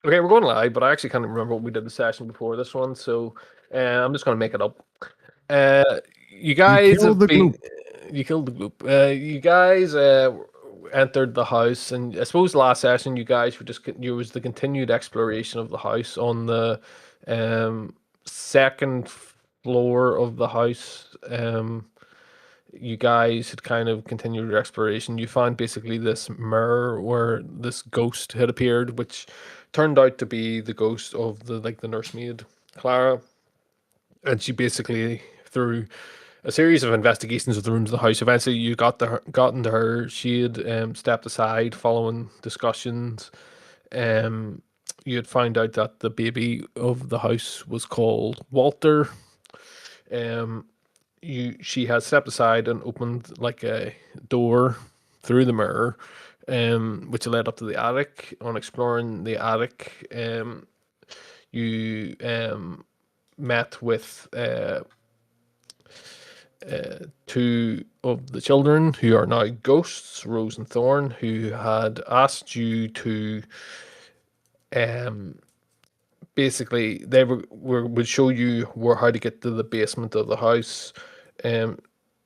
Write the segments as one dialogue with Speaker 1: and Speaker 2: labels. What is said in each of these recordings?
Speaker 1: Okay, we're going live, but I actually can't remember what we did the session before this one, so I'm just going to make it up. You guys
Speaker 2: killed
Speaker 1: have
Speaker 2: the
Speaker 1: been.
Speaker 2: gloop.
Speaker 1: You killed the group. You guys entered the house, and I suppose last session you guys were you was the continued exploration of the house on the second floor of the house. You guys had kind of continued your exploration. You found basically this mirror where this ghost had appeared, which turned out to be the ghost of the nursemaid, Clara. And she basically, through a series of investigations of the rooms of the house, eventually you got into her. She had stepped aside following discussions. Um, you had found out that the baby of the house was called Walter. Um, she had stepped aside and opened like a door through the mirror, which led up to the attic. On exploring the attic, you met with two of the children who are now ghosts, Rose and Thorn, who had asked you to basically they would show you how to get to the basement of the house, um,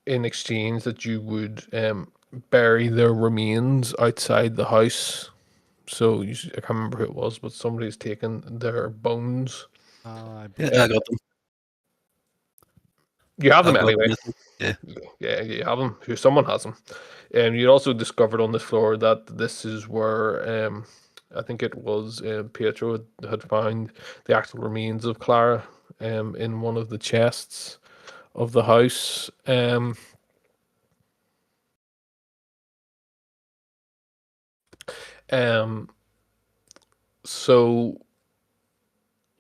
Speaker 1: in exchange that you would bury their remains outside the house. So I can't remember who it was, but somebody's taken their bones.
Speaker 2: I
Speaker 3: Yeah,
Speaker 2: believe
Speaker 3: I got them.
Speaker 1: You have them
Speaker 3: I've got
Speaker 1: anyway.
Speaker 3: them. Yeah.
Speaker 1: Yeah, you have them. Someone has them. You also discovered on the floor that this is where I think it was Pietro had found the actual remains of Clara in one of the chests of the house. Um, so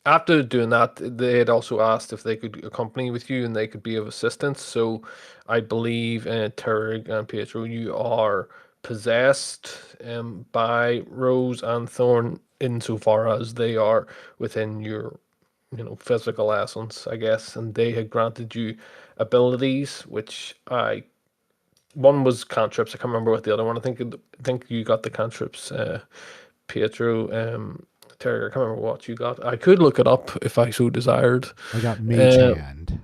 Speaker 1: after doing that, they had also asked if they could accompany with you and they could be of assistance. So I believe Turg and Pietro, you are possessed by Rose and Thorn insofar as they are within your, physical essence, I guess, and they had granted you abilities, which one was cantrips. I can't remember what the other one. I think you got the cantrips, Pietro. Terry, I can't remember what you got. I could look it up if I so desired.
Speaker 2: I got Mage
Speaker 1: Uh,
Speaker 2: Hand.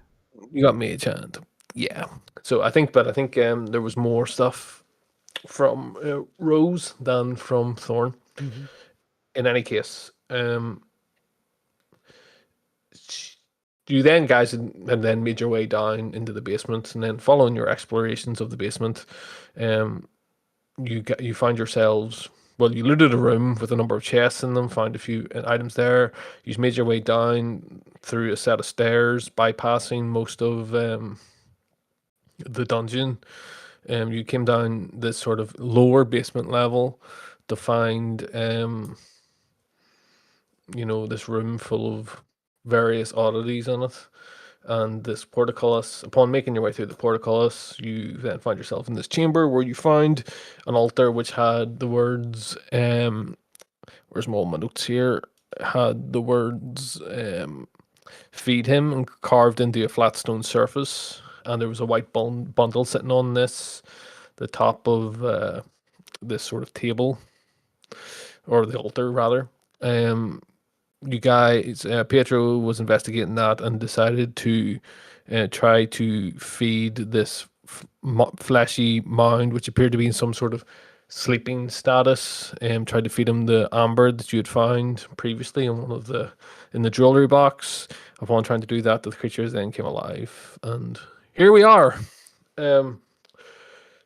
Speaker 1: you got Mage Hand. Yeah. So I think there was more stuff from Rose than from Thorn.
Speaker 2: Mm-hmm.
Speaker 1: In any case, you then guys had then made your way down into the basement, and then following your explorations of the basement, um, you find yourselves. Well, you looted a room with a number of chests in them, found a few items there. You made your way down through a set of stairs, bypassing most of the dungeon. You came down this sort of lower basement level to find, this room full of various oddities in it. And this portcullis, upon making your way through the portcullis, you then find yourself in this chamber where you find an altar which had the words, where's all my notes here? Had the words, feed him, and carved into a flat stone surface. And there was a white bundle sitting on the top of this sort of table, or the altar rather. Um, you guys, Pietro was investigating that and decided to try to feed this fleshy mound, which appeared to be in some sort of sleeping status. Tried to feed him the amber that you had found previously in the jewelry box. Upon trying to do that, the creatures then came alive, and here we are. Um,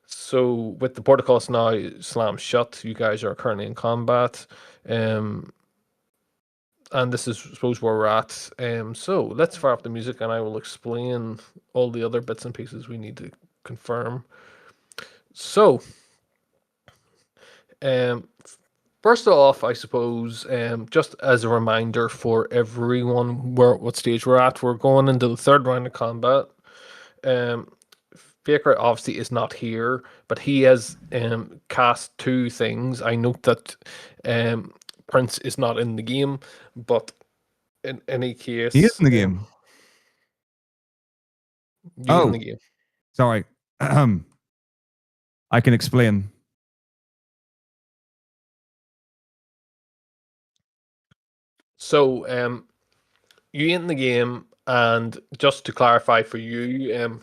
Speaker 1: so with the portcullis now slammed shut, you guys are currently in combat. Um, and this is, I suppose, where we're at. So let's fire up the music, and I will explain all the other bits and pieces we need to confirm. So, um, first off, I suppose, just as a reminder for everyone, what stage we're at. We're going into the third round of combat. Faker obviously is not here, but he has cast two things. I note that Prince is not in the game, but in any case,
Speaker 2: he is in the game.
Speaker 1: You in the game.
Speaker 2: Sorry. I can explain.
Speaker 1: So, you in the game, and just to clarify for you,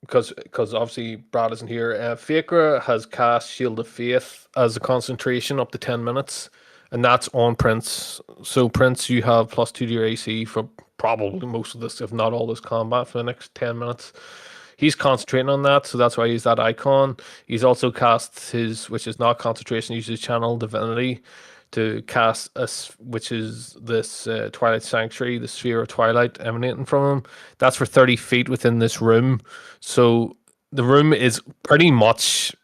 Speaker 1: because obviously Brad isn't here, Fakra has cast Shield of Faith as a concentration up to 10 minutes, and that's on Prince. So, Prince, you have +2 to your AC for probably most of this, if not all this combat, for the next 10 minutes. He's concentrating on that, so that's why he's that icon. He's also cast his, which is not concentration, he uses Channel Divinity to cast which is this Twilight Sanctuary, the sphere of Twilight emanating from him. That's for 30 feet within this room. So the room is pretty much,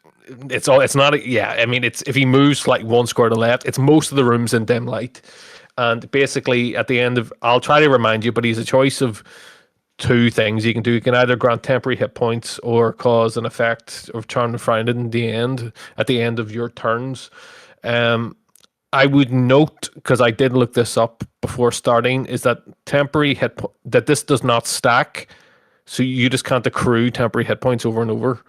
Speaker 1: it's not, yeah, I mean, it's, if he moves like one square to the left, it's most of the rooms in dim light. And basically at the end of, I'll try to remind you, but he's a choice of two things you can do. You can either grant temporary hit points or cause an effect of Charm to Find It in the end, at the end of your turns. I would note, because I did look this up before starting, is that temporary that this does not stack, so you just can't accrue temporary hit points over and over.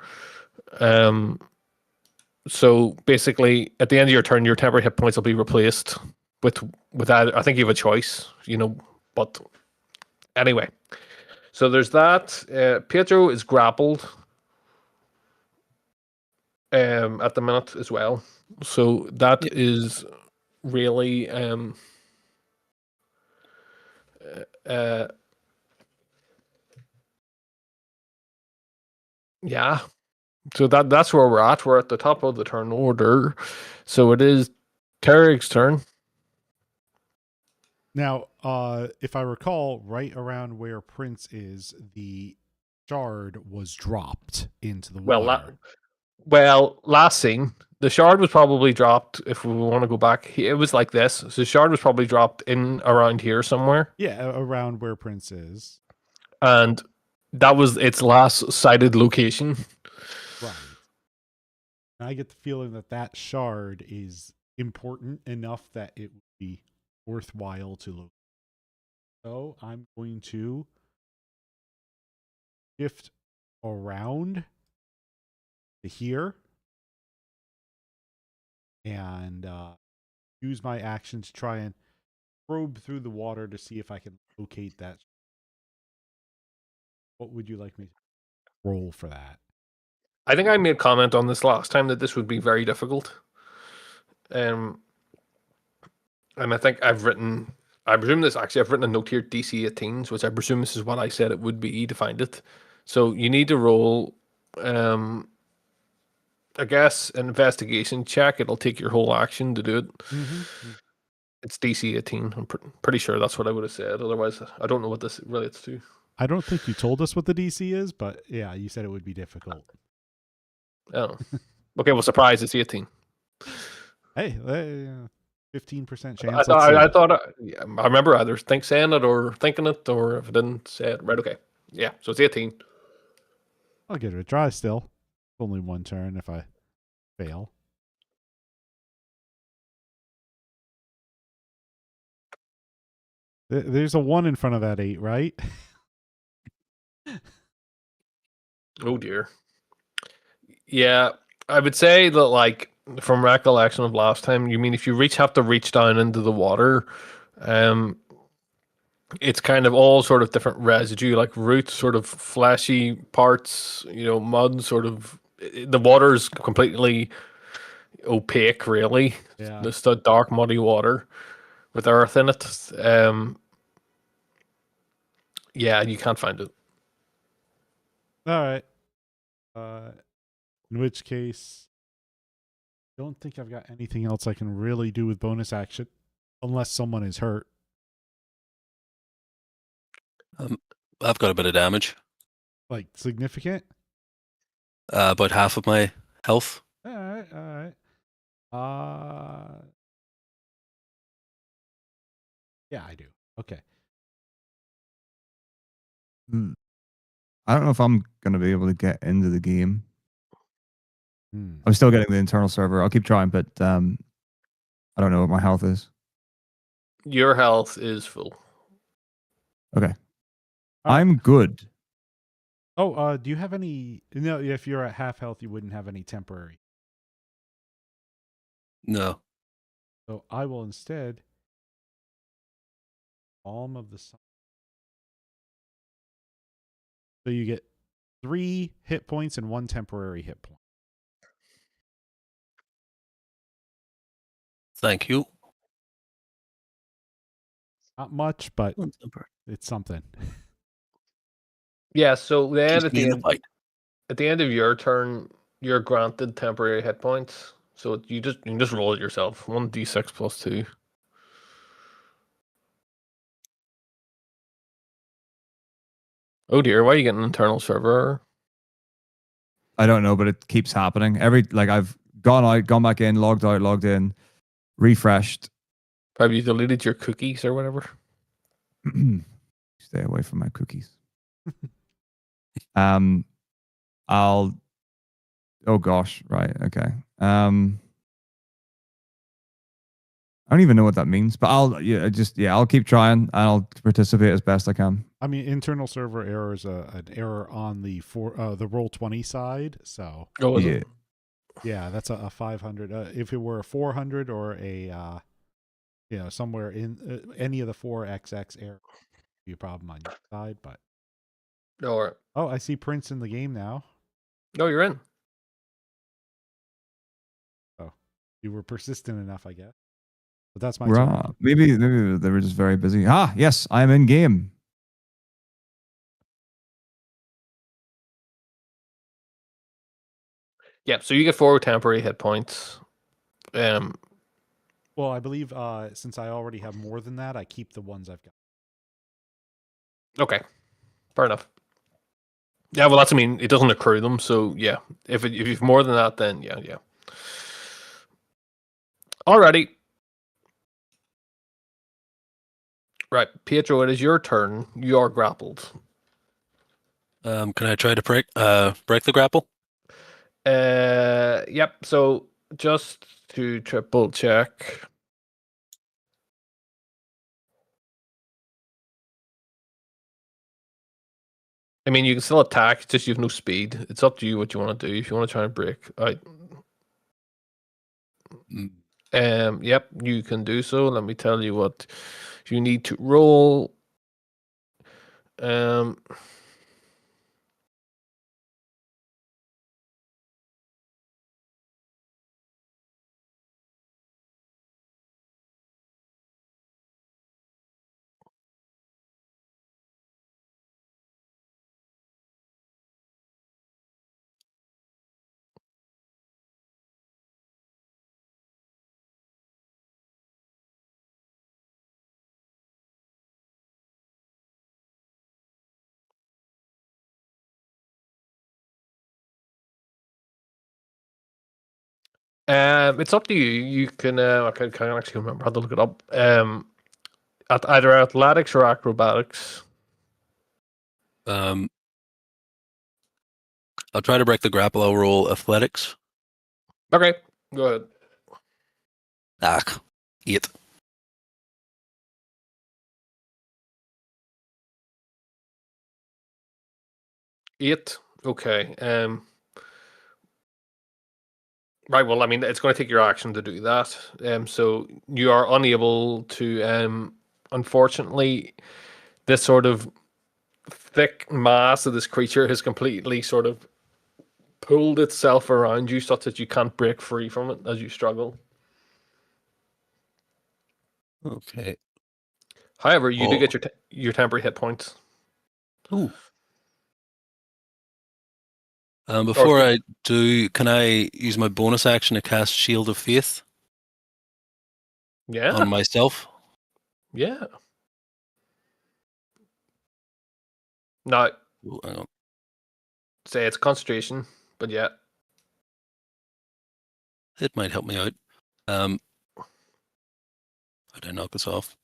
Speaker 1: So basically, at the end of your turn, your temporary hit points will be replaced with either, I think you have a choice, but anyway. So there's that. Pietro is grappled at the minute as well. So that is really yeah. So that's where we're at. We're at the top of the turn order. So it is Tarek's turn.
Speaker 3: Now, if I recall, right around where Prince is, the shard was dropped into the water.
Speaker 1: Well, last scene, the shard was probably dropped. If we want to go back, it was like this. So the shard was probably dropped in around here somewhere.
Speaker 3: Yeah, around where Prince is.
Speaker 1: And that was its last sighted location.
Speaker 3: Right. And I get the feeling that shard is important enough that it would be worthwhile to look. So I'm going to shift around to here and use my action to try and probe through the water to see if I can locate that. What would you like me to roll for that?
Speaker 1: I think I made a comment on this last time that this would be very difficult. And I think I presume I've written a note here, DC 18s, which I presume this is what I said it would be to find it. So you need to roll, I guess, an investigation check. It'll take your whole action to do it.
Speaker 3: Mm-hmm.
Speaker 1: It's DC 18. I'm pretty sure that's what I would have said. Otherwise, I don't know what this relates to.
Speaker 3: I don't think you told us what the DC is, but yeah, you said it would be difficult.
Speaker 1: Oh. Okay, well, surprise, it's 18.
Speaker 3: Hey, 15%
Speaker 1: I
Speaker 3: chance. Let's
Speaker 1: thought
Speaker 3: see.
Speaker 1: yeah, I remember either saying it or thinking it, or if I didn't say it, right? Okay, yeah. So it's 18.
Speaker 3: I'll give it a try still. Only one turn if I fail. There's a 1 in front of that 8, right?
Speaker 1: Oh dear. Yeah, I would say that like from recollection of last time, you mean if you have to reach down into the water, um, it's kind of all sort of different residue, like roots, sort of fleshy parts, mud, sort of. The water is completely opaque, really.
Speaker 3: Yeah.
Speaker 1: Just a dark, muddy water with earth in it. Yeah, you can't find it.
Speaker 3: All right. In which case, don't think I've got anything else I can really do with bonus action unless someone is hurt.
Speaker 2: Um, I've got a bit of damage.
Speaker 3: Like significant?
Speaker 2: About half of my health.
Speaker 3: All right, all right. Yeah, I do. Okay.
Speaker 4: I don't know if I'm gonna be able to get into the game.
Speaker 3: Hmm.
Speaker 4: I'm still getting the internal server. I'll keep trying, but I don't know what my health is.
Speaker 1: Your health is full.
Speaker 4: Okay.
Speaker 3: All right.
Speaker 4: I'm good.
Speaker 3: Oh, do you have any? No, if you're at half health, you wouldn't have any temporary.
Speaker 2: No.
Speaker 3: So I will instead Balm of the Sun. So you get 3 hit points and 1 temporary hit point.
Speaker 2: Thank you.
Speaker 3: Not much, but it's something.
Speaker 1: Yeah. So then
Speaker 2: Keeps me in the fight.
Speaker 1: at the end of your turn, you're granted temporary hit points. So you can just roll it yourself. 1d6 plus 2. Oh dear, why are you getting an internal server?
Speaker 4: I don't know, but it keeps happening. I've gone out, gone back in, logged out, logged in, refreshed.
Speaker 1: Probably you deleted your cookies or whatever.
Speaker 4: Stay away from my cookies. um, I'll. Oh gosh, right, okay. I don't even know what that means, but I'll keep trying and I'll participate as best I can.
Speaker 3: I mean, internal server error is an error on the Roll20 side. So
Speaker 1: Oh, is
Speaker 4: Yeah.
Speaker 1: it?
Speaker 3: yeah, that's a 500. If it were a 400 or somewhere in any of the 4XX error, would be a problem on your side. But
Speaker 1: All right.
Speaker 3: oh, I see Prince in the game now.
Speaker 1: No, you're in.
Speaker 3: Oh, you were persistent enough, I guess. But that's my turn.
Speaker 4: Right. Maybe they were just very busy. Ah, yes, I'm in game.
Speaker 1: Yeah, so you get 4 temporary hit points.
Speaker 3: Well, I believe since I already have more than that, I keep the ones I've got.
Speaker 1: Okay, fair enough. Yeah, well, it doesn't accrue them, so yeah. If you've more than that, then yeah. Alrighty. Right, Pietro, it is your turn. You are grappled.
Speaker 2: Can I try to break the grapple?
Speaker 1: Yep. So just to triple check. I mean, you can still attack. It's just you have no speed. It's up to you what you want to do. If you want to try and break,
Speaker 2: Mm.
Speaker 1: yep, you can do so. Let me tell you what you need to roll. Um, It's up to you. You can. I can actually remember. I had to look it up. At either athletics or acrobatics.
Speaker 2: I'll try to break the grapple. I'll roll athletics.
Speaker 1: Okay, go ahead.
Speaker 2: 8.
Speaker 1: 8. Okay. Right. Well, I mean, it's going to take your action to do that. So you are unable to. Unfortunately, this sort of thick mass of this creature has completely sort of pulled itself around you, such that you can't break free from it as you struggle.
Speaker 2: Okay.
Speaker 1: However, you do
Speaker 2: Oh.
Speaker 1: get your temporary hit points.
Speaker 2: Ooh. Before I do, can I use my bonus action to cast Shield of Faith
Speaker 1: Yeah.
Speaker 2: on myself?
Speaker 1: Yeah. Now,
Speaker 2: Ooh, hang on.
Speaker 1: say it's concentration, but yeah.
Speaker 2: It might help me out. How do I knock this off?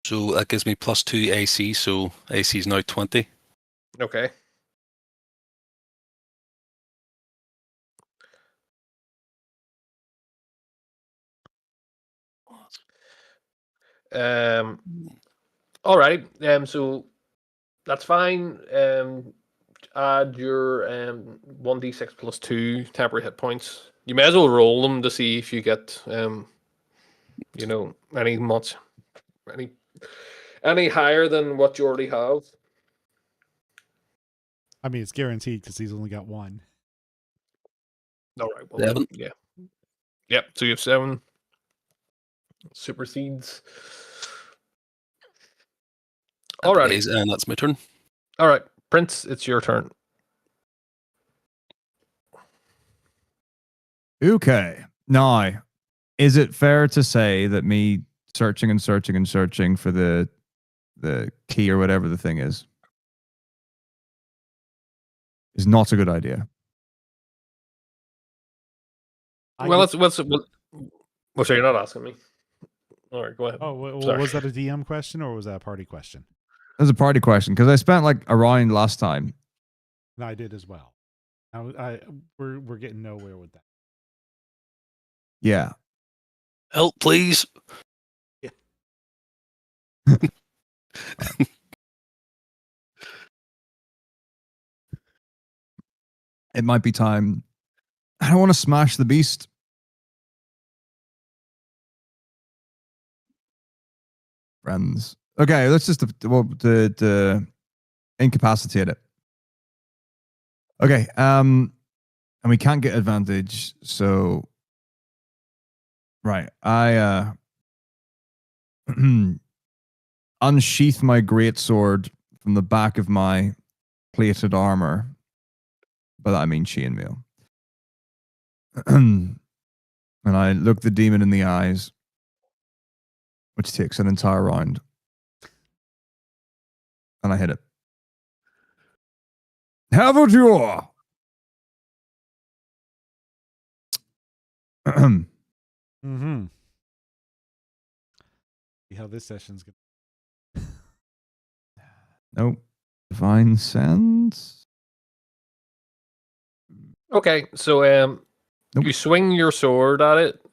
Speaker 2: So that gives me +2 AC, so AC is now 20.
Speaker 1: Okay. Um. All right. So that's fine. Add your 1d6 plus 2 temporary hit points. You may as well roll them to see if you get any higher than what you already have.
Speaker 3: I mean, it's guaranteed because he's only got one.
Speaker 1: All right. Well,
Speaker 2: 7.
Speaker 1: yeah. Yep. So you have 7. Supersedes. All
Speaker 2: Happy
Speaker 1: right.
Speaker 2: days, and that's my turn.
Speaker 1: All right, Prince, it's your turn.
Speaker 4: Okay. Now, is it fair to say that me searching and searching and searching for the key or whatever the thing is not a good idea?
Speaker 1: Well, sorry, you're not asking me. All right, go ahead.
Speaker 3: Oh, well,
Speaker 1: Sorry.
Speaker 3: was that a DM question or was that a party question?
Speaker 4: That's a party question because I spent like a round last time.
Speaker 3: And I did as well. We're getting nowhere with that.
Speaker 4: Yeah.
Speaker 2: Help, please.
Speaker 4: It might be time. I don't want to smash the beast. Friends. Okay, let's just incapacitate it. Okay, and we can't get advantage, so right. I unsheath my great sword from the back of my plated armor. By that I mean chainmail. And I look the demon in the eyes, which takes an entire round. And I hit it. Have a draw.
Speaker 3: Mm-hmm. See how this session's going.
Speaker 4: Nope. Divine sense.
Speaker 1: Okay, so
Speaker 4: Nope.
Speaker 1: you swing your sword at it,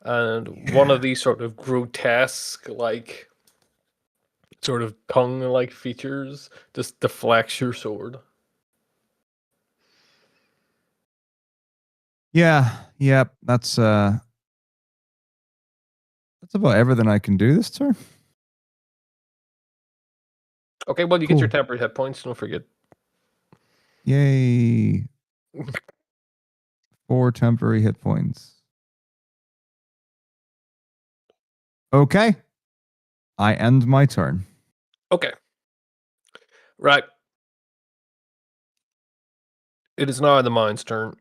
Speaker 1: and one of these sort of grotesque, like, sort of tongue-like features just deflects your sword.
Speaker 4: Yeah. Yep. That's about everything I can do this turn.
Speaker 1: Okay, well, you get your
Speaker 4: Cool.
Speaker 1: temporary hit points. Don't forget.
Speaker 4: Yay. 4 temporary hit points. Okay. I end my turn.
Speaker 1: Okay. Right. It is now the mind's turn.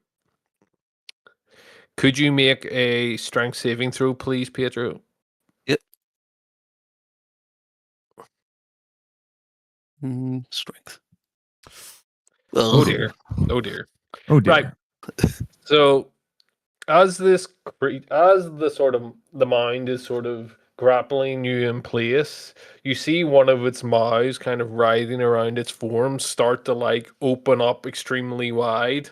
Speaker 1: Could you make a strength saving throw, please, Pietro?
Speaker 2: Yep. Strength.
Speaker 1: Oh dear. Oh dear.
Speaker 4: Oh dear.
Speaker 1: Right. So as as the sort of the mind is sort of grappling you in place, you see one of its mouths kind of writhing around its form start to like open up extremely wide,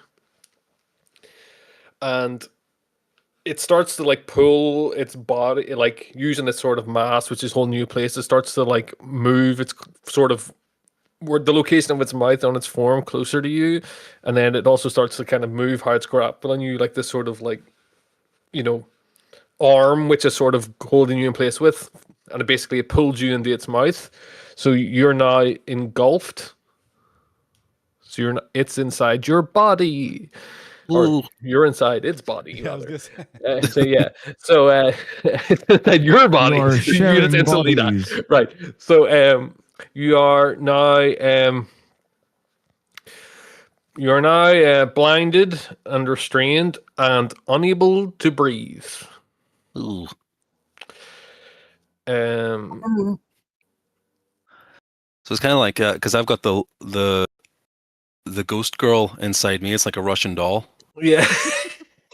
Speaker 1: and it starts to like pull its body, like using its sort of mass, which is whole new place. It starts to like move its sort of where the location of its mouth on its form closer to you, and then it also starts to kind of move how it's grappling you, like this sort of like, you know, arm which is sort of holding you in place with, and it pulls you into its mouth. So you're now engulfed. So you're not, it's inside your body, or
Speaker 2: Ooh.
Speaker 1: you're inside its body
Speaker 3: Yeah, I was
Speaker 1: rather.
Speaker 3: gonna say.
Speaker 1: So yeah, so that your body,
Speaker 4: You are
Speaker 1: you just
Speaker 4: sharing
Speaker 1: instantly die.
Speaker 4: bodies.
Speaker 1: Right. So you are now blinded and restrained and unable to breathe.
Speaker 2: Ooh.
Speaker 1: Um,
Speaker 2: So it's kind of like because I've got the ghost girl inside me. It's like a Russian doll.
Speaker 1: yeah,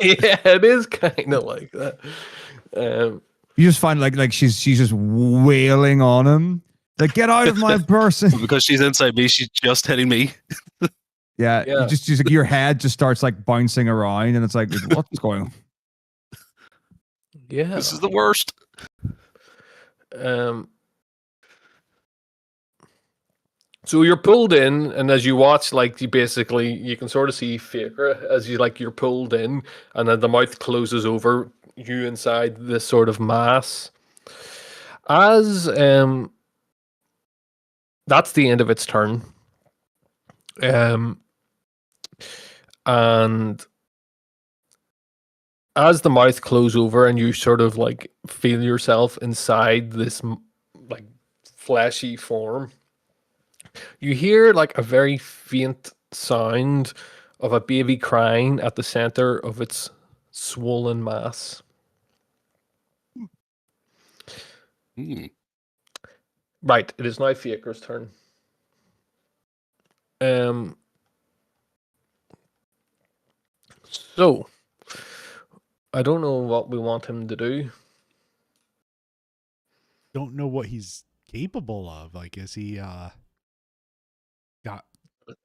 Speaker 1: yeah, it is kind of like that.
Speaker 4: You just find like she's just wailing on him. Like, get out of my person.
Speaker 2: Because she's inside me, she's just hitting me.
Speaker 4: Yeah,
Speaker 1: Yeah.
Speaker 4: just like your head just starts like bouncing around, and it's like, what's going on?
Speaker 1: Yeah.
Speaker 2: This is the worst.
Speaker 1: Um, so you're pulled in, and as you watch, like you can sort of see Faker as you're pulled in, and then the mouth closes over you inside this sort of mass. As that's the end of its turn. And as the mouth closes over and you sort of like feel yourself inside this like fleshy form, you hear like a very faint sound of a baby crying at the center of its swollen mass.
Speaker 2: Hmm.
Speaker 1: Right, it is now Faker's turn. So I don't know what we want him to do.
Speaker 3: Don't know what he's capable of. Like, is he got
Speaker 1: Let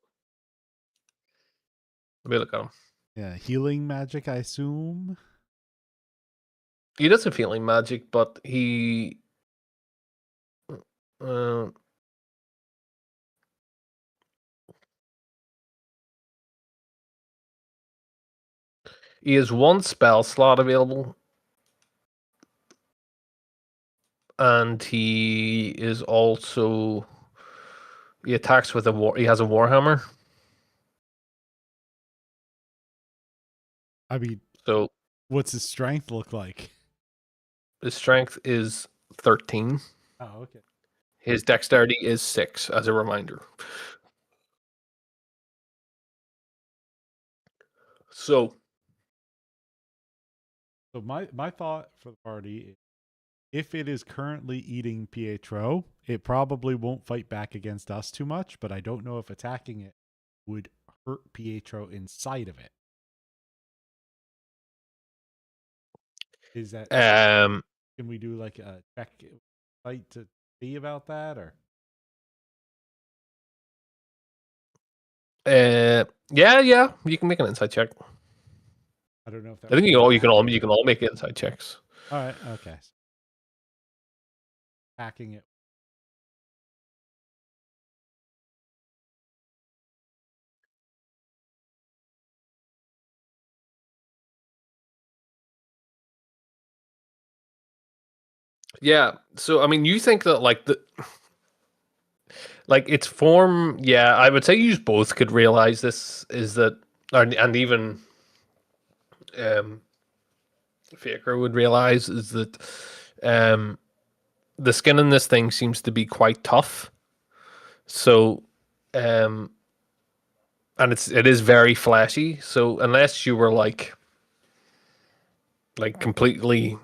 Speaker 1: me look at him.
Speaker 3: healing magic, I assume?
Speaker 1: He does have healing magic, but he he has one spell slot available, and he attacks with he has a warhammer.
Speaker 3: I mean,
Speaker 1: So
Speaker 3: what's his strength look like?
Speaker 1: his strength is 13.
Speaker 3: Oh, okay.
Speaker 1: His dexterity is 6, as a reminder. So
Speaker 3: So my thought for the party is, if it is currently eating Pietro, it probably won't fight back against us too much, but I don't know if attacking it would hurt Pietro inside of it. Is that can we do like a check fight to see about that, or
Speaker 1: yeah, you can make an insight check.
Speaker 3: I don't know if that
Speaker 1: I think you can all make insight checks.
Speaker 3: All right, okay. Attacking it.
Speaker 1: Yeah. So I mean, you think that like its form, yeah, I would say you both could realize this is that, and even Faker would realize is that the skin in this thing seems to be quite tough. So and it is very flashy. So unless you were like completely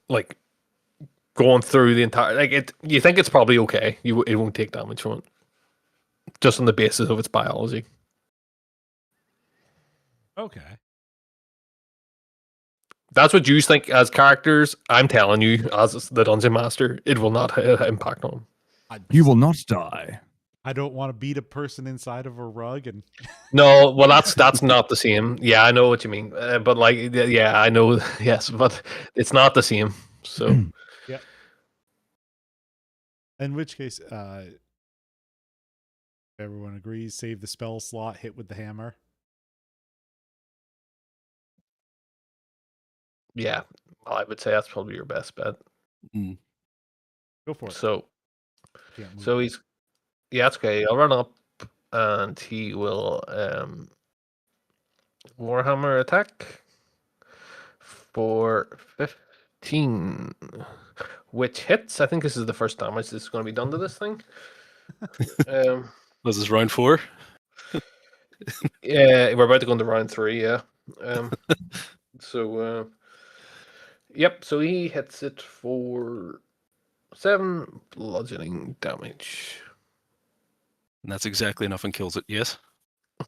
Speaker 1: like going through the entire you think it's probably okay. It won't take damage from it, just on the basis of its biology.
Speaker 3: Okay.
Speaker 1: That's what you think as characters. I'm telling you, as the dungeon master, it will not impact on him.
Speaker 4: You will not die.
Speaker 3: I don't want to beat a person inside of a rug and
Speaker 1: No, well, that's not the same. Yeah, I know what you mean, but like, yeah, I know. Yes, but it's not the same. So
Speaker 3: yeah. In which case, everyone agrees, save the spell slot, hit with the hammer.
Speaker 1: yeah, I would say that's probably your best bet.
Speaker 2: Mm.
Speaker 3: Go for it.
Speaker 1: So
Speaker 3: Can't move.
Speaker 1: so he's that's okay. I'll run up and he will Warhammer attack for 15, which hits. I think this is the first damage that's going to be done to this thing.
Speaker 2: Was this round 4?
Speaker 1: Yeah, we're about to go into round 3. Yeah. So yep. So he hits it for 7 bludgeoning damage.
Speaker 2: And that's exactly enough and kills it, yes?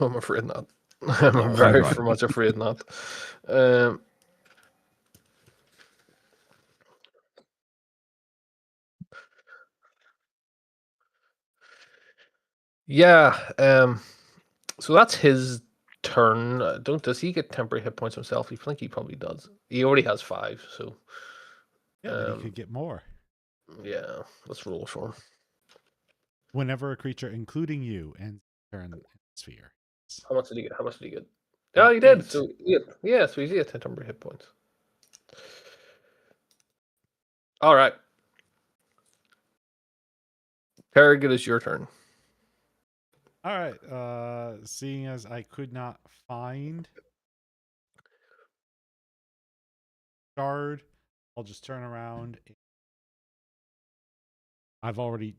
Speaker 1: I'm afraid not. I'm
Speaker 2: Alright.
Speaker 1: very
Speaker 4: Right.
Speaker 1: much afraid not. Yeah. So that's his turn. Does he get temporary hit points himself? I think he probably does. He already has 5. So
Speaker 3: Yeah, but he could get more.
Speaker 1: yeah, let's roll for him.
Speaker 3: Whenever a creature, including you, ends turn in the sphere.
Speaker 1: How much did he get? Oh, he did.
Speaker 3: 8.
Speaker 1: So so he's at 10 temporary hit points. All right. Kerrigan, it's your turn.
Speaker 3: All right. Seeing as I could not find Strahd, I'll just turn around. I've already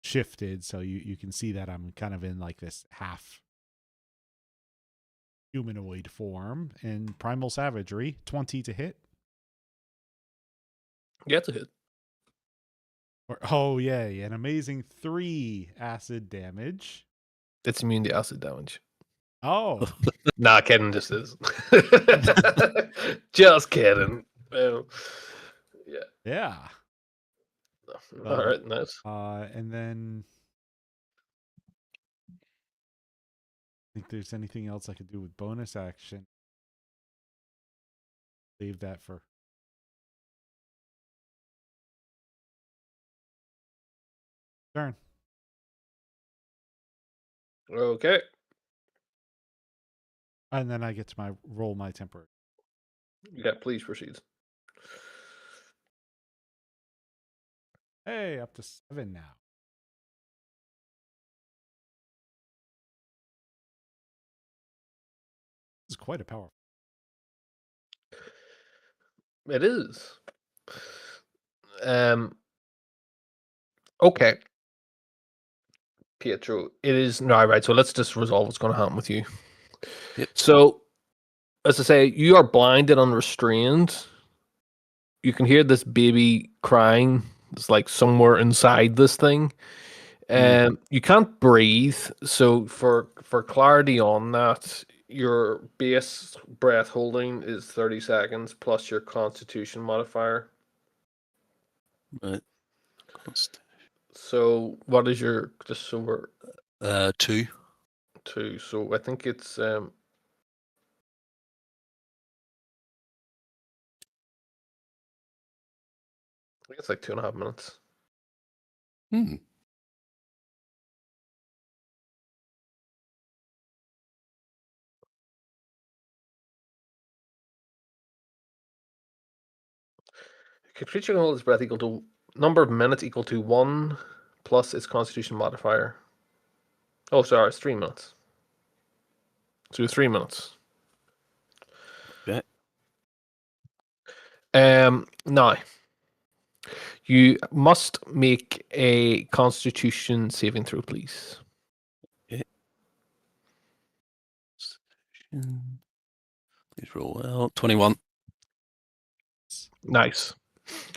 Speaker 3: shifted, so you can see that I'm kind of in like this half humanoid form and primal savagery. 20 to hit.
Speaker 1: Yeah, it's a hit.
Speaker 3: Oh yay, an amazing 3 acid damage.
Speaker 1: It's immune to acid damage.
Speaker 3: Oh.
Speaker 1: Nah, kidding. Just is. Just kidding. Yeah.
Speaker 3: Yeah.
Speaker 1: All right. Nice.
Speaker 3: And then I think there's anything else I could do with bonus action. Save that for turn.
Speaker 1: Okay.
Speaker 3: And then I get to roll my temporary.
Speaker 1: Yeah. Please proceed.
Speaker 3: Hey, up to 7 now. This is quite a powerful.
Speaker 1: It is. Okay. Pietro, it is no right. So let's just resolve what's going to happen with you.
Speaker 2: Yep.
Speaker 1: So, as I say, you are blinded, unrestrained. You can hear this baby crying. It's like somewhere inside this thing. You can't breathe. So, for clarity on that, your base breath holding is 30 seconds plus your Constitution modifier.
Speaker 2: Right.
Speaker 1: So, what is your just so we're
Speaker 2: 2.
Speaker 1: 2? So, I think it's I think it's like 2.5 minutes.
Speaker 2: Hmm.
Speaker 1: Creature can hold its breath equal to number of minutes equal to 1 plus its Constitution modifier. Oh, sorry, it's 3 minutes. So 3 minutes.
Speaker 2: Okay.
Speaker 1: Now you must make a Constitution saving throw, please.
Speaker 2: Okay. Please roll well. 21.
Speaker 1: Nice.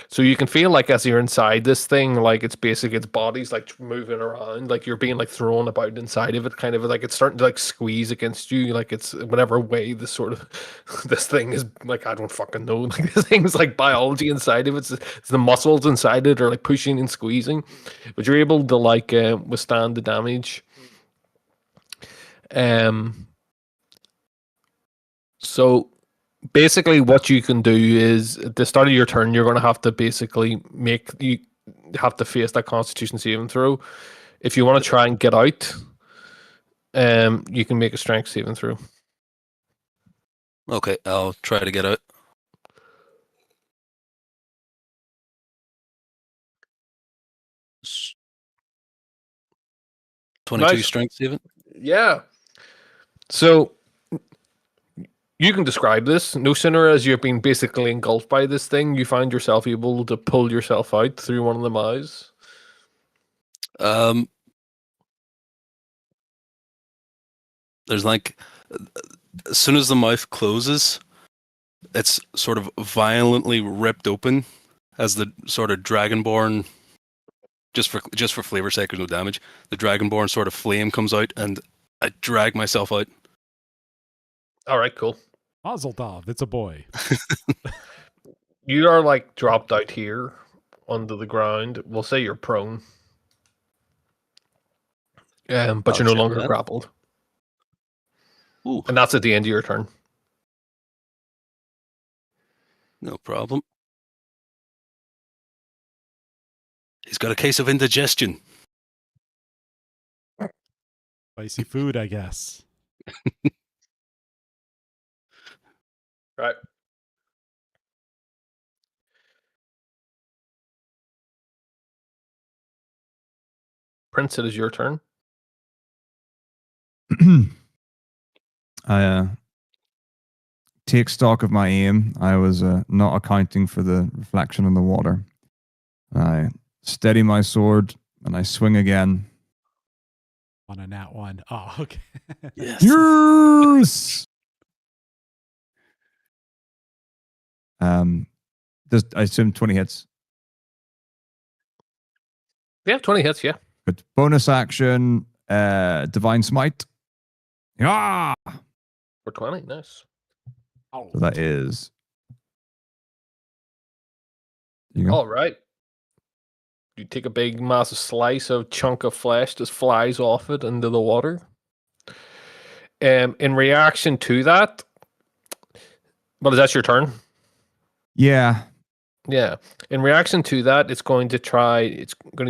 Speaker 1: So you can feel like as you're inside this thing, like it's basically its body's like moving around, like you're being like thrown about inside of it, kind of like it's starting to like squeeze against you, like it's whatever way this sort of this thing is like I don't fucking know. Like this thing's like biology inside of it. It's the muscles inside it are like pushing and squeezing, but you're able to like withstand the damage. So basically what you can do is at the start of your turn you're going to have to basically make you have to face that constitution saving throw. If you want to try and get out, you can make a strength saving throw.
Speaker 2: Okay, I'll try to get out. S- 22
Speaker 1: Nice.
Speaker 2: strength saving.
Speaker 1: Yeah, so you can describe this. No sooner as you're being basically engulfed by this thing, you find yourself able to pull yourself out through one of the mouths.
Speaker 2: There's like, as soon as the mouth closes, it's sort of violently ripped open as the sort of dragonborn, just for flavor's sake, there's no damage. The dragonborn sort of flame comes out, and I drag myself out.
Speaker 1: All right, cool.
Speaker 3: Mazel tov, it's a boy.
Speaker 1: You are like dropped out here onto the ground. We'll say you're prone. But you're no
Speaker 2: check
Speaker 1: longer
Speaker 2: that.
Speaker 1: grappled.
Speaker 2: Ooh,
Speaker 1: And that's at the end of your turn.
Speaker 2: no problem. He's got a case of indigestion.
Speaker 3: Spicy food, I guess.
Speaker 1: Right. Prince, it is your turn.
Speaker 4: I take stock of my aim. I was not accounting for the reflection in the water. I steady my sword and I swing again.
Speaker 3: On a nat one. Oh, okay.
Speaker 2: Yes.
Speaker 4: Yes. I assume 20 hits.
Speaker 1: Yeah, 20 hits, yeah.
Speaker 4: But bonus action, divine smite. Yeah.
Speaker 1: For 20, nice.
Speaker 3: Oh,
Speaker 4: So that is. You go.
Speaker 1: All right. You take a big, massive slice of chunk of flesh, just flies off it into the water. In reaction to that, well, is that your turn?
Speaker 4: Yeah.
Speaker 1: Yeah. In reaction to that, it's going to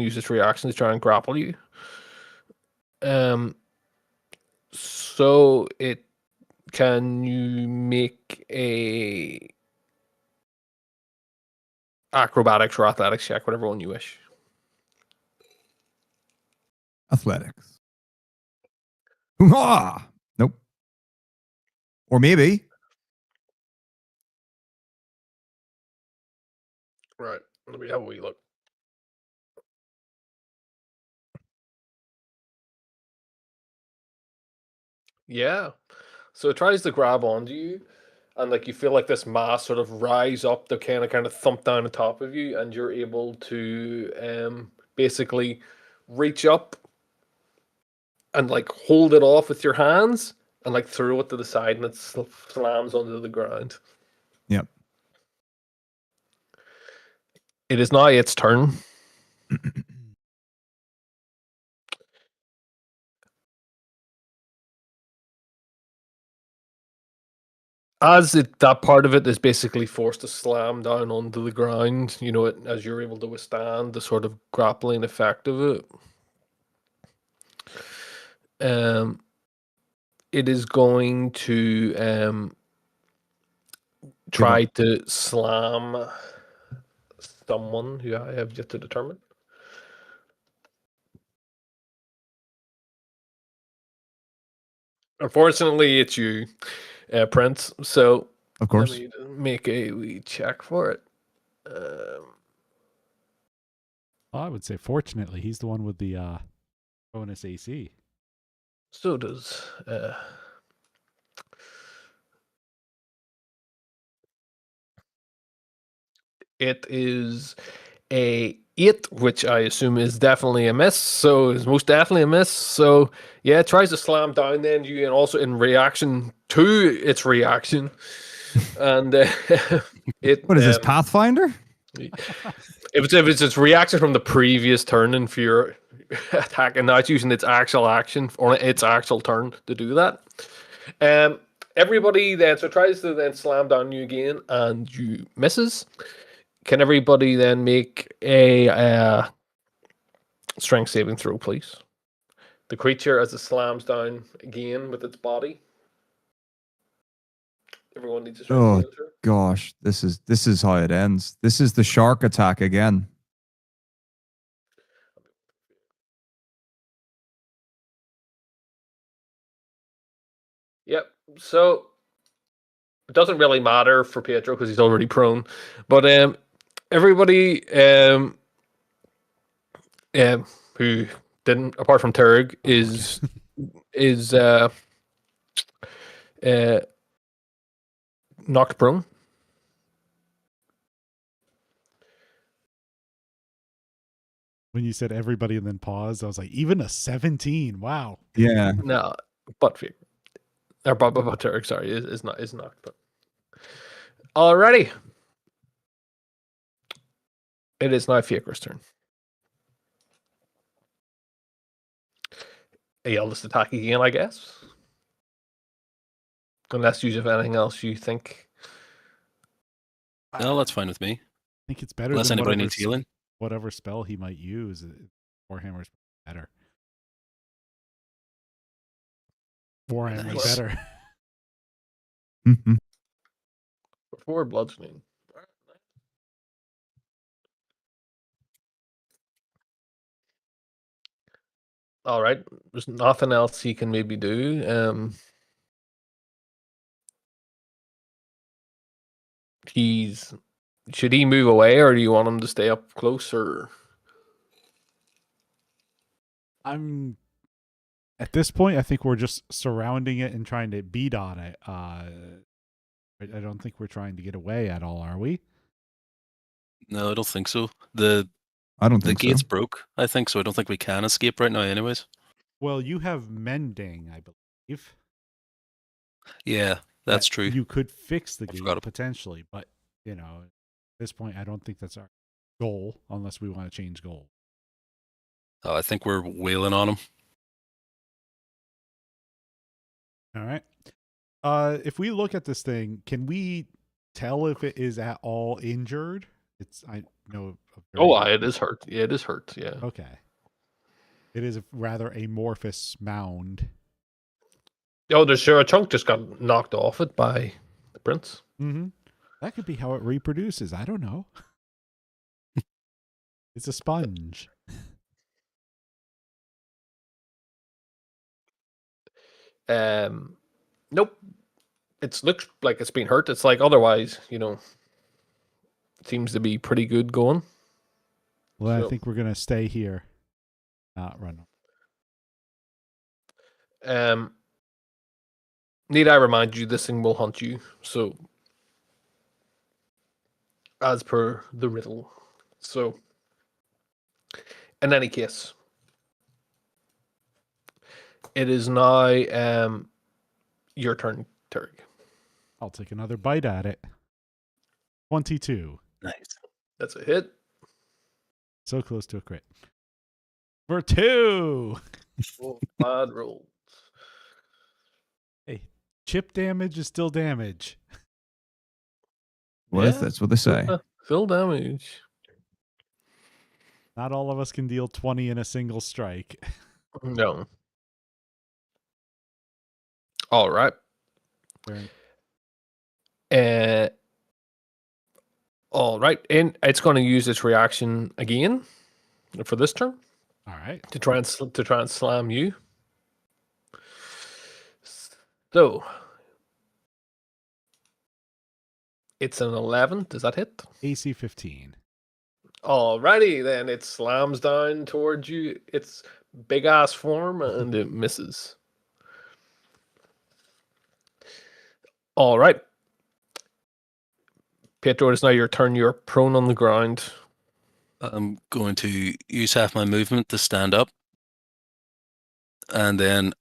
Speaker 1: use its reaction to try and grapple you. So can you make a acrobatics or athletics check, whatever one you wish.
Speaker 4: Athletics. Ah. Nope. Or maybe.
Speaker 1: Right. Let me have a wee look. Yeah. So it tries to grab onto you, and like you feel like this mass sort of rise up to kind of thump down on top of you, and you're able to basically reach up and like hold it off with your hands and like throw it to the side, and it slams onto the ground.
Speaker 4: Yep.
Speaker 1: It is now its turn. That part of it is basically forced to slam down onto the ground, as you're able to withstand the sort of grappling effect of it. It is going to try to slam someone who I have yet to determine. Unfortunately, it's you, Prince. So
Speaker 4: Of course.
Speaker 1: let me make a wee check for it.
Speaker 3: I would say, fortunately, he's the one with the bonus AC.
Speaker 1: So does It is a 8, which I assume is definitely a miss. So it's most definitely a miss. So yeah, it tries to slam down then you, and also in reaction to its reaction, and it
Speaker 4: What is this, Pathfinder?
Speaker 1: if it's its reaction from the previous turn and for your attack, and now it's using its actual action or its actual turn to do that. Um, everybody then so tries to then slam down you again, and you misses. Can everybody then make a strength saving throw, please? The creature as it slams down again with its body. Everyone needs a strength
Speaker 4: Oh
Speaker 1: saving throw.
Speaker 4: gosh, this is how it ends. This is the shark attack again.
Speaker 1: Yep. So it doesn't really matter for Pietro because he's already prone. But everybody who didn't, apart from Turg, is uh, knocked prone.
Speaker 3: When you said everybody and then paused, I was like, even a 17. Wow.
Speaker 4: Yeah.
Speaker 1: No, but Turg, sorry, is knocked. But alrighty, it is now Fiaker's turn. He'll just attack again, I guess. Unless you have anything else you think.
Speaker 2: No, that's fine with me.
Speaker 3: I think it's better
Speaker 2: Unless
Speaker 3: than
Speaker 2: anybody needs healing.
Speaker 3: whatever spell he might use. Warhammer's better. Warhammer's
Speaker 2: Nice.
Speaker 3: better.
Speaker 1: Before bludgeoning. All right. There's nothing else he can maybe do. Should he move away, or do you want him to stay up close? Or
Speaker 3: I'm at this point, I think we're just surrounding it and trying to beat on it. I don't think we're trying to get away at all, are we?
Speaker 2: No, I don't think so.
Speaker 4: I don't
Speaker 2: The
Speaker 4: think
Speaker 2: gate's
Speaker 4: so.
Speaker 2: broke, I think, so I don't think we can escape right now anyways.
Speaker 3: Well, you have mending, I believe.
Speaker 2: Yeah, that's true.
Speaker 3: You could fix the
Speaker 2: I
Speaker 3: gate
Speaker 2: forgot about-
Speaker 3: potentially, but at this point, I don't think that's our goal unless we want to change goal.
Speaker 2: Oh, I think we're wailing on him.
Speaker 3: All right. If we look at this thing, can we tell if it is at all injured? I know.
Speaker 1: it is hurt. Yeah, it is hurt. Yeah.
Speaker 3: Okay. It is rather amorphous mound.
Speaker 1: Oh, there's sure a chunk just got knocked off it by the prince.
Speaker 3: Mm-hmm. That could be how it reproduces. I don't know. It's a sponge.
Speaker 1: Nope. It looks like it's been hurt. It's like otherwise, it seems to be pretty good going.
Speaker 3: Well,
Speaker 1: So-
Speaker 3: I think we're gonna stay here, not run.
Speaker 1: Need I remind you, this thing will hunt you. So, as per the riddle. So, in any case, it is now your turn, Turg.
Speaker 3: I'll take another bite at it. 22.
Speaker 2: Nice.
Speaker 1: That's a hit.
Speaker 3: So close to a crit. For 2.
Speaker 1: Oh, bad roll.
Speaker 3: Hey, chip damage is still damage.
Speaker 4: Well, that's what they say.
Speaker 1: Full damage.
Speaker 3: Not all of us can deal 20 in a single strike.
Speaker 1: No. All right. All right, and it's going to use its reaction again for this turn.
Speaker 3: All right.
Speaker 1: To try and slam you. So it's an 11. Does that hit?
Speaker 3: AC 15.
Speaker 1: Alrighty, then it slams down towards you. Its big ass form, and it misses. All right. Pedro, it is now your turn. You're prone on the ground.
Speaker 2: I'm going to use half my movement to stand up. And then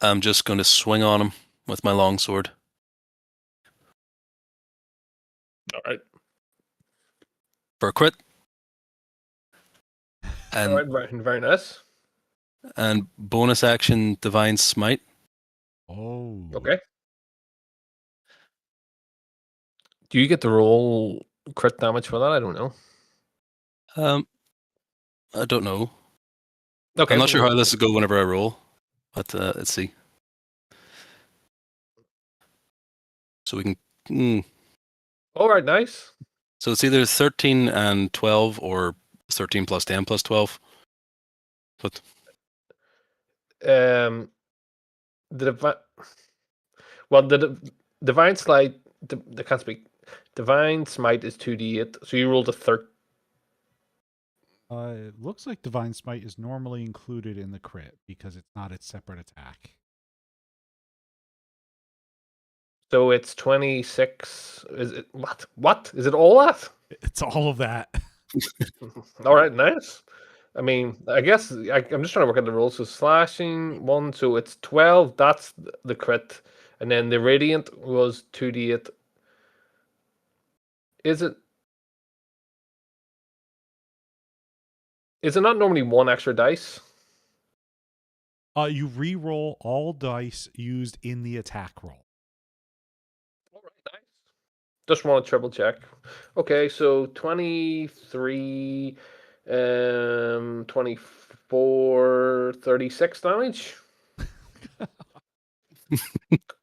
Speaker 2: I'm just going to swing on him with my longsword.
Speaker 1: All right.
Speaker 2: For a crit.
Speaker 1: All right, very nice.
Speaker 2: And bonus action Divine Smite.
Speaker 3: Oh.
Speaker 1: Okay. Do you get to roll crit damage for that? I don't know.
Speaker 2: I don't know.
Speaker 1: Okay.
Speaker 2: I'm not sure how this will go whenever I roll. But let's see. So we can...
Speaker 1: All right, nice.
Speaker 2: So it's either 13 and 12 or 13 plus 10 plus 12. But
Speaker 1: The divine slide. I can't speak. Divine smite is 2d8. So you rolled a 13.
Speaker 3: It looks like Divine Smite is normally included in the crit because it's not its separate attack.
Speaker 1: So it's 26. Is it what? What is it? All that?
Speaker 3: It's all of that.
Speaker 1: All right, nice. I mean, I guess I'm just trying to work out the rules. So slashing 1, so it's 12. That's the crit, and then the radiant was 2d8. Is it? Is it not normally one extra dice?
Speaker 3: You re-roll all dice used in the attack roll.
Speaker 1: All right, nice. Just want to triple check. Okay, so 23, 24, 36 damage.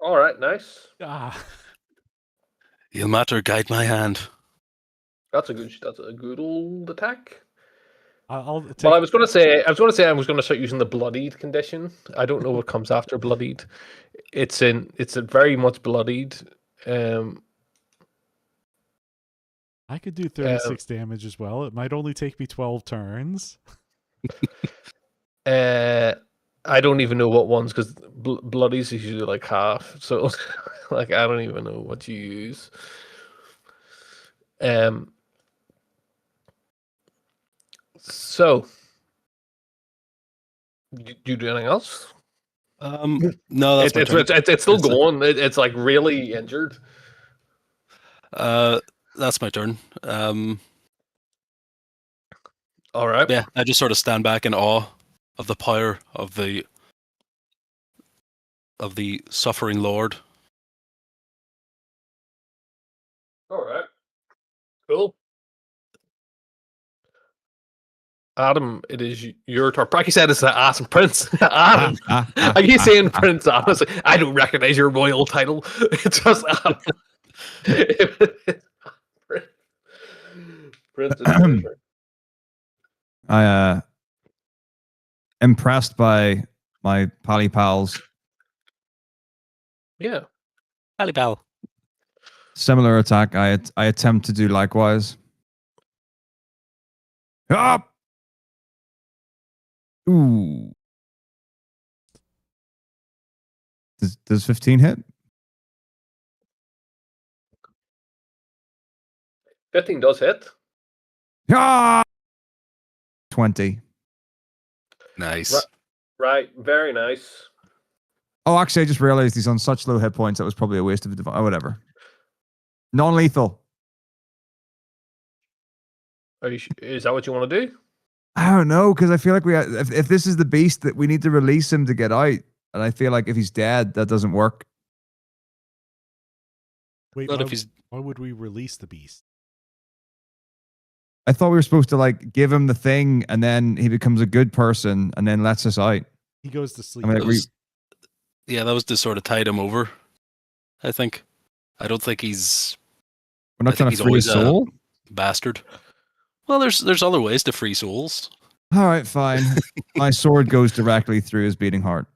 Speaker 1: All right, nice.
Speaker 3: Ah,
Speaker 2: you'll matter, guide my hand.
Speaker 1: That's a good old attack.
Speaker 3: I'll take.
Speaker 1: Well, I was going to say I was going to start using the bloodied condition. I don't know what comes after bloodied. It's a very much bloodied.
Speaker 3: I could do 36 damage as well. It might only take me 12 turns.
Speaker 1: I don't even know what ones because bloodies is usually like half. So, like, I don't even know what you use. So, do you do anything else?
Speaker 2: No, that's my turn.
Speaker 1: It's still going. It's like really injured.
Speaker 2: That's my turn.
Speaker 1: All right.
Speaker 2: Yeah, I just sort of stand back in awe of the power of the suffering Lord.
Speaker 1: All right. Cool. Adam, it is your turn. Like you said, it's the awesome Prince. Adam. I keep saying Prince, honestly. I don't recognize your royal title. It's just Adam. Prince is your turn.
Speaker 4: I impressed by my pally pals.
Speaker 1: Yeah.
Speaker 2: Pally pal.
Speaker 4: Similar attack. I attempt to do likewise. Up. Ooh. Does 15 hit?
Speaker 1: 15 does hit.
Speaker 4: Ah! 20.
Speaker 2: Nice.
Speaker 1: Right. Very nice.
Speaker 4: Oh, actually, I just realized he's on such low hit points. That was probably a waste of a divine. Oh, whatever. Non-lethal.
Speaker 1: Is that what you want to do?
Speaker 4: I don't know, because I feel like if this is the beast, that we need to release him to get out, and I feel like if he's dead, that doesn't work.
Speaker 3: Wait,
Speaker 2: But if he's
Speaker 3: why would we release the beast?
Speaker 4: I thought we were supposed to like give him the thing, and then he becomes a good person, and then lets us out.
Speaker 3: He goes to sleep.
Speaker 4: I mean,
Speaker 2: that was to sort of tide him over. I think. I don't think he's.
Speaker 4: we're not trying to free his soul.
Speaker 2: Bastard. Well, there's other ways to free souls.
Speaker 4: All right, fine. My sword goes directly through his beating heart.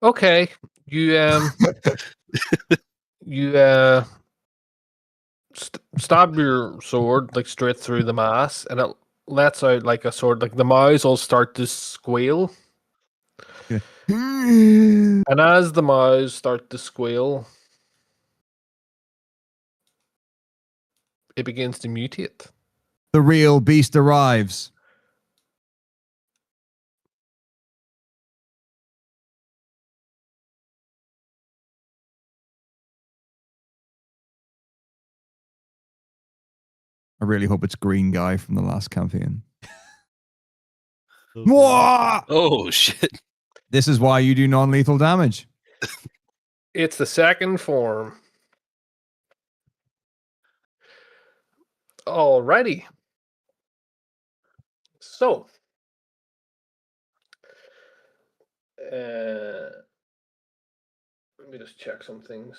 Speaker 1: Okay. You stab your sword like straight through the mass, and it lets out like a sword. Like the mouths all start to squeal,
Speaker 4: Yeah.
Speaker 1: and as the mouths start to squeal, it begins to mutate.
Speaker 4: The real beast arrives. I really hope it's Green Guy from the last campaign. Mwah!
Speaker 2: Oh shit!
Speaker 4: This is why you do non-lethal damage.
Speaker 1: It's the second form. Alrighty. So, let me just check some things.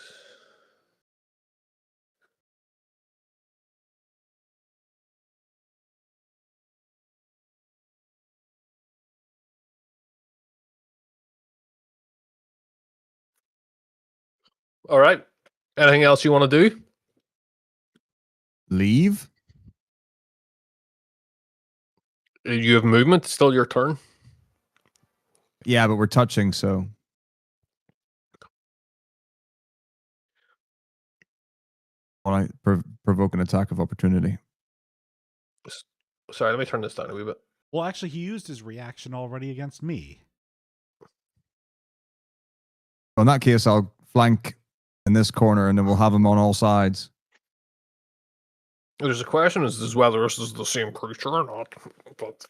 Speaker 1: All right. Anything else you want to do?
Speaker 4: Leave?
Speaker 1: You have movement. It's still your turn.
Speaker 4: Yeah, but we're touching, so. Well, provoke an attack of opportunity.
Speaker 1: Sorry, let me turn this down a wee bit.
Speaker 3: Well, actually, he used his reaction already against me.
Speaker 4: Well, in that case, I'll flank in this corner, and then we'll have him on all sides.
Speaker 1: There's a question as whether this is the same creature or not. But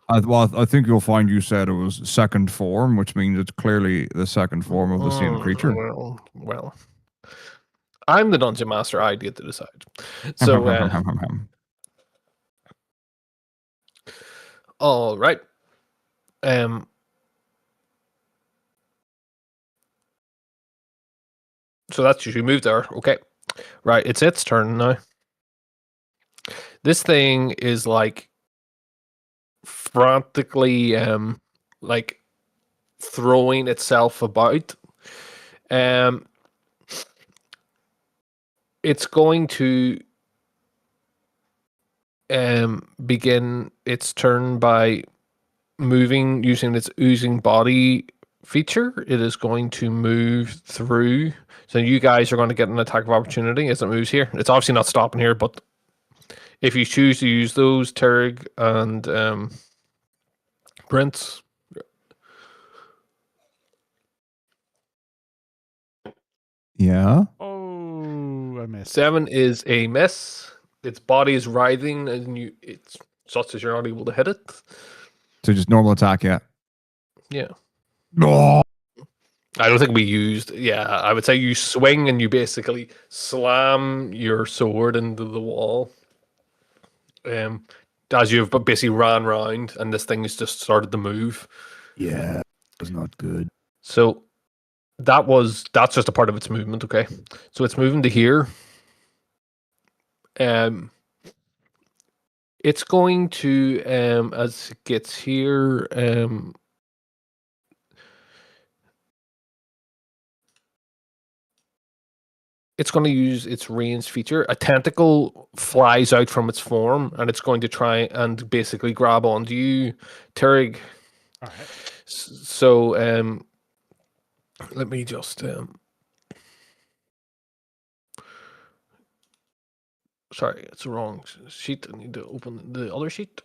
Speaker 4: I think you'll find you said it was second form, which means it's clearly the second form of the same creature.
Speaker 1: Well, I'm the dungeon master. I get to decide. So, all right. So that's usually moved there. Okay. Right. It's its turn now. This thing is like frantically like throwing itself about. It's going to begin its turn by moving using its oozing body feature. It is going to move through. So you guys are going to get an attack of opportunity as it moves here. It's obviously not stopping here, but if you choose to use those, Terrig and Prince.
Speaker 4: Yeah.
Speaker 3: Oh, I missed.
Speaker 1: 7 is a miss. Its body is writhing, and it's such as you're not able to hit it.
Speaker 4: So just normal attack, yeah.
Speaker 1: Yeah.
Speaker 4: Oh.
Speaker 1: I don't think we used. Yeah, I would say you swing and you basically slam your sword into the wall. As you've basically ran round, and this thing has just started to move.
Speaker 4: Yeah, it was not good.
Speaker 1: So that's just a part of its movement. Okay, so it's moving to here. It's going to as it gets here. It's going to use its range feature. A tentacle flies out from its form, and it's going to try and basically grab onto you, Terrig.
Speaker 3: All right.
Speaker 1: So, let me just. Sorry, it's the wrong sheet. I need to open the other sheet.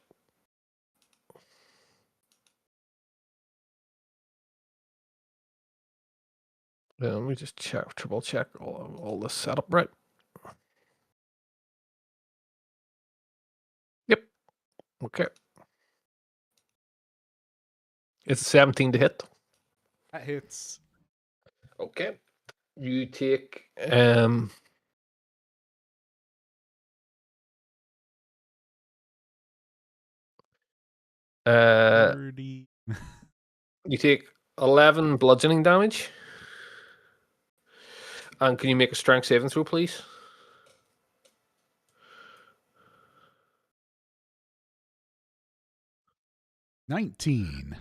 Speaker 1: Let me just triple check all this setup right. Yep. Okay. It's a 17 to hit.
Speaker 3: That hits.
Speaker 1: Okay. You take
Speaker 3: 30.
Speaker 1: you take 11 bludgeoning damage. And can you make a strength saving throw, please?
Speaker 3: $19.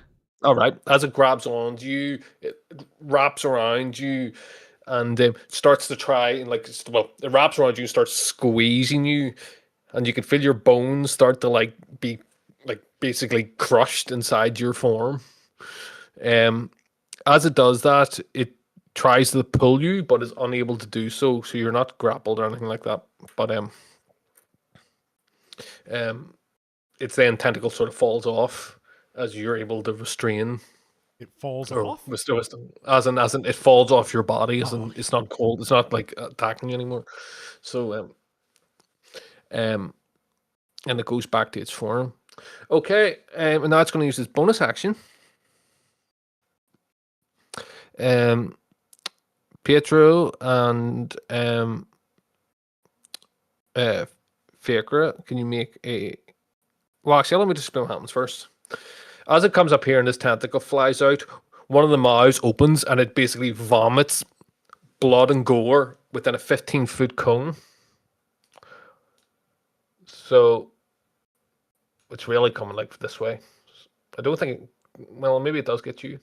Speaker 1: All right. As it grabs on you, it wraps around you, and starts to try and it wraps around you and starts squeezing you, and you can feel your bones start to be basically crushed inside your form. As it does that, it tries to pull you, but is unable to do so. So you're not grappled or anything like that. But its then tentacle sort of falls off as you're able to restrain.
Speaker 3: It falls
Speaker 1: Or
Speaker 3: off.
Speaker 1: as in it falls off your body, as in
Speaker 3: Oh.
Speaker 1: it's not cold, it's not like attacking you anymore. So and it goes back to its form. Okay, and now it's going to use its bonus action. Pietro and Fiacra, can you make a? Well, actually, let me just explain what happens first. As it comes up here and this tentacle flies out, one of the mouths opens and it basically vomits blood and gore within a 15-foot cone. So it's really coming like this way. I don't think. Well, maybe it does get you.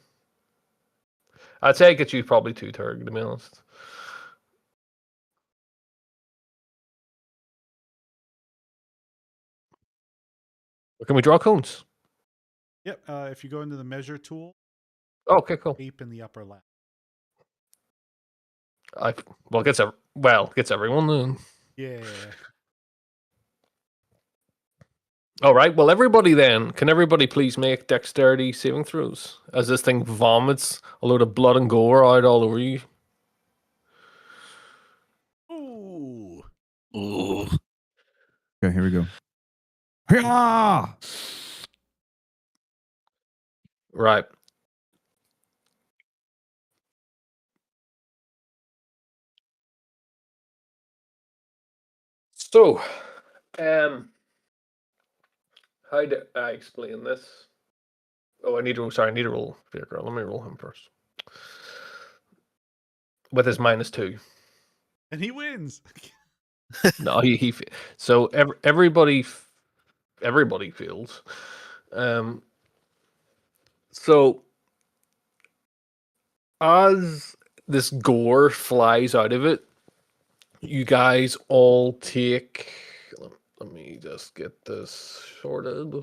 Speaker 1: I'd say it gets you probably 2 turg, to be honest. Can we draw cones?
Speaker 3: Yep. If you go into the measure tool,
Speaker 1: Okay, cool.
Speaker 3: ape in the upper left.
Speaker 1: Gets everyone then.
Speaker 3: Yeah.
Speaker 1: All right. Well, everybody then. Can everybody please make dexterity saving throws as this thing vomits a load of blood and gore out all over you?
Speaker 3: Ooh.
Speaker 2: Ooh.
Speaker 4: Okay, here we go. Yeah!
Speaker 1: Right. So, how do I explain this? Oh, I need to roll Fiacre. Let me roll him first. With his -2.
Speaker 3: And he wins.
Speaker 1: No, he so everybody feels. So as this gore flies out of it, you guys all take. Let me just get this sorted.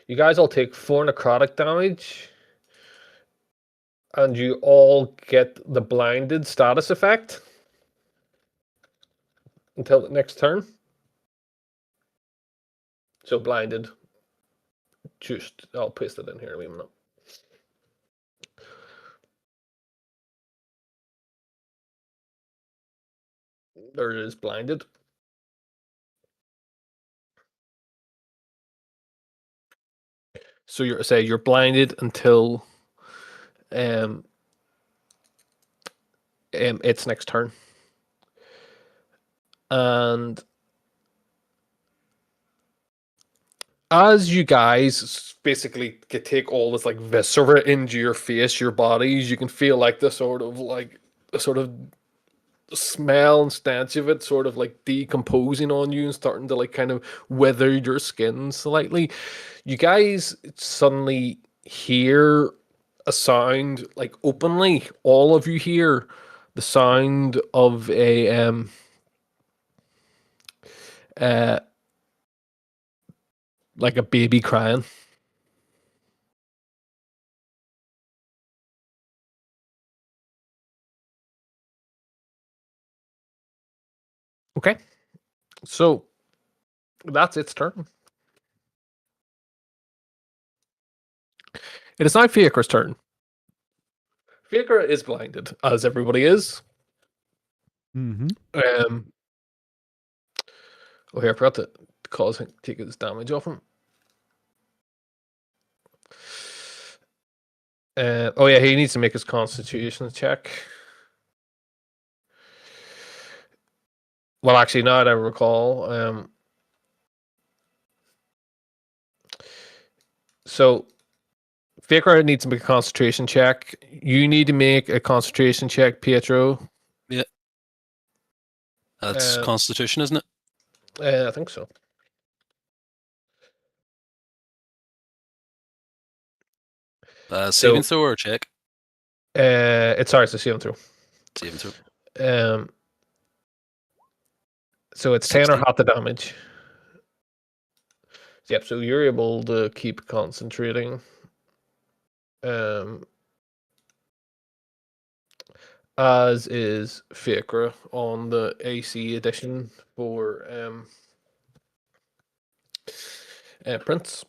Speaker 1: You guys all take 4 necrotic damage, and you all get the blinded status effect until the next turn. So blinded. Just I'll paste it in here. Wait a minute. There it is, blinded. So you're blinded until its next turn, and as you guys basically take all this like viscera into your face, your bodies, you can feel like the sort of smell and stench of it sort of like decomposing on you and starting to like kind of wither your skin slightly. You guys suddenly hear a sound like openly. All of you hear the sound of a uh like a baby crying. Okay. So that's its turn. It is now Fiacre's turn. Fiacre is blinded, as everybody is.
Speaker 3: Mm-hmm.
Speaker 1: Oh, here, I forgot to take his damage off him. Oh yeah, he needs to make his Constitution check. Well, actually, now that I recall, so Fiacre needs to make a concentration check. You need to make a concentration check, Pietro.
Speaker 2: Yeah. That's
Speaker 1: Uh,
Speaker 2: Constitution, isn't it?
Speaker 1: I think so.
Speaker 2: Saving throw or check?
Speaker 1: It's a through.
Speaker 2: Saving throw.
Speaker 1: So it's 10 or
Speaker 2: 16.
Speaker 1: half the damage. Yep, so you're able to keep concentrating. as is Fakra on the AC edition for Prince.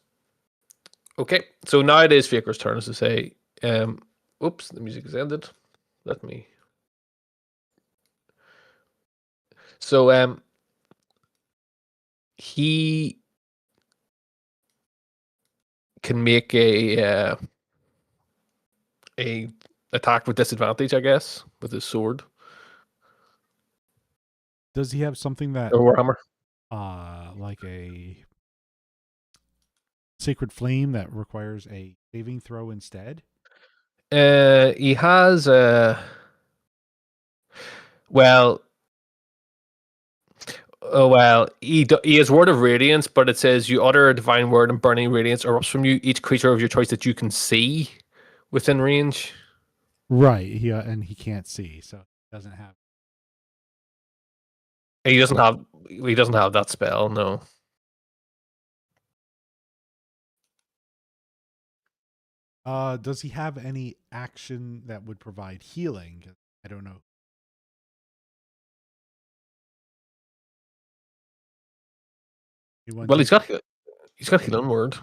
Speaker 1: Okay, so now it is Faker's turn, as to say. Oops, the music has ended. Let me. So he can make a attack with disadvantage, I guess, with his sword
Speaker 3: Does he have something that,
Speaker 1: or hammer.
Speaker 3: like a sacred flame that requires a saving throw instead?
Speaker 1: He has well. Oh well, he has Word of Radiance, but it says you utter a divine word and burning radiance erupts from you. Each creature of your choice that you can see within range.
Speaker 3: Right. And he can't see, so he doesn't have.
Speaker 1: He doesn't have. He doesn't have that spell. No.
Speaker 3: Does he have any action that would provide healing? I don't know.
Speaker 1: Well, he's got healing word.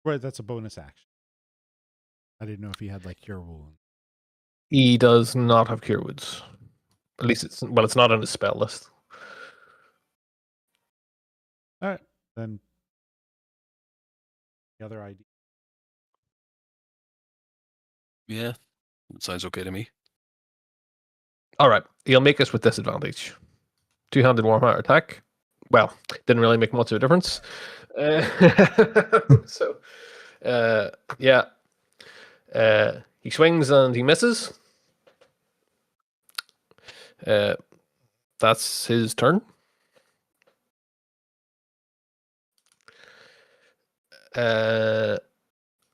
Speaker 3: Right, that's a bonus action. I didn't know if he had like cure wounds.
Speaker 1: He does not have cure woods. At least it's not on his spell list.
Speaker 3: All right, then. The other idea.
Speaker 2: Yeah, it sounds okay to me.
Speaker 1: All right, he'll make us with disadvantage. Two-handed warhammer attack. Well, didn't really make much of a difference. So, yeah. He swings and he misses. That's his turn.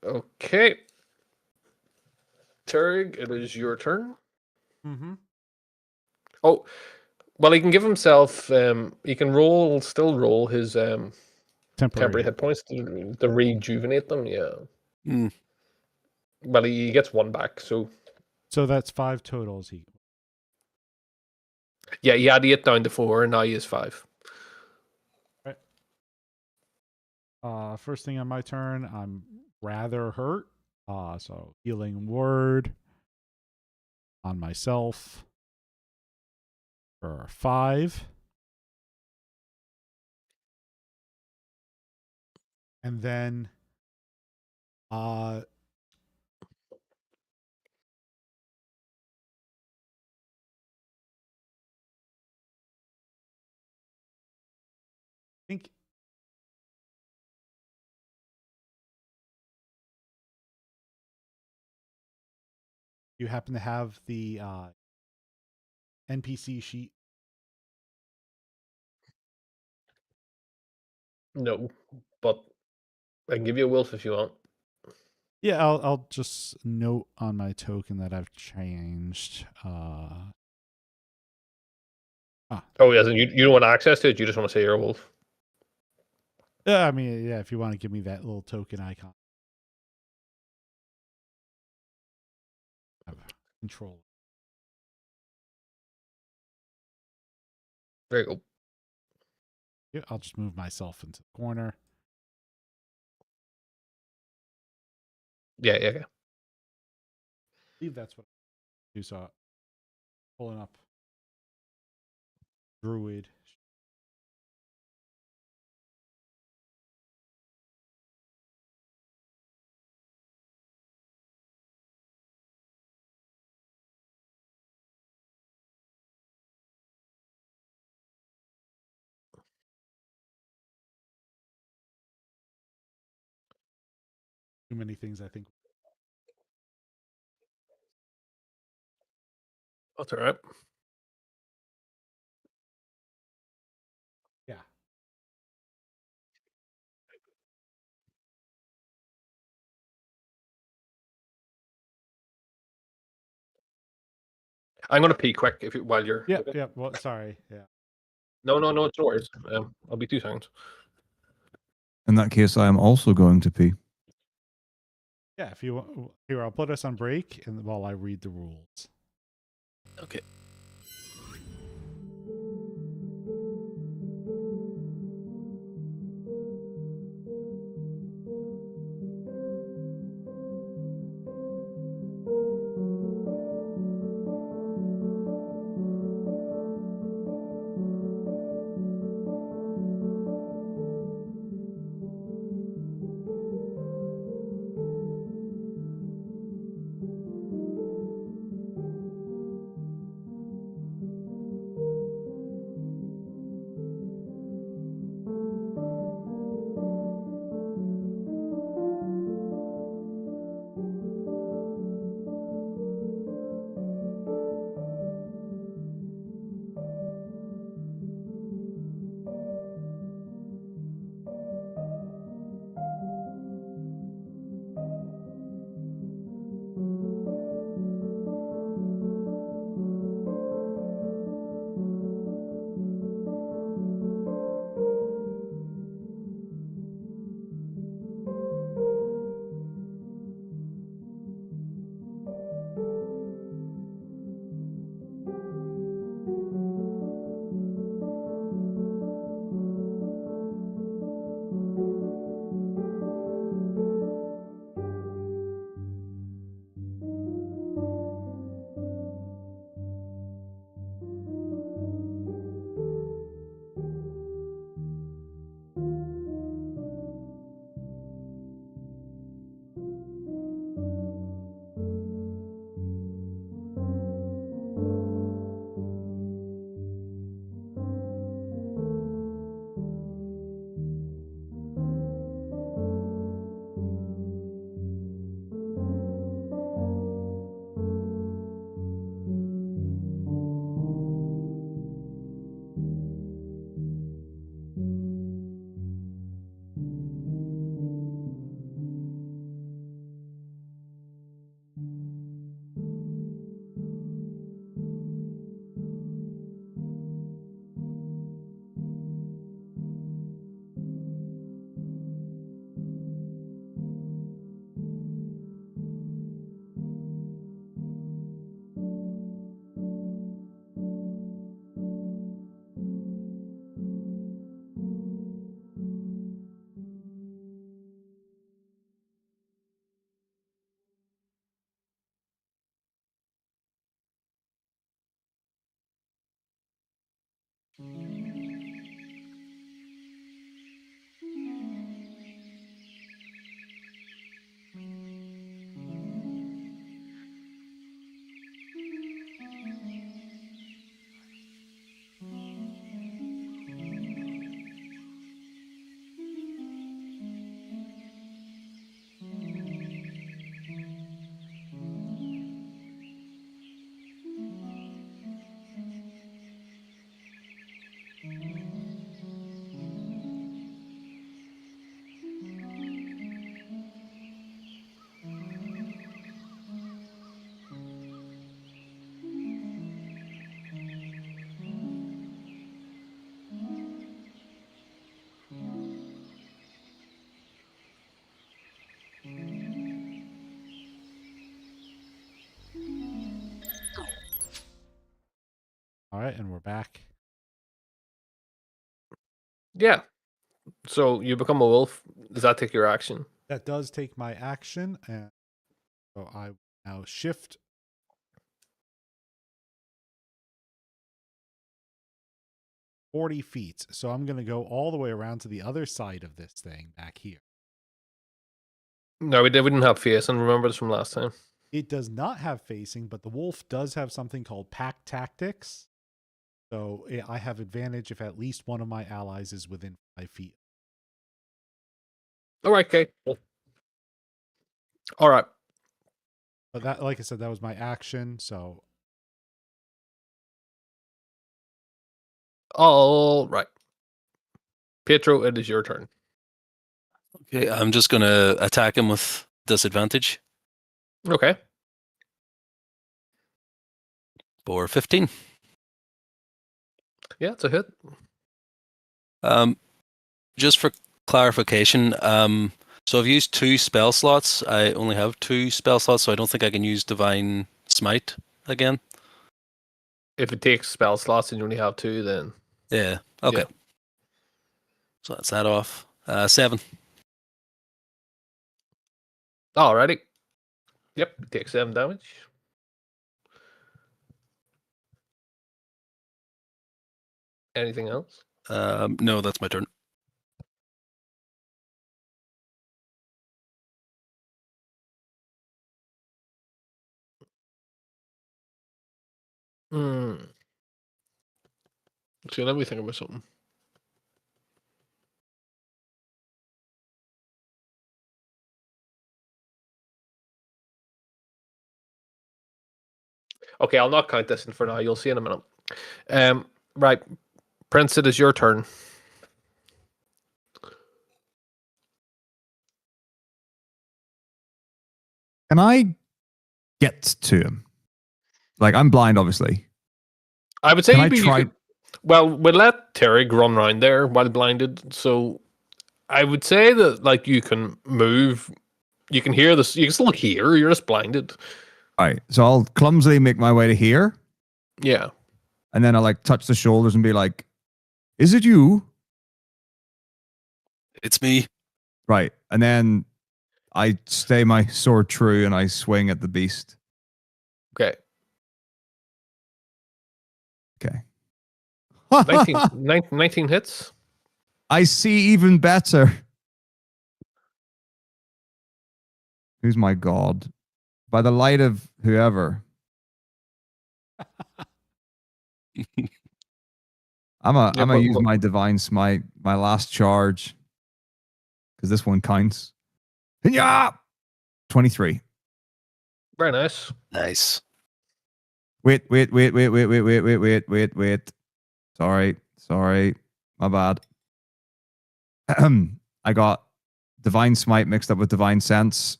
Speaker 1: Okay. Turg, it is your turn.
Speaker 3: Mm-hmm.
Speaker 1: Oh, well, he can give himself. He can still roll his temporary hit points to rejuvenate them. Yeah.
Speaker 2: Mm.
Speaker 1: Well, he gets one back. So
Speaker 3: that's 5 totals.
Speaker 1: yeah, he had 8 down to 4, and now he is 5.
Speaker 3: Right. First thing on my turn, I'm rather hurt. So healing word on myself for 5. And then I think you happen to have the NPC sheet.
Speaker 1: No, but I can give you a wolf if you want.
Speaker 3: Yeah, I'll just note on my token that I've changed.
Speaker 1: Oh, yes, and you don't want access to it. You just want to say you're a wolf.
Speaker 3: Yeah, I mean, yeah, if you want to give me that little token icon. Have control.
Speaker 1: There you go.
Speaker 3: Yeah, I'll just move myself into the corner.
Speaker 1: Yeah.
Speaker 3: I believe that's what I do. So pulling up Druid. Too many things, I think.
Speaker 1: That's all right.
Speaker 3: Yeah.
Speaker 1: I'm gonna pee quick while you're.
Speaker 3: Yeah.
Speaker 1: Okay.
Speaker 3: Yeah. Well, sorry. Yeah.
Speaker 1: No, it's no worries. I'll be 2 seconds.
Speaker 4: In that case, I am also going to pee.
Speaker 3: Yeah, if you want, here, I'll put us on break and while I read the rules.
Speaker 2: Okay.
Speaker 3: All right, and we're back.
Speaker 1: Yeah. So you become a wolf. Does that take your action?
Speaker 3: That does take my action, and so I now shift 40 feet. So I'm going to go all the way around to the other side of this thing back here.
Speaker 1: No, we didn't have face, and remember this from last time.
Speaker 3: It does not have facing, but the wolf does have something called pack tactics. So I have advantage if at least one of my allies is within 5 feet.
Speaker 1: All right, okay. All right.
Speaker 3: But that, like I said, that was my action. So
Speaker 1: All right. Pietro, it is your turn.
Speaker 2: Okay, I'm just gonna attack him with disadvantage
Speaker 1: Okay.
Speaker 2: for 15.
Speaker 1: Yeah, it's a hit.
Speaker 2: Just for clarification, So I've used 2 spell slots. I only have 2 spell slots, so I don't think I can use Divine Smite again.
Speaker 1: If it takes spell slots and you only have 2, then
Speaker 2: Yeah. Okay.
Speaker 1: Yeah.
Speaker 2: So that's that off. 7.
Speaker 1: alrighty. Yep, you take 7 damage. Anything else?
Speaker 2: No, that's my turn.
Speaker 1: So let me think about something. Okay, I'll not count this in for now. You'll see in a minute. Right, Prince, it is your turn.
Speaker 4: Can I get to him? Like, I'm blind, obviously.
Speaker 1: I would say
Speaker 4: Can I
Speaker 1: you
Speaker 4: try?
Speaker 1: could, well, we'll let Terry run around there while blinded. So I would say that like you can move, you can hear this, you can still hear. You're just blinded.
Speaker 4: All right, so I'll clumsily make my way to here,
Speaker 1: Yeah.
Speaker 4: and then I'll like touch the shoulders and be like, "Is it you?"
Speaker 2: It's me.
Speaker 4: Right, and then I stay my sword true and I swing at the beast.
Speaker 1: Okay.
Speaker 4: Okay.
Speaker 1: 19 hits.
Speaker 4: I see even better. Who's my god? By the light of whoever. I'm
Speaker 1: Yeah,
Speaker 4: gonna use my divine smite, my last charge, because this one counts. Yeah, 23.
Speaker 1: Very nice.
Speaker 2: Nice.
Speaker 4: Wait. Sorry, my bad. I got divine smite mixed up with divine sense.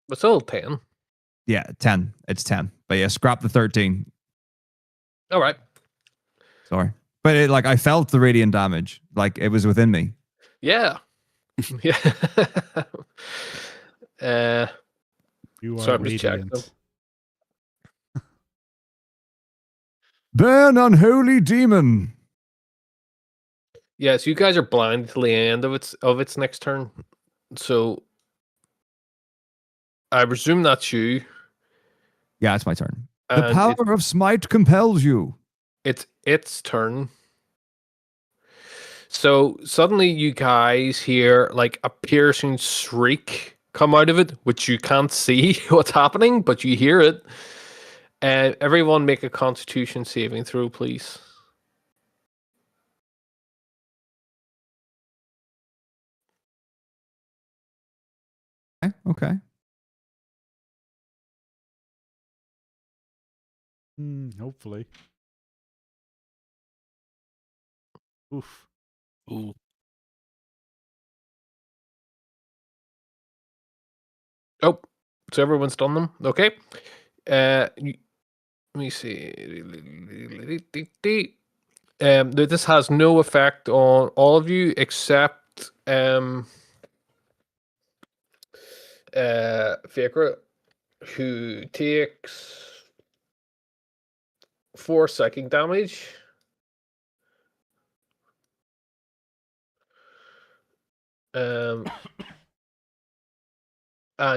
Speaker 1: But still 10.
Speaker 4: Yeah, 10. It's 10. But yeah, scrap the 13.
Speaker 1: All right.
Speaker 4: Sorry. But it, like I felt the radiant damage. Like it was within me.
Speaker 1: Yeah. Yeah.
Speaker 3: You
Speaker 1: so
Speaker 3: are
Speaker 1: I'm just checking.
Speaker 3: radiant.
Speaker 4: Burn, unholy demon.
Speaker 1: Yeah, so you guys are blind till the end of its next turn. So I presume that's you.
Speaker 4: Yeah, it's my turn. The
Speaker 1: And
Speaker 4: power of smite compels you.
Speaker 1: it's its turn. So suddenly you guys hear like a piercing shriek come out of it, which you can't see what's happening, but you hear it. And everyone make a constitution saving throw, please.
Speaker 4: Okay.
Speaker 3: Hopefully. Oof.
Speaker 2: Ooh.
Speaker 1: Oh, so everyone's done them. Okay. Let me see. This has no effect on all of you except Fakra, who takes 4 psychic damage. And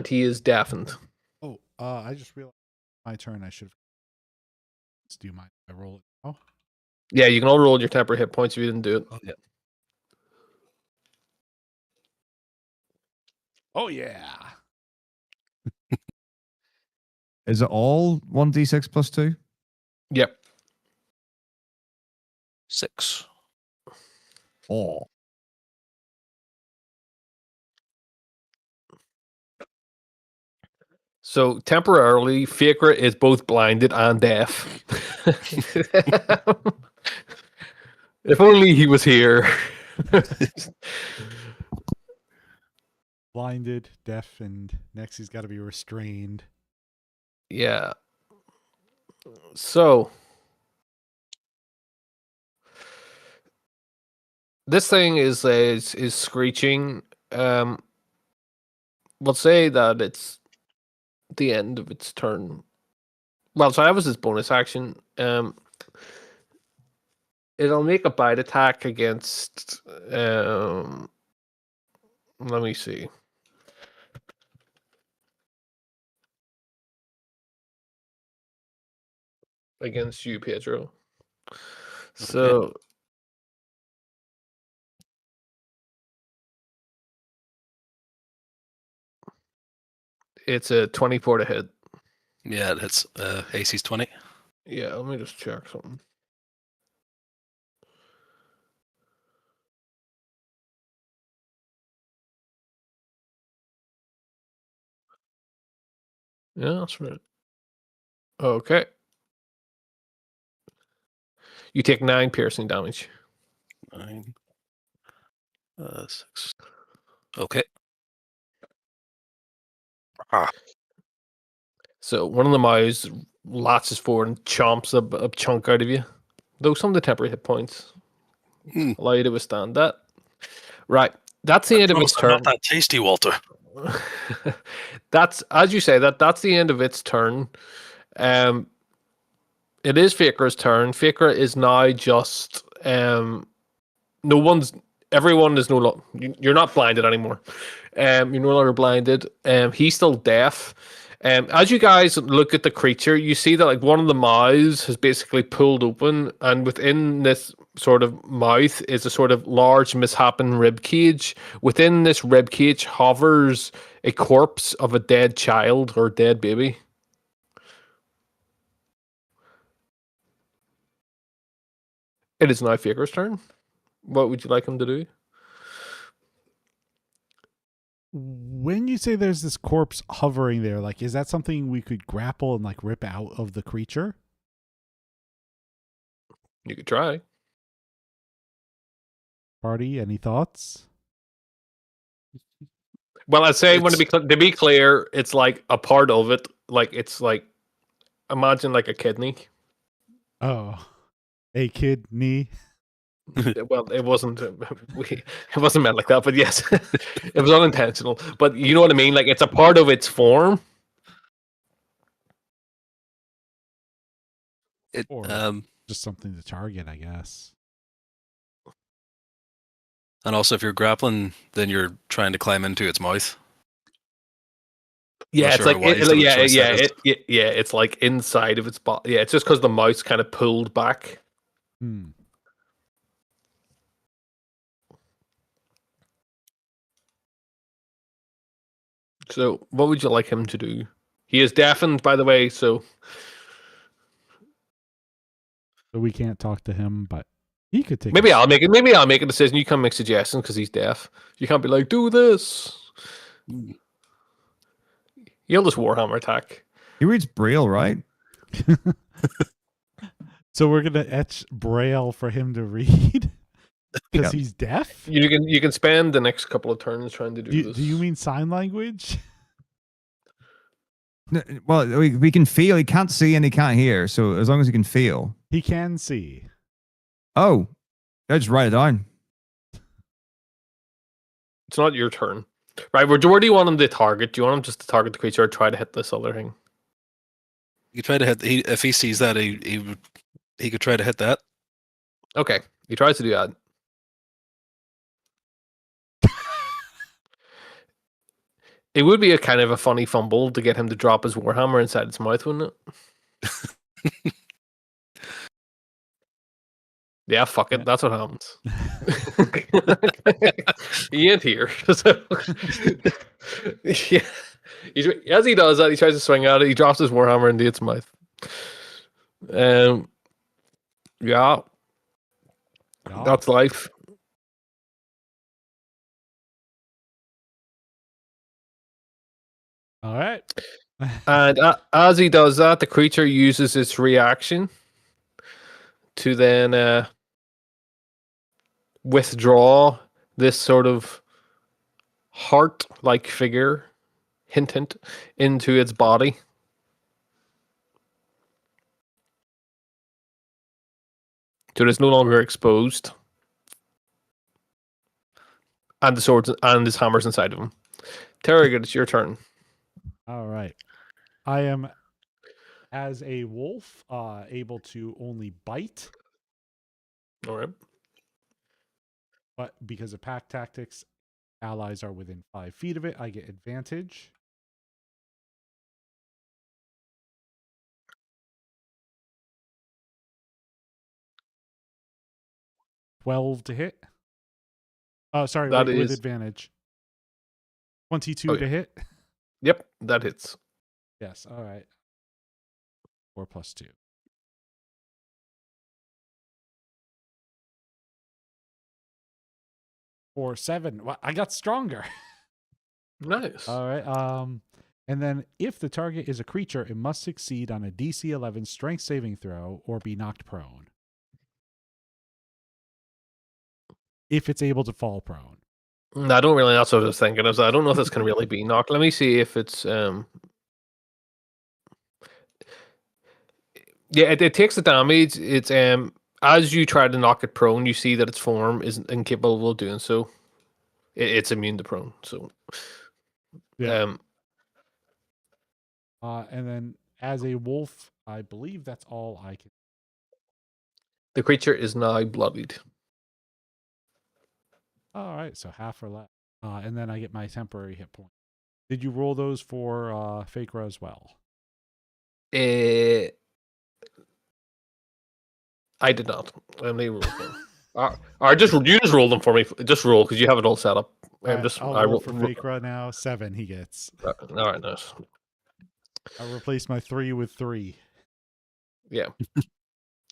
Speaker 1: he is deafened.
Speaker 3: Oh, I just realized my turn. I should have. Let's do mine. I roll it. Oh,
Speaker 1: Yeah, you can all roll your temporary hit points if you didn't do it.
Speaker 2: Okay.
Speaker 3: oh yeah.
Speaker 4: Is it all 1d6 plus 2?
Speaker 1: Yep.
Speaker 2: 6.
Speaker 4: Oh.
Speaker 1: So temporarily, Fakra is both blinded and deaf. If only he was here.
Speaker 3: Blinded, deaf, and next he's got to be restrained.
Speaker 1: Yeah. So This thing is screeching. We'll say that it's the end of its turn. Well, so that was its bonus action. It'll make a bite attack against. Let me see. Against you, Pedro. So it's a 24 to hit.
Speaker 2: Yeah, that's AC's 20.
Speaker 1: Yeah, let me just check something. Yeah, that's right. Okay. You take 9 piercing damage.
Speaker 2: 9, 6. Okay.
Speaker 1: So one of the mouse latches forward and chomps a chunk out of you. Though some of the temporary hit points allow you to withstand that. Right. That's the
Speaker 2: I
Speaker 1: end of
Speaker 2: promise
Speaker 1: its
Speaker 2: I'm
Speaker 1: turn.
Speaker 2: not that tasty, Walter.
Speaker 1: That's, as you say, that's the end of its turn. It is Faker's turn. Faker is now just everyone is no longer, you're not blinded anymore. You're no longer blinded. He's still deaf. As you guys look at the creature, you see that like one of the mouths has basically pulled open, and within this sort of mouth is a sort of large misshapen rib cage. Within this rib cage hovers a corpse of a dead child or dead baby. It is now Faker's turn. What would you like him to do?
Speaker 3: When you say there's this corpse hovering there, like, is that something we could grapple and like rip out of the creature?
Speaker 1: You could try.
Speaker 3: Party, any thoughts?
Speaker 1: Well, I'd say when to be clear, it's like a part of it. Like it's like imagine like a kidney.
Speaker 3: Oh, a kidney.
Speaker 1: Well, it wasn't. It wasn't meant like that, but yes, it was unintentional. But you know what I mean. Like it's a part of its form.
Speaker 2: It
Speaker 3: Or just something to target, I guess.
Speaker 2: and also if you're grappling, then you're trying to climb into its mouth.
Speaker 1: Yeah,
Speaker 2: Not
Speaker 1: it's
Speaker 2: sure
Speaker 1: like
Speaker 2: how wise of a
Speaker 1: yeah,
Speaker 2: choice that is.
Speaker 1: yeah. It's like inside of its body. Yeah, it's just because the mouse kind of pulled back.
Speaker 3: Hmm.
Speaker 1: So, what would you like him to do? He is deafened, by the way. So
Speaker 3: So we can't talk to him, but he could take.
Speaker 1: maybe I'll make it. Maybe I'll make a decision. You can't make suggestions because he's deaf. You can't be like, do this. He'll just Warhammer attack.
Speaker 4: He reads Braille, right?
Speaker 3: So we're gonna etch Braille for him to read because he's deaf.
Speaker 1: You can spend the next couple of turns trying to do this.
Speaker 3: Do you mean sign language?
Speaker 4: Well, we can feel. He can't see and he can't hear. So as long as he can feel.
Speaker 3: He can see.
Speaker 4: Oh, I just write it down.
Speaker 1: It's not your turn, right? Where do you want him to target? Do you want him just to target the creature or try to hit this other thing?
Speaker 2: You try to hit. If he sees that, he could try to hit that.
Speaker 1: Okay, he tries to do that. It would be a kind of a funny fumble to get him to drop his Warhammer inside its mouth, wouldn't it? Yeah, fuck it. That's what happens. He ain't here. So, yeah. As he does that, he tries to swing at it. He drops his Warhammer into its mouth. Yeah. That's life.
Speaker 3: All right.
Speaker 1: And as he does that, the creature uses its reaction to then withdraw this sort of heart-like figure, hint, into its body. So it's no longer exposed. and the swords and his hammers inside of him. Tarragon, it's your turn.
Speaker 3: All right. I am, as a wolf, able to only bite,
Speaker 1: All right.
Speaker 3: but because of pack tactics, allies are within 5 feet of it. I get advantage. $12 to hit. Oh, sorry,
Speaker 1: That
Speaker 3: wait, with
Speaker 1: is.
Speaker 3: advantage. 22
Speaker 1: Oh,
Speaker 3: to
Speaker 1: yeah.
Speaker 3: hit.
Speaker 1: Yep, that hits.
Speaker 3: Yes, all right. 4 plus 2. For 7. Well, I got stronger.
Speaker 1: Nice.
Speaker 3: All right. And then if the target is a creature, it must succeed on a DC 11 strength saving throw or be knocked prone. If it's able to fall prone.
Speaker 1: I don't really. That's what I was thinking. I don't know if this can really be knocked. Let me see if it's. Yeah, it takes the damage. It's as you try to knock it prone, you see that its form is incapable of doing so. It's immune to prone. So,
Speaker 3: Yeah. And then as a wolf, I believe that's all I can.
Speaker 1: the creature is now bloodied.
Speaker 3: All right, so half or less. And then I get my temporary hit point. Did you roll those for Fakra as well?
Speaker 1: I did not. I only rolled them. I just you just roll them for me. Just roll because you have it all set up.
Speaker 3: I'll roll for Fakra now. 7 he gets.
Speaker 1: All right, nice.
Speaker 3: I'll replace my 3 with 3.
Speaker 1: Yeah.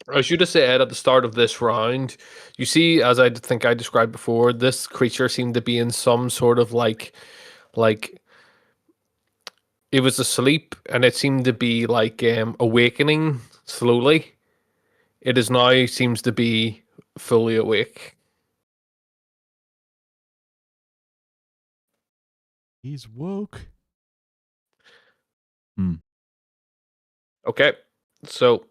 Speaker 1: I should have said at the start of this round, you see, as I think I described before, this creature seemed to be in some sort of like it was asleep and it seemed to be like awakening slowly. It is now seems to be fully awake.
Speaker 3: He's woke.
Speaker 1: Okay, so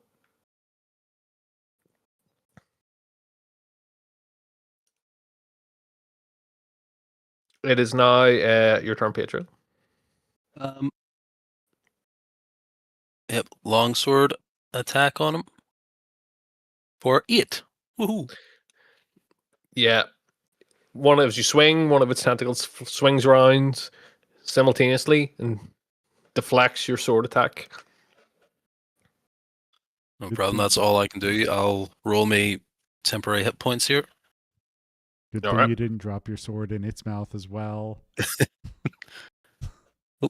Speaker 1: it is now your turn, Pedro.
Speaker 2: Yep, longsword attack on him for 8. Woohoo!
Speaker 1: Yeah, as you swing, one of its tentacles swings around simultaneously and deflects your sword attack.
Speaker 2: No
Speaker 3: Good
Speaker 2: problem.
Speaker 3: thing.
Speaker 2: That's all I can do. I'll roll me temporary hit points here.
Speaker 3: Good
Speaker 1: All
Speaker 3: thing
Speaker 1: right.
Speaker 3: you didn't drop your sword in its mouth as well.
Speaker 2: Oh.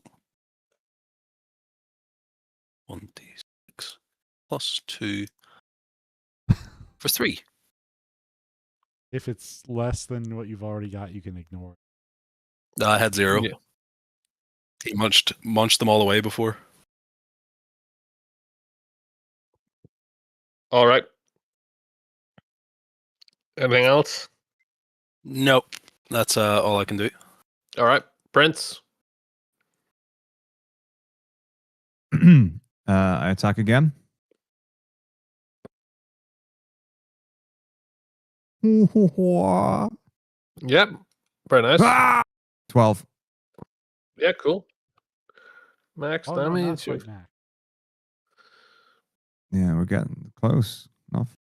Speaker 2: 1d6 plus 2 for 3.
Speaker 3: If it's less than what you've already got, you can ignore it.
Speaker 2: I had 0.
Speaker 1: Yeah.
Speaker 2: He munched them all away before.
Speaker 1: All right. Anything else?
Speaker 2: Nope. That's all I can do.
Speaker 1: All right, Prince.
Speaker 4: I attack again.
Speaker 1: Yep. Very nice.
Speaker 4: Ah! 12.
Speaker 1: Yeah, cool. Max
Speaker 3: Oh, no, not
Speaker 1: damage.
Speaker 3: quite max.
Speaker 4: Yeah, we're getting close enough.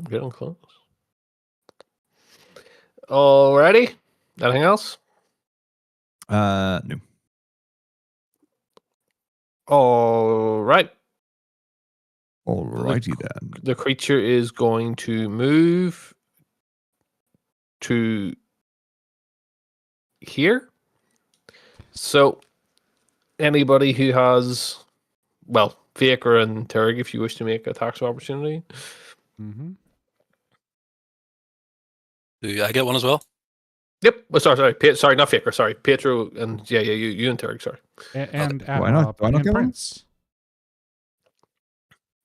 Speaker 1: Getting close. Alrighty. Anything else?
Speaker 4: No.
Speaker 1: All right.
Speaker 4: Alrighty then.
Speaker 1: The creature is going to move to here. So, anybody who has, well, Faker and Terg, if you wish to make a tax opportunity.
Speaker 3: Mm-hmm.
Speaker 2: Do I get one as well?
Speaker 1: Yep. Oh, sorry, not Faker. Sorry, Pietro and you and Terg. Sorry,
Speaker 3: And
Speaker 4: Why not? Do I not
Speaker 3: and
Speaker 4: get one?
Speaker 3: Prince.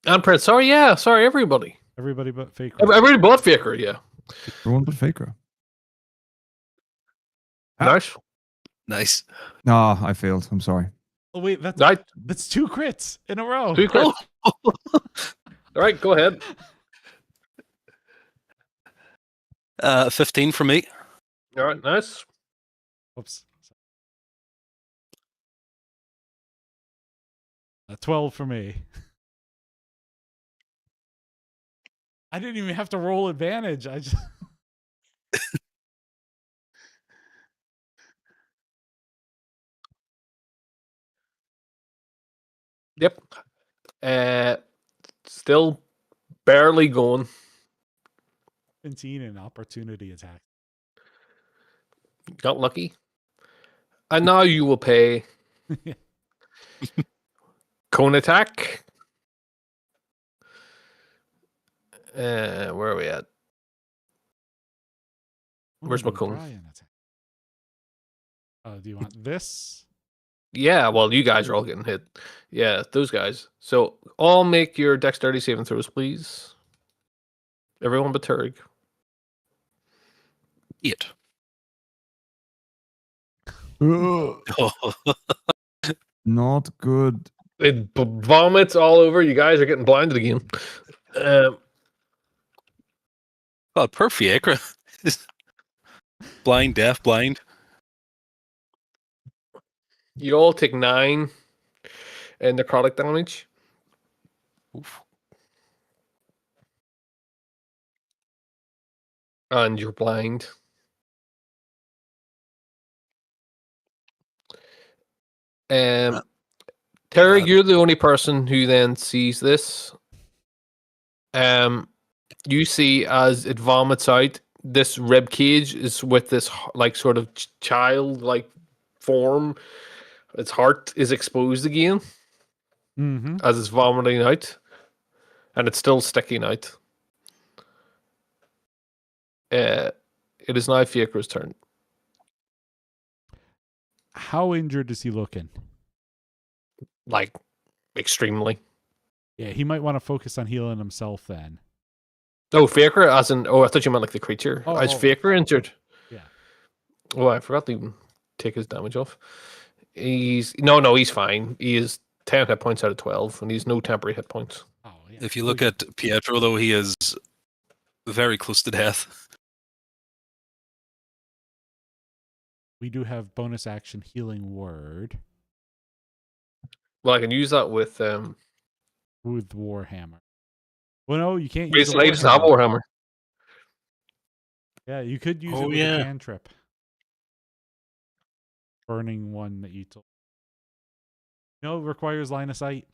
Speaker 1: and Prince. Sorry, everybody.
Speaker 3: Everybody but Faker.
Speaker 1: Everybody but Faker. Yeah.
Speaker 4: Everyone but Faker.
Speaker 1: Nice.
Speaker 2: Nice.
Speaker 4: No, I failed. I'm sorry.
Speaker 3: Oh wait, that's 2 crits in a row.
Speaker 1: 2 crits. All right, go ahead.
Speaker 2: 15 for me.
Speaker 1: All right, nice.
Speaker 3: Whoops. 12 for me. I didn't even have to roll advantage. I just
Speaker 1: Yep. Still barely going.
Speaker 3: 17 and opportunity attack.
Speaker 1: Got lucky. And now you will pay cone attack. Where are we at? Where's my
Speaker 3: no,
Speaker 1: cone?
Speaker 3: Brian attack. Oh, do you want this?
Speaker 1: Yeah, well, you guys are all getting hit. Yeah, those guys. So all make your dexterity saving throws, please. Everyone but Turg.
Speaker 2: It.
Speaker 4: Not good.
Speaker 1: It vomits all over. You guys are getting blinded again.
Speaker 2: Oh, perfect. Blind, deaf, blind.
Speaker 1: You all take 9 necrotic damage.
Speaker 2: Oof.
Speaker 1: And you're blind.
Speaker 2: Uh,
Speaker 1: Terry,
Speaker 2: uh,
Speaker 1: you're the only person who then sees this. You see as it vomits out, this rib cage is with this like sort of child like form. Its heart is exposed again
Speaker 3: Mm-hmm.
Speaker 1: as it's vomiting out, and it's still sticking out. It is now Fiakra's turn.
Speaker 3: How injured is he looking?
Speaker 1: Like extremely.
Speaker 3: Yeah, he might want to focus on healing himself then.
Speaker 1: Oh, Fiakra, as in I thought you meant like the creature. Is Fiakra injured?
Speaker 3: Yeah.
Speaker 1: Oh, I forgot to even take his damage off. He's he's fine. He is 10 hit points out of 12, and he's no temporary hit points.
Speaker 3: Oh, yeah.
Speaker 2: If you look at Pietro, though, he is very close to death.
Speaker 3: We do have bonus action healing word
Speaker 1: Well, I can use that with
Speaker 3: with Warhammer. Well, no, you can't use
Speaker 1: Raise
Speaker 3: a
Speaker 1: Lights and
Speaker 3: Warhammer.
Speaker 1: Warhammer.
Speaker 3: Yeah, you could use it with a cantrip. Burning one that you told. No, it requires line of sight.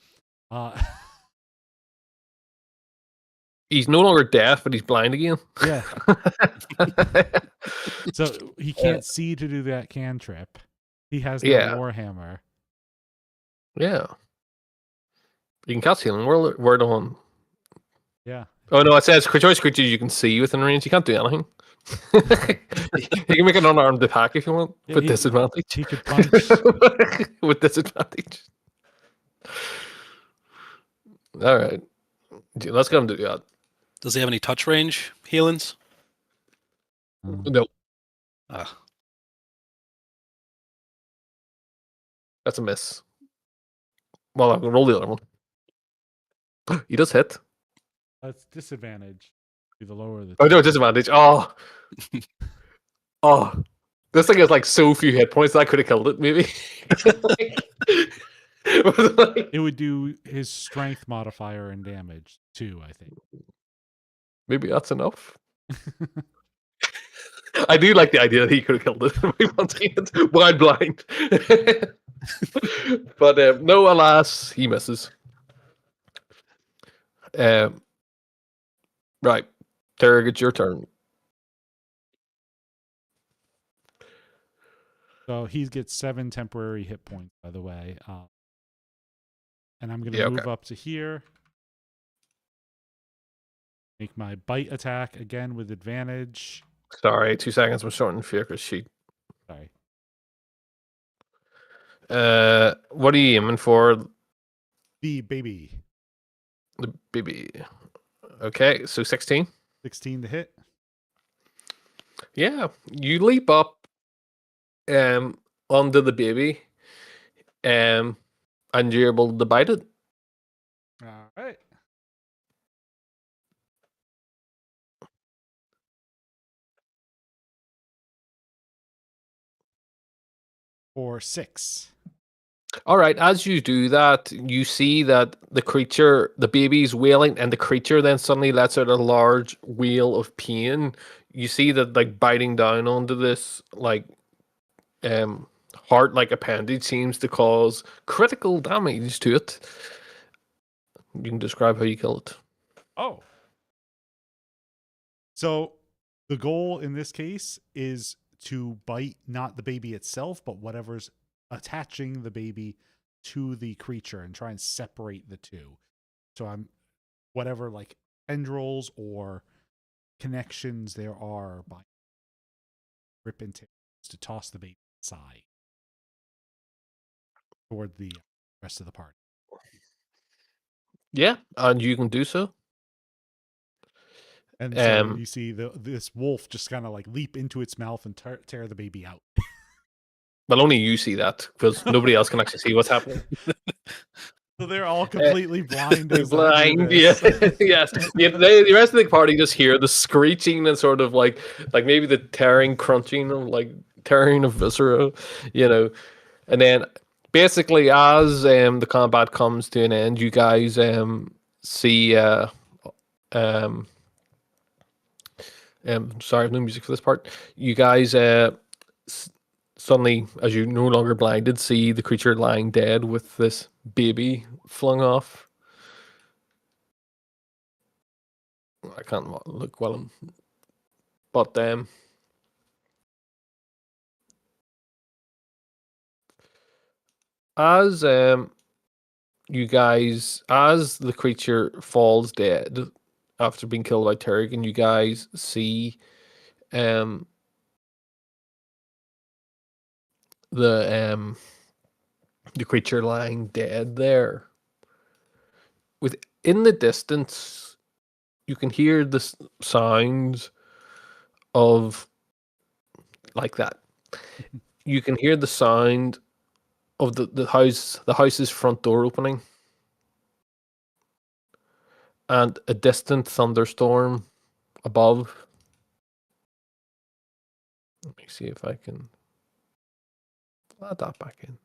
Speaker 1: He's no longer deaf, but he's blind again.
Speaker 3: Yeah. So he can't see to do that cantrip. He has no Warhammer.
Speaker 1: Yeah. You can cast healing word on.
Speaker 3: Yeah.
Speaker 1: Oh no, it says choice creatures you can see within range. You can't do anything. You can make an unarmed attack if you want, with disadvantage.
Speaker 3: He could punch.
Speaker 1: With disadvantage. All right. Let's get him to do that.
Speaker 2: Does he have any touch range healings?
Speaker 1: No. That's a miss. Well, I can roll the other one. He does hit.
Speaker 3: That's disadvantage. Be the lower the.
Speaker 1: Oh no, disadvantage. Oh. Oh. This thing has like so few hit points that I could have killed it, maybe.
Speaker 3: It would do his strength modifier and damage too, I think.
Speaker 1: Maybe that's enough. I do like the idea that he could have killed it wide blind. But no, alas, he misses. Right. Terry, it's your turn.
Speaker 3: So he gets 7 temporary hit points, by the way. And I'm going to move up to here. Make my bite attack again with advantage.
Speaker 1: Sorry, 2 seconds. I'm sorting Fiakra's sheet.
Speaker 3: Sorry.
Speaker 1: What are you aiming for?
Speaker 3: The baby.
Speaker 1: The baby. Okay, so 16.
Speaker 3: 16 to hit.
Speaker 1: Yeah, you leap up onto the baby and you're able to bite it.
Speaker 3: All right. for 6.
Speaker 1: All right, as you do that, you see that the creature, the baby's wailing, and the creature then suddenly lets out a large wail of pain. You see that like biting down onto this like heart-like appendage seems to cause critical damage to it. You can describe how you kill it.
Speaker 3: Oh. So the goal in this case is to bite not the baby itself, but whatever's attaching the baby to the creature and try and separate the two. So I'm whatever like tendrils or connections there are by rip and tear to toss the baby inside toward the rest of the party.
Speaker 1: Yeah, and you can do so.
Speaker 3: And so you see this wolf just kind of like leap into its mouth and tear the baby out.
Speaker 1: Well, only you see that because nobody else can actually see what's happening.
Speaker 3: So they're all completely blind. As
Speaker 1: blind, yeah, yes. Yeah, the rest of the party just hear the screeching and sort of like maybe the tearing, crunching of like tearing of viscera, you know, and then basically as the combat comes to an end, you guys see sorry, no music for this part. You guys suddenly, as you're no longer blinded, see the creature lying dead with this baby flung off. I can't look well, but as you guys, as the creature falls dead after being killed by Terrigan, you guys see the creature lying dead there. Within the distance, you can hear the sounds of like that. You can hear the sound of the house's front door opening, and a distant thunderstorm above. Let me see if I can add that back in.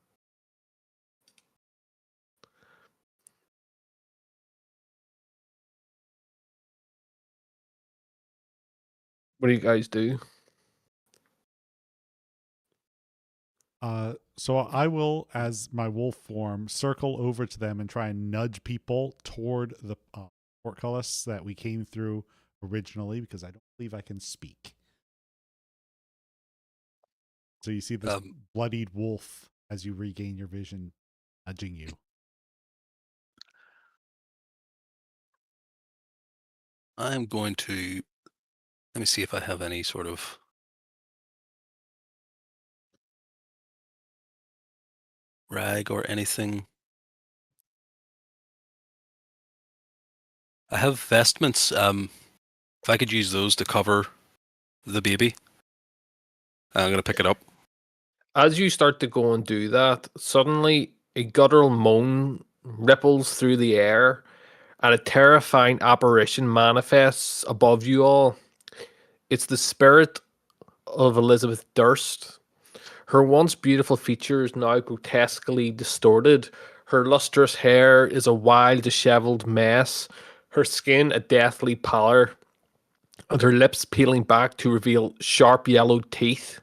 Speaker 1: What do you guys do?
Speaker 3: So I will, as my wolf form, circle over to them and try and nudge people toward the portcullis that we came through originally, because I don't believe I can speak. So you see this bloodied wolf as you regain your vision, nudging you.
Speaker 2: I'm going to, let me see if I have any sort of rag or anything. I have vestments. If I could use those to cover the baby, I'm going to pick it up.
Speaker 1: As you start to go and do that, suddenly a guttural moan ripples through the air, and a terrifying apparition manifests above you all. It's the spirit of Elizabeth Durst. Her once beautiful features now grotesquely distorted. Her lustrous hair is a wild, disheveled mess, her skin a deathly pallor, and her lips peeling back to reveal sharp yellow teeth.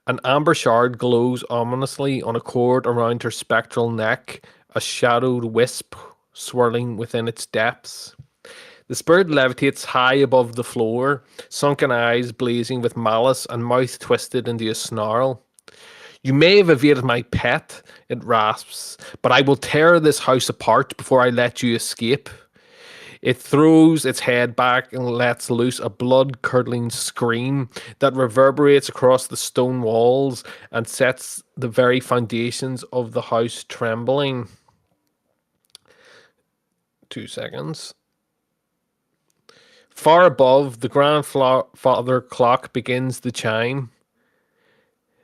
Speaker 1: An amber shard glows ominously on a cord around her spectral neck, a shadowed wisp swirling within its depths. The spirit levitates high above the floor, sunken eyes blazing with malice and mouth twisted into a snarl. You may have evaded my pet, it rasps, but I will tear this house apart before I let you escape. It throws its head back and lets loose a blood-curdling scream that reverberates across the stone walls and sets the very foundations of the house trembling. 2 seconds. Far above, the grandfather clock begins to chime.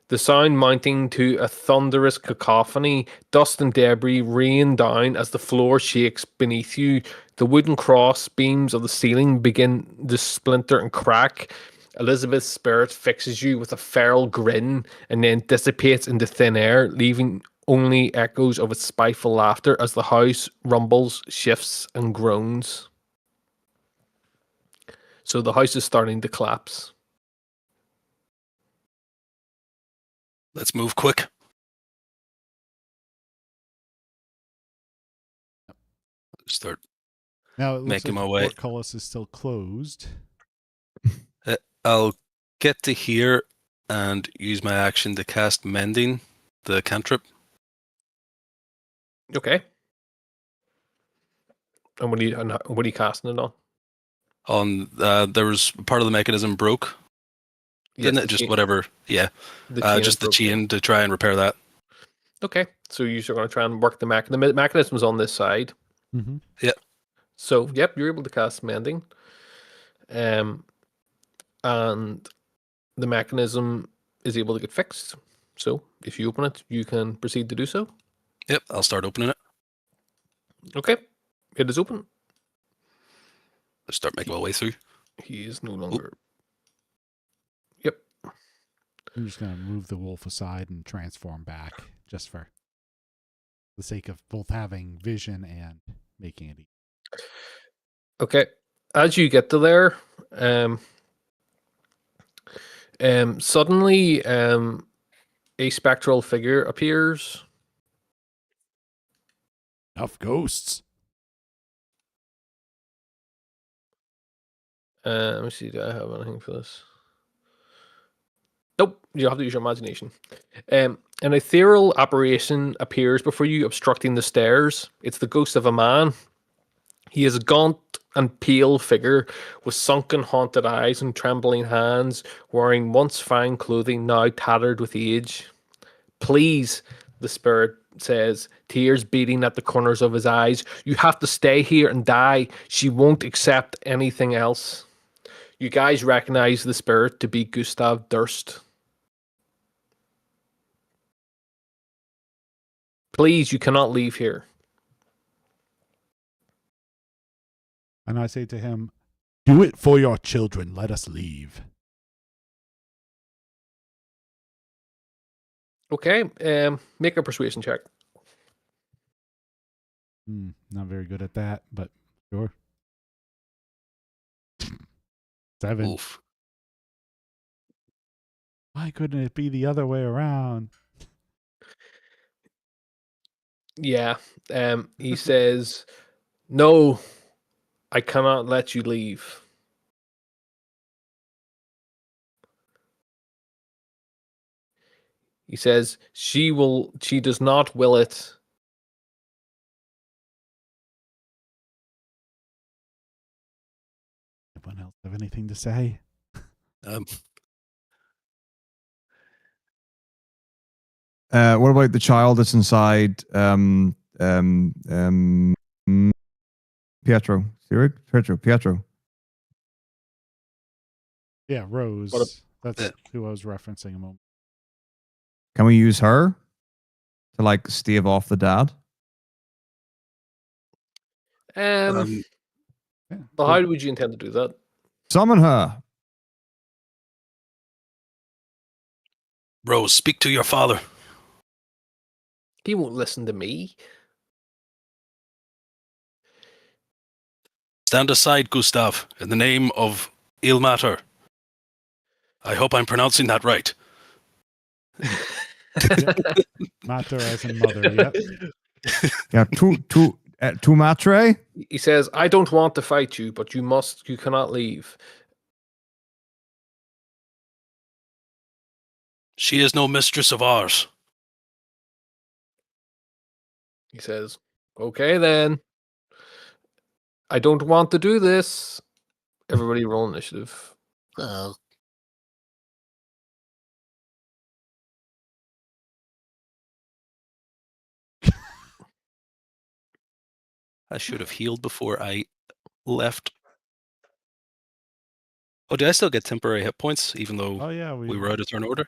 Speaker 1: The sound mounting to a thunderous cacophony, dust and debris rain down as the floor shakes beneath you. The wooden cross beams of the ceiling begin to splinter and crack Elizabeth's spirit fixes you with a feral grin and then dissipates into thin air, leaving only echoes of its spiteful laughter as the house rumbles, shifts, and groans. So the house is starting to collapse.
Speaker 2: Let's move quick. Start
Speaker 3: Now it looks
Speaker 2: making
Speaker 3: like
Speaker 2: my way.
Speaker 3: Portcullis is still closed.
Speaker 2: I'll get to here and use my action to cast Mending, the cantrip.
Speaker 1: Okay. And what are you casting it on?
Speaker 2: There was part of the mechanism broke, didn't it? Just whatever. Yeah.
Speaker 1: The chain
Speaker 2: just the
Speaker 1: broke,
Speaker 2: chain to try and repair that.
Speaker 1: Okay. So you're going to try and work the mechanism. The mechanism's on this side.
Speaker 3: Mm-hmm.
Speaker 2: Yeah.
Speaker 1: So, yep, you're able to cast Mending. And the mechanism is able to get fixed. So if you open it, you can proceed to do so.
Speaker 2: Yep, I'll start opening it.
Speaker 1: Okay. It is open.
Speaker 2: Let's start making my way through.
Speaker 1: He is no longer. Yep.
Speaker 3: I'm just going to move the wolf aside and transform back just for the sake of both having vision and making it easy.
Speaker 1: Okay. As you get to there, suddenly a spectral figure appears.
Speaker 3: Enough ghosts.
Speaker 1: Let me see, do I have anything for this? Nope, you'll have to use your imagination. An ethereal apparition appears before you, obstructing the stairs. It's the ghost of a man. He is a gaunt and pale figure with sunken, haunted eyes and trembling hands, wearing once fine clothing, now tattered with age. Please, the spirit says, tears beating at the corners of his eyes. You have to stay here and die. She won't accept anything else. You guys recognize the spirit to be Gustav Durst. Please, you cannot leave here.
Speaker 3: And I say to him, do it for your children. Let us leave.
Speaker 1: Okay, make a persuasion check.
Speaker 3: Not very good at that, but sure. 7.
Speaker 2: Oof.
Speaker 3: Why couldn't it be the other way around?
Speaker 1: Yeah, he says, no, I cannot let you leave. He says, she does not will it.
Speaker 3: Anyone else have anything to say?
Speaker 4: What about the child that's inside Pietro? Pietro.
Speaker 3: Yeah, Rose. That's
Speaker 2: Yeah.
Speaker 3: who I was referencing a moment.
Speaker 4: Can we use her to like stave off the dad?
Speaker 1: Well, how would you intend to do that?
Speaker 4: Summon her.
Speaker 2: Rose, speak to your father.
Speaker 1: He won't listen to me.
Speaker 2: Stand aside, Gustav, in the name of Ilmater. I hope I'm pronouncing that right.
Speaker 3: Mater as in mother, yep.
Speaker 4: Yeah, tu matre.
Speaker 1: He says, I don't want to fight you, but you cannot leave.
Speaker 2: She is no mistress of ours.
Speaker 1: He says, okay then. I don't want to do this. Everybody roll initiative.
Speaker 2: Oh. I should have healed before I left. Oh, do I still get temporary hit points, even though we were out of turn order?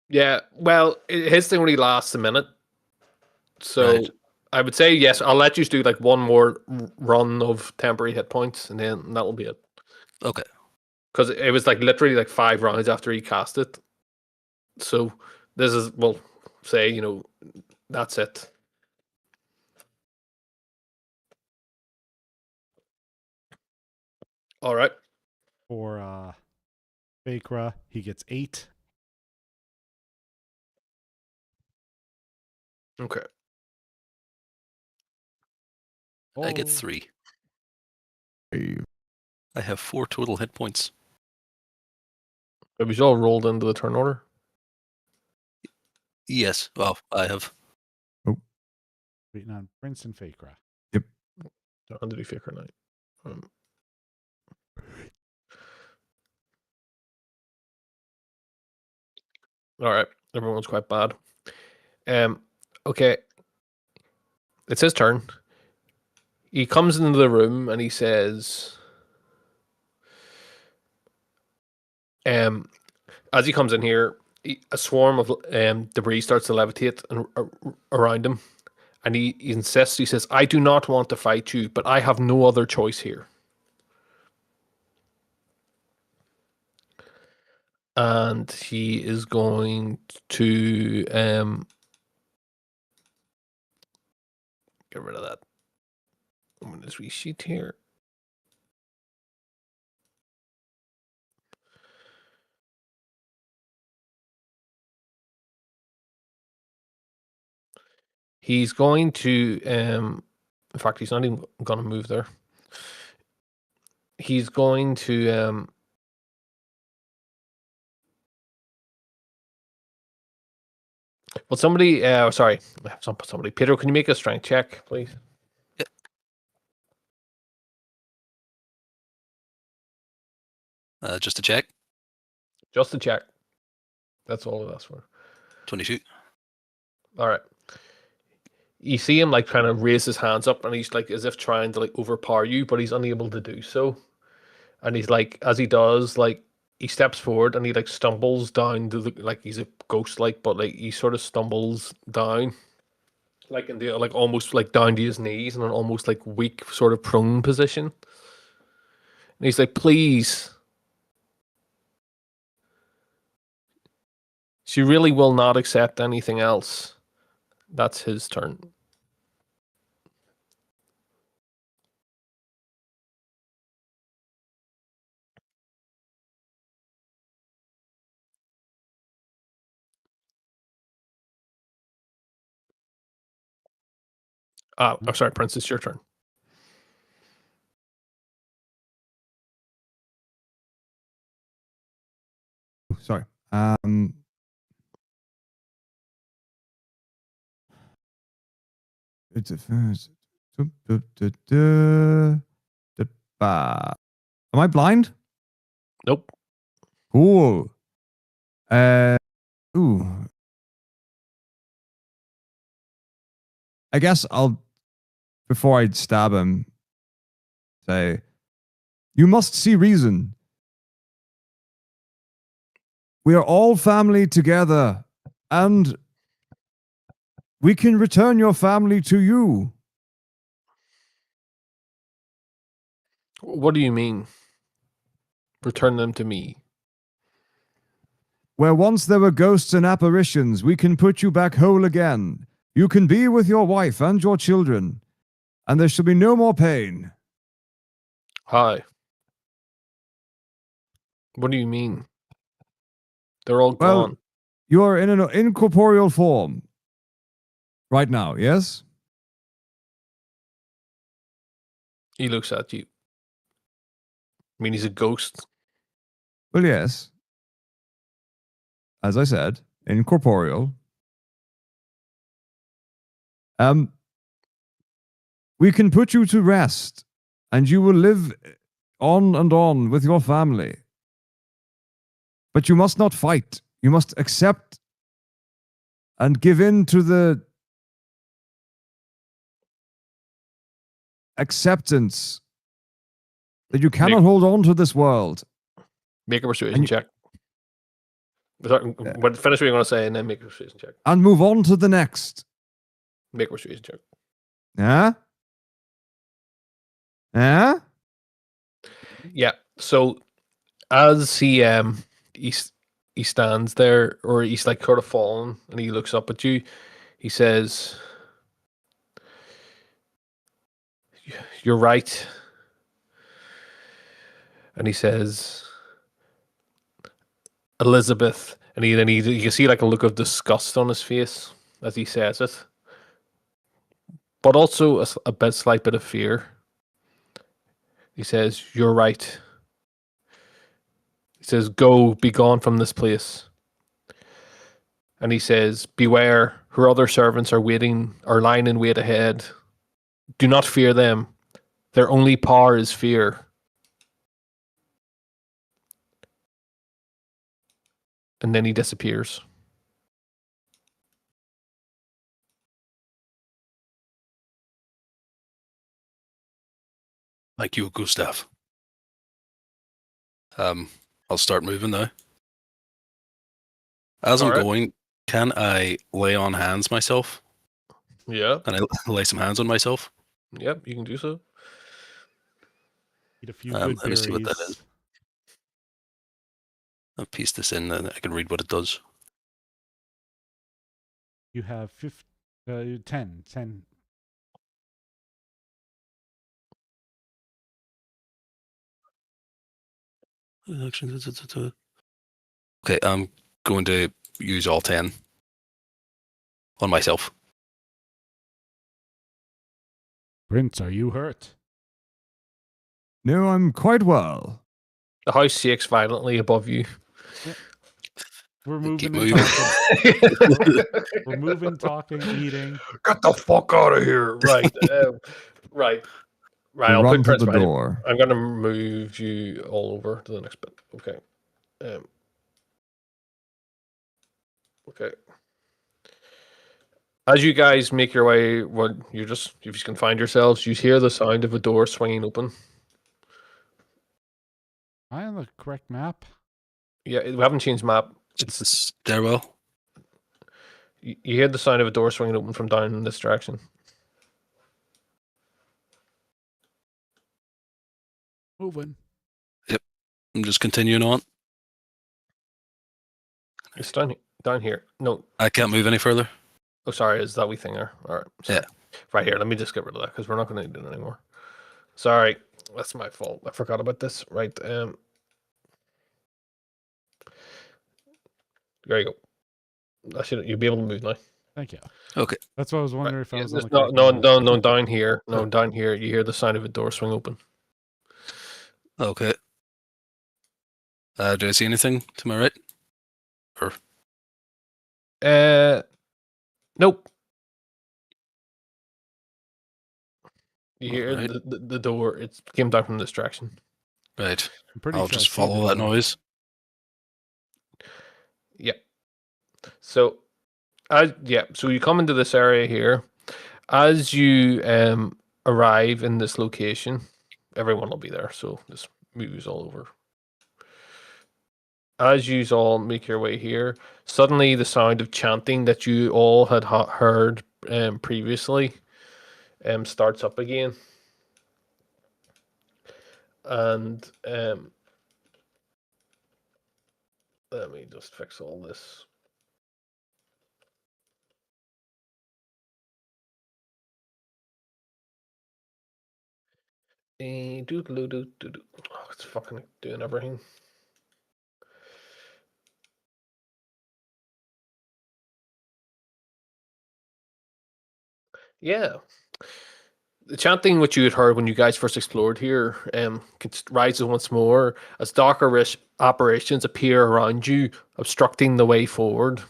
Speaker 1: Yeah, well, his thing only lasts a minute. So
Speaker 2: Right.
Speaker 1: I would say, yes, I'll let you do like one more run of temporary hit points, and then that will be it.
Speaker 2: Okay.
Speaker 1: Because it was like literally like 5 rounds after he cast it. So this is, well, say, that's it. All right.
Speaker 3: For Fakra, he gets 8.
Speaker 1: Okay.
Speaker 2: I get
Speaker 3: Oh,
Speaker 2: 3.
Speaker 4: Hey,
Speaker 2: I have 4 total hit points.
Speaker 1: Have you all rolled into the turn order?
Speaker 2: Yes. Well, I have.
Speaker 3: waiting on Prince and Fakra.
Speaker 1: Under the Faker Knight. All right. Everyone's quite bad. Okay. It's his turn. He comes into the room and he says, as he comes in here, a swarm of debris starts to levitate around him. And he insists, he says, I do not want to fight you, but I have no other choice here. And he is going to get rid of that. I'm going to resheet here. He's going to, in fact, he's not even going to move there. He's going to, well, somebody, sorry, somebody, Pedro, can you make a strength check, please?
Speaker 2: Just to check.
Speaker 1: Just to check. That's all that's for.
Speaker 2: 22.
Speaker 1: All right. You see him like trying to raise his hands up, and he's like as if trying to like overpower you, but he's unable to do so. And he's like, as he does, like he steps forward and he like stumbles down to the, like he's a ghost, like, but like he sort of stumbles down, like in the like almost like down to his knees in an almost like weak sort of prone position. And he's like, please. She really will not accept anything else. That's his turn. I'm sorry, Prince, it's your turn.
Speaker 4: Sorry. It's a first. Am I blind?
Speaker 1: Nope.
Speaker 4: Cool. Ooh. I guess I'll, before I stab him, say, you must see reason. We are all family together, and we can return your family to you.
Speaker 1: What do you mean? Return them to me.
Speaker 4: Where once there were ghosts and apparitions, we can put you back whole again. You can be with your wife and your children, and there shall be no more pain.
Speaker 1: Hi. What do you mean? They're all
Speaker 4: Well,
Speaker 1: gone.
Speaker 4: you are in an incorporeal form right now, yes?
Speaker 1: He looks at you. I mean, he's a ghost.
Speaker 4: Well, yes. As I said, incorporeal. We can put you to rest, and you will live on and on with your family. But you must not fight. You must accept and give in to the acceptance that you cannot hold on to this world.
Speaker 1: Make a persuasion check. But finish what you're going to say and then make a persuasion check.
Speaker 4: And move on to the next.
Speaker 1: Make a persuasion check.
Speaker 4: Yeah? Yeah?
Speaker 1: Yeah. So as he he stands there, or he's like sort of fallen, and he looks up at you. He says, "You're right," and he says, "Elizabeth," and you can see like a look of disgust on his face as he says it, but also a slight bit of fear. He says, "You're right." He says, "Go, be gone from this place." And he says, "Beware, her other servants are lying in wait ahead. Do not fear them. Their only power is fear." And then he disappears.
Speaker 2: Thank you, Gustav. I'll start moving now. As I'm
Speaker 1: All right.
Speaker 2: going, can I lay on hands myself?
Speaker 1: Yeah.
Speaker 2: Can I lay some hands on myself?
Speaker 1: Yep, you can do so.
Speaker 3: Eat a few good
Speaker 2: Let me see what that
Speaker 3: berries.
Speaker 2: is. I'll piece this in and I can read what it does.
Speaker 3: You have 10. 10.
Speaker 2: Okay, I'm going to use all 10 on myself.
Speaker 3: Prince, are you hurt?
Speaker 4: No, I'm quite well.
Speaker 1: The house shakes violently above you.
Speaker 3: We're
Speaker 2: Keep
Speaker 3: moving and
Speaker 2: moving.
Speaker 3: talking. We're moving, talking, eating.
Speaker 1: Get the fuck out of here! Right, right.
Speaker 4: You
Speaker 1: I'll
Speaker 4: run
Speaker 1: put
Speaker 4: to
Speaker 1: Prince
Speaker 4: the
Speaker 1: behind him.
Speaker 4: door.
Speaker 1: I'm gonna move you all over to the next bit. Okay. Okay. As you guys make your way, if you can find yourselves, you hear the sound of a door swinging open.
Speaker 3: Am I on the correct map?
Speaker 1: Yeah, we haven't changed map.
Speaker 2: It's the stairwell.
Speaker 1: You hear the sound of a door swinging open from down in this direction.
Speaker 3: Moving.
Speaker 2: I'm just continuing on.
Speaker 1: It's down here. No,
Speaker 2: I can't move any further.
Speaker 1: oh sorry, is that wee thing there? All right, sorry.
Speaker 2: Yeah.
Speaker 1: Right here. Let me just get rid of that because we're not going to need it anymore. Sorry, that's my fault. I forgot about this. Right. There you go. You'll be able to move now.
Speaker 3: Thank you.
Speaker 2: Okay.
Speaker 3: That's what I was wondering
Speaker 1: Right.
Speaker 3: if I
Speaker 1: Yeah,
Speaker 3: was on the
Speaker 1: no,
Speaker 3: correct
Speaker 1: no,
Speaker 3: map.
Speaker 1: no, no, down here. No, down here. You hear the sound of a door swing open.
Speaker 2: Okay. Do I see anything to my right? Or
Speaker 1: Nope. You hear
Speaker 2: right.
Speaker 1: the door. It came down from this direction.
Speaker 2: Right.
Speaker 3: I'm pretty
Speaker 2: I'll
Speaker 3: sure I
Speaker 2: just
Speaker 3: see the
Speaker 2: follow that
Speaker 3: door.
Speaker 2: noise.
Speaker 1: Yeah. So, so you come into this area here. As you arrive in this location, everyone will be there. So this movie's all over. As you all make your way here, suddenly the sound of chanting that you all had heard previously starts up again. And let me just fix all this. Oh, it's fucking doing everything. Yeah. The chanting which you had heard when you guys first explored here rises once more as darker apparitions appear around you, obstructing the way forward,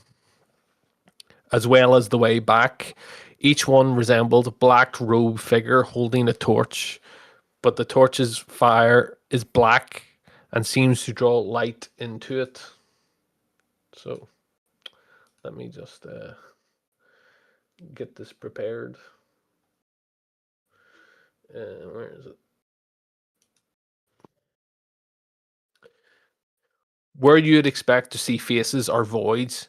Speaker 1: as well as the way back. Each one resembled a black robed figure holding a torch, but the torch's fire is black and seems to draw light into it. So let me just get this prepared. Where is it? Where you'd expect to see faces are voids.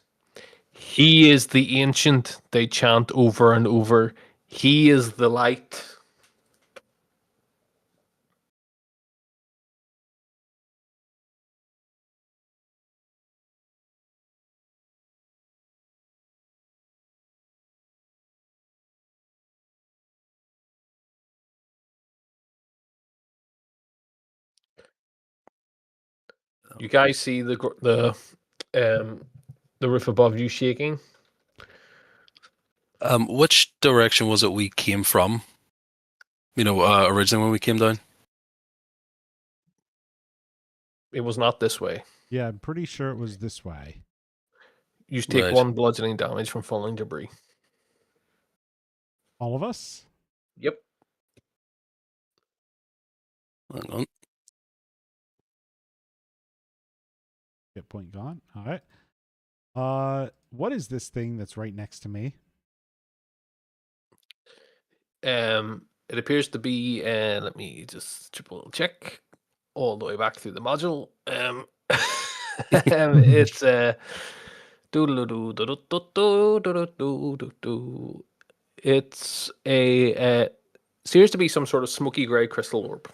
Speaker 1: He is the ancient, they chant over and over. He is the light. You guys see the roof above you shaking.
Speaker 2: Which direction was it we came from? Originally when we came down.
Speaker 1: It was not this way.
Speaker 3: Yeah, I'm pretty sure it was this way.
Speaker 1: You just take
Speaker 2: Right.
Speaker 1: 1 bludgeoning damage from falling debris.
Speaker 3: All of us?
Speaker 1: Yep.
Speaker 2: Hang on.
Speaker 3: Hit point gone. All right. What is this thing that's right next to me?
Speaker 1: It appears to be. Let me just triple check all the way back through the module. It's it's a seems to be some sort of smoky gray crystal orb.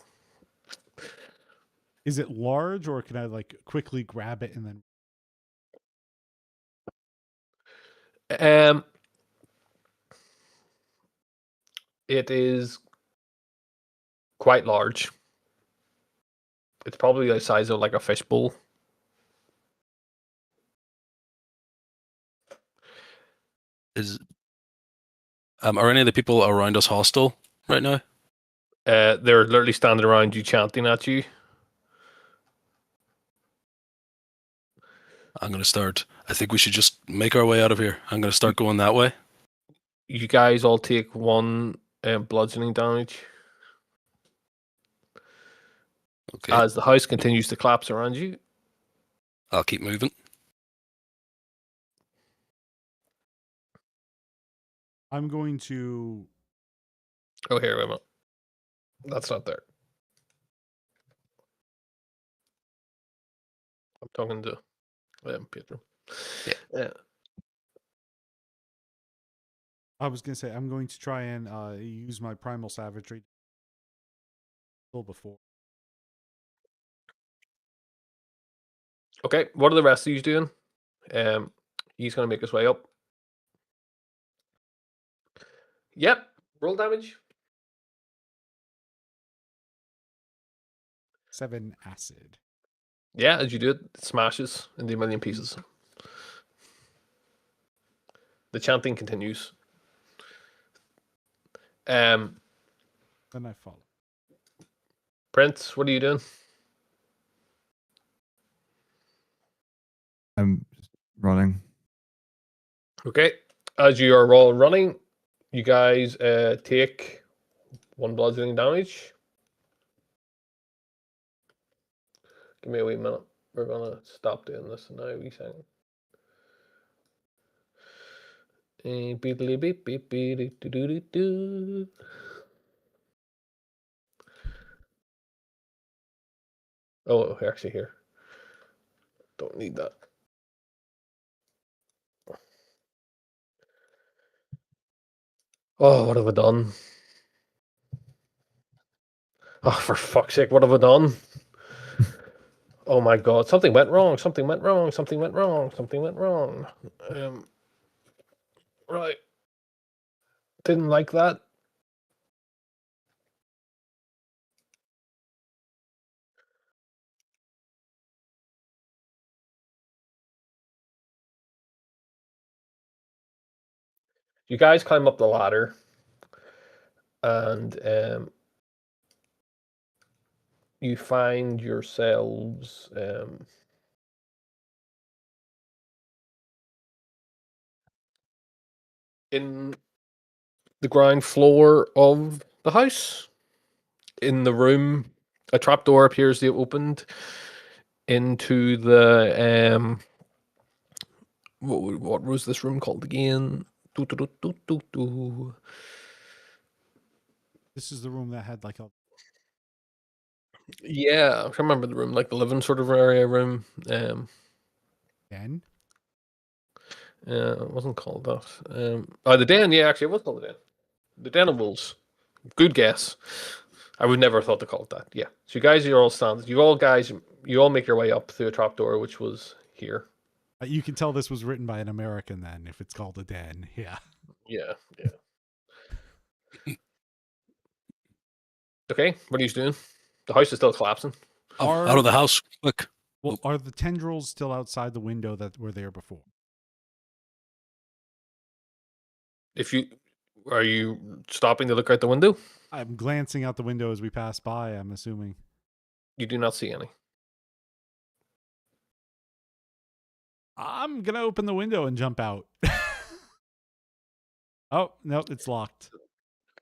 Speaker 3: Is it large, or can I like quickly grab it and then?
Speaker 1: It is quite large. It's probably the size of like a fishbowl.
Speaker 2: Are any of the people around us hostile right now?
Speaker 1: They're literally standing around you, chanting at you.
Speaker 2: I'm going to start. I think we should just make our way out of here. I'm going to start going that way.
Speaker 1: You guys all take 1 bludgeoning damage
Speaker 2: Okay.
Speaker 1: as the house continues to collapse around you.
Speaker 2: I'll keep moving.
Speaker 3: I'm going to.
Speaker 1: Oh, here, wait a minute. That's not there. I'm talking to Pedro.
Speaker 2: Yeah.
Speaker 3: I was going to say I'm going to try and use my primal savagery. Before.
Speaker 1: Okay, what are the rest of you doing? He's going to make his way up. Yep, roll damage.
Speaker 3: 7 acid.
Speaker 1: Yeah, as you do it, it smashes into a million pieces. The chanting continues.
Speaker 3: Then I follow.
Speaker 1: Prince, what are you doing?
Speaker 4: I'm just running.
Speaker 1: Okay, as you are all running, you guys take 1 bludgeoning damage. Give me a wee minute. We're gonna stop doing this now. A wee second. Oh, actually, here. Don't need that. Oh, what have I done? Oh, for fuck's sake, what have I done? Oh my god, something went wrong, something went wrong, something went wrong, something went wrong. Right. Didn't like that. You guys climb up the ladder and you find yourselves in the ground floor of the house. In the room, a trapdoor appears to have opened into the what was this room called again?
Speaker 3: This is the room that had like a.
Speaker 1: Yeah, I can't remember the room, like the living sort of area room.
Speaker 3: Den?
Speaker 1: It wasn't called that. The den. Yeah, actually, it was called the den. The den of wolves. Good guess. I would never have thought to call it that. Yeah. So you guys are all standing. You all make your way up through a trapdoor, which was here.
Speaker 3: You can tell this was written by an American then, if it's called a den. Yeah.
Speaker 1: Yeah. Okay, what are you doing? The house is still collapsing.
Speaker 2: Out of the house, quick.
Speaker 3: Well, are the tendrils still outside the window that were there before?
Speaker 1: Are you stopping to look out the window?
Speaker 3: I'm glancing out the window as we pass by, I'm assuming.
Speaker 1: You do not see any.
Speaker 3: I'm going to open the window and jump out. Oh, no, it's locked.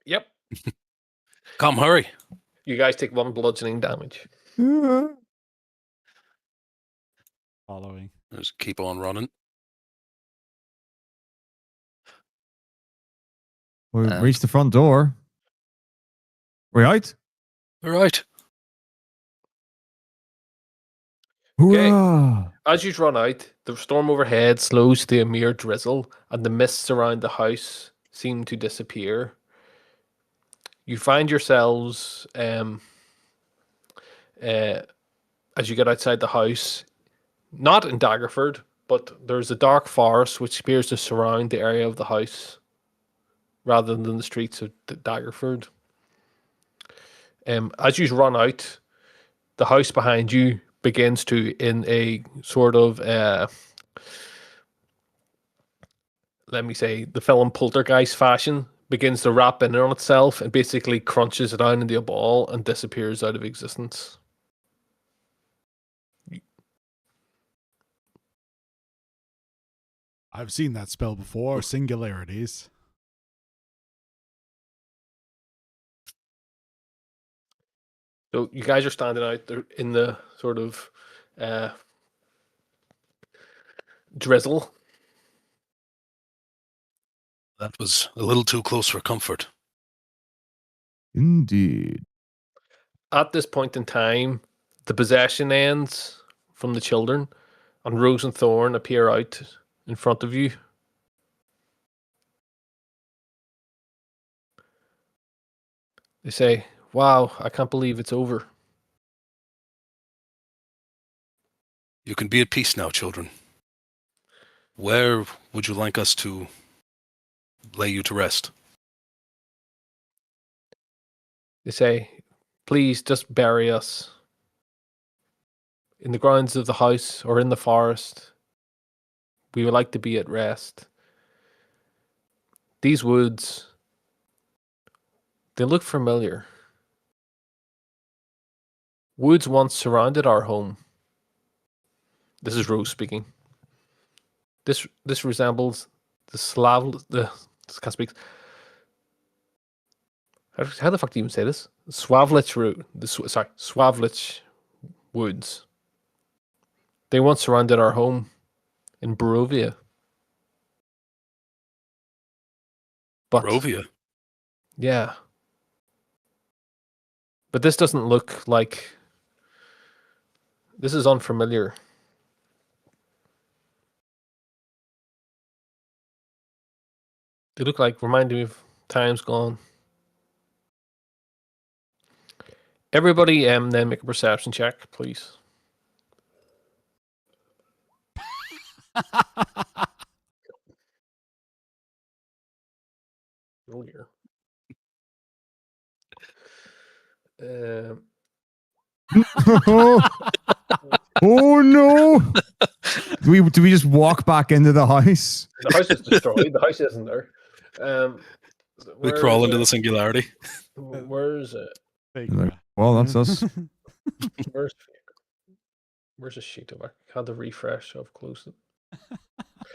Speaker 1: Yep.
Speaker 2: Come, hurry.
Speaker 1: You guys take 1 bludgeoning damage.
Speaker 3: Following.
Speaker 2: Just keep on running.
Speaker 4: We reached the front door. We out?
Speaker 2: All right.
Speaker 1: Okay.
Speaker 4: Hoorah!
Speaker 1: As you run out, the storm overhead slows to a mere drizzle, and the mists around the house seem to disappear. You find yourselves, as you get outside the house, not in Daggerford, but there's a dark forest which appears to surround the area of the house, rather than the streets of Daggerford. As you run out, the house behind you begins to, in a sort of, let me say, the film Poltergeist fashion, begins to wrap in on itself and basically crunches it down into a ball and disappears out of existence.
Speaker 3: I've seen that spell before, singularities.
Speaker 1: So you guys are standing out there in the sort of drizzle.
Speaker 2: That was a little too close for comfort.
Speaker 4: Indeed.
Speaker 1: At this point in time, the possession ends from the children, and Rose and Thorn appear out in front of you. They say, "Wow, I can't believe it's over."
Speaker 2: You can be at peace now, children. Where would you like us to lay you to rest?
Speaker 1: They say, "Please just bury us in the grounds of the house or in the forest. We would like to be at rest. These woods, they look familiar. Woods once surrounded our home." This is Rose speaking. This resembles the can't speak. How the fuck do you even say this? Swavlich root. Swavlich woods. They once surrounded our home in Barovia. But
Speaker 2: Rovia.
Speaker 1: yeah. But this doesn't look like. This is unfamiliar. They look like reminding me of times gone. Everybody, then make a perception check, please. Oh dear.
Speaker 4: Oh no! Do we just walk back into the house?
Speaker 1: The house is destroyed. The house isn't there.
Speaker 2: We crawl into the singularity.
Speaker 1: Where's it?
Speaker 4: Well, that's us.
Speaker 1: Where's the sheet? I had to refresh. So I've closed it.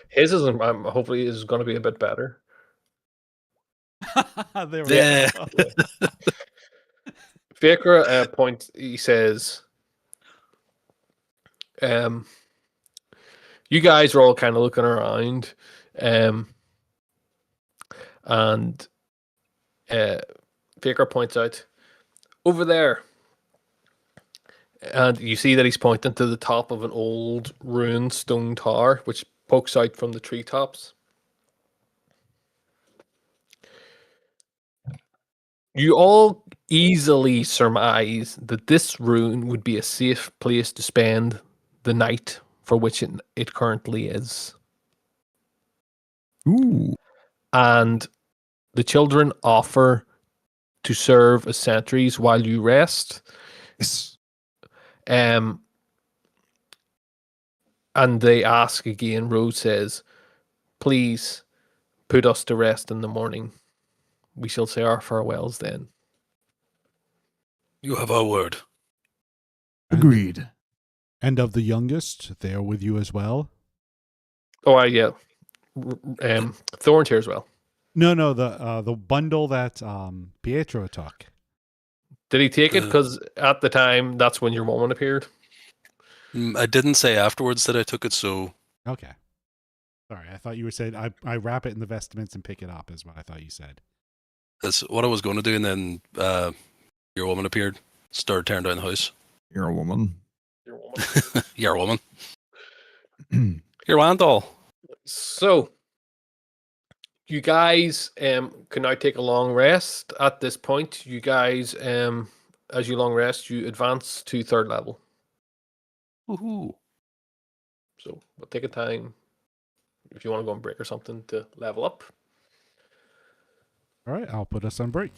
Speaker 1: His isn't. Hopefully, is going to be a bit better.
Speaker 3: There we
Speaker 2: Yeah.
Speaker 3: go.
Speaker 1: Fakra point. He says, "You guys are all kind of looking around, and Fakra points out over there." And you see that he's pointing to the top of an old ruined stone tower, which pokes out from the treetops. You all easily surmise that this ruin would be a safe place to spend the night, for which it currently is.
Speaker 4: Ooh.
Speaker 1: And the children offer to serve as sentries while you rest.
Speaker 4: Yes.
Speaker 1: And they ask again. Rose says, "Please put us to rest in the morning. We shall say our farewells then."
Speaker 2: You have our word.
Speaker 4: Agreed.
Speaker 3: And of the youngest, they are with you as well?
Speaker 1: Oh, yeah. Thorn's here as well.
Speaker 3: No, the bundle that Pietro took.
Speaker 1: Did he take it?
Speaker 2: Uh,
Speaker 1: Because at the time, that's when your woman appeared.
Speaker 2: I didn't say afterwards that I took it, so
Speaker 3: Okay. Sorry, I thought you were saying I wrap it in the vestments and pick it up is what I thought you said.
Speaker 2: that's what I was going to do. And then your woman appeared, started tearing down the house.
Speaker 4: You're a woman.
Speaker 1: Your woman.
Speaker 2: Your woman. Your Randall.
Speaker 1: So, you guys can now take a long rest. At this point, you guys, as you long rest, you advance to 3rd level.
Speaker 2: Woohoo.
Speaker 1: So, we'll take a time if you want to go on break or something to level up.
Speaker 3: All right, I'll put us on break.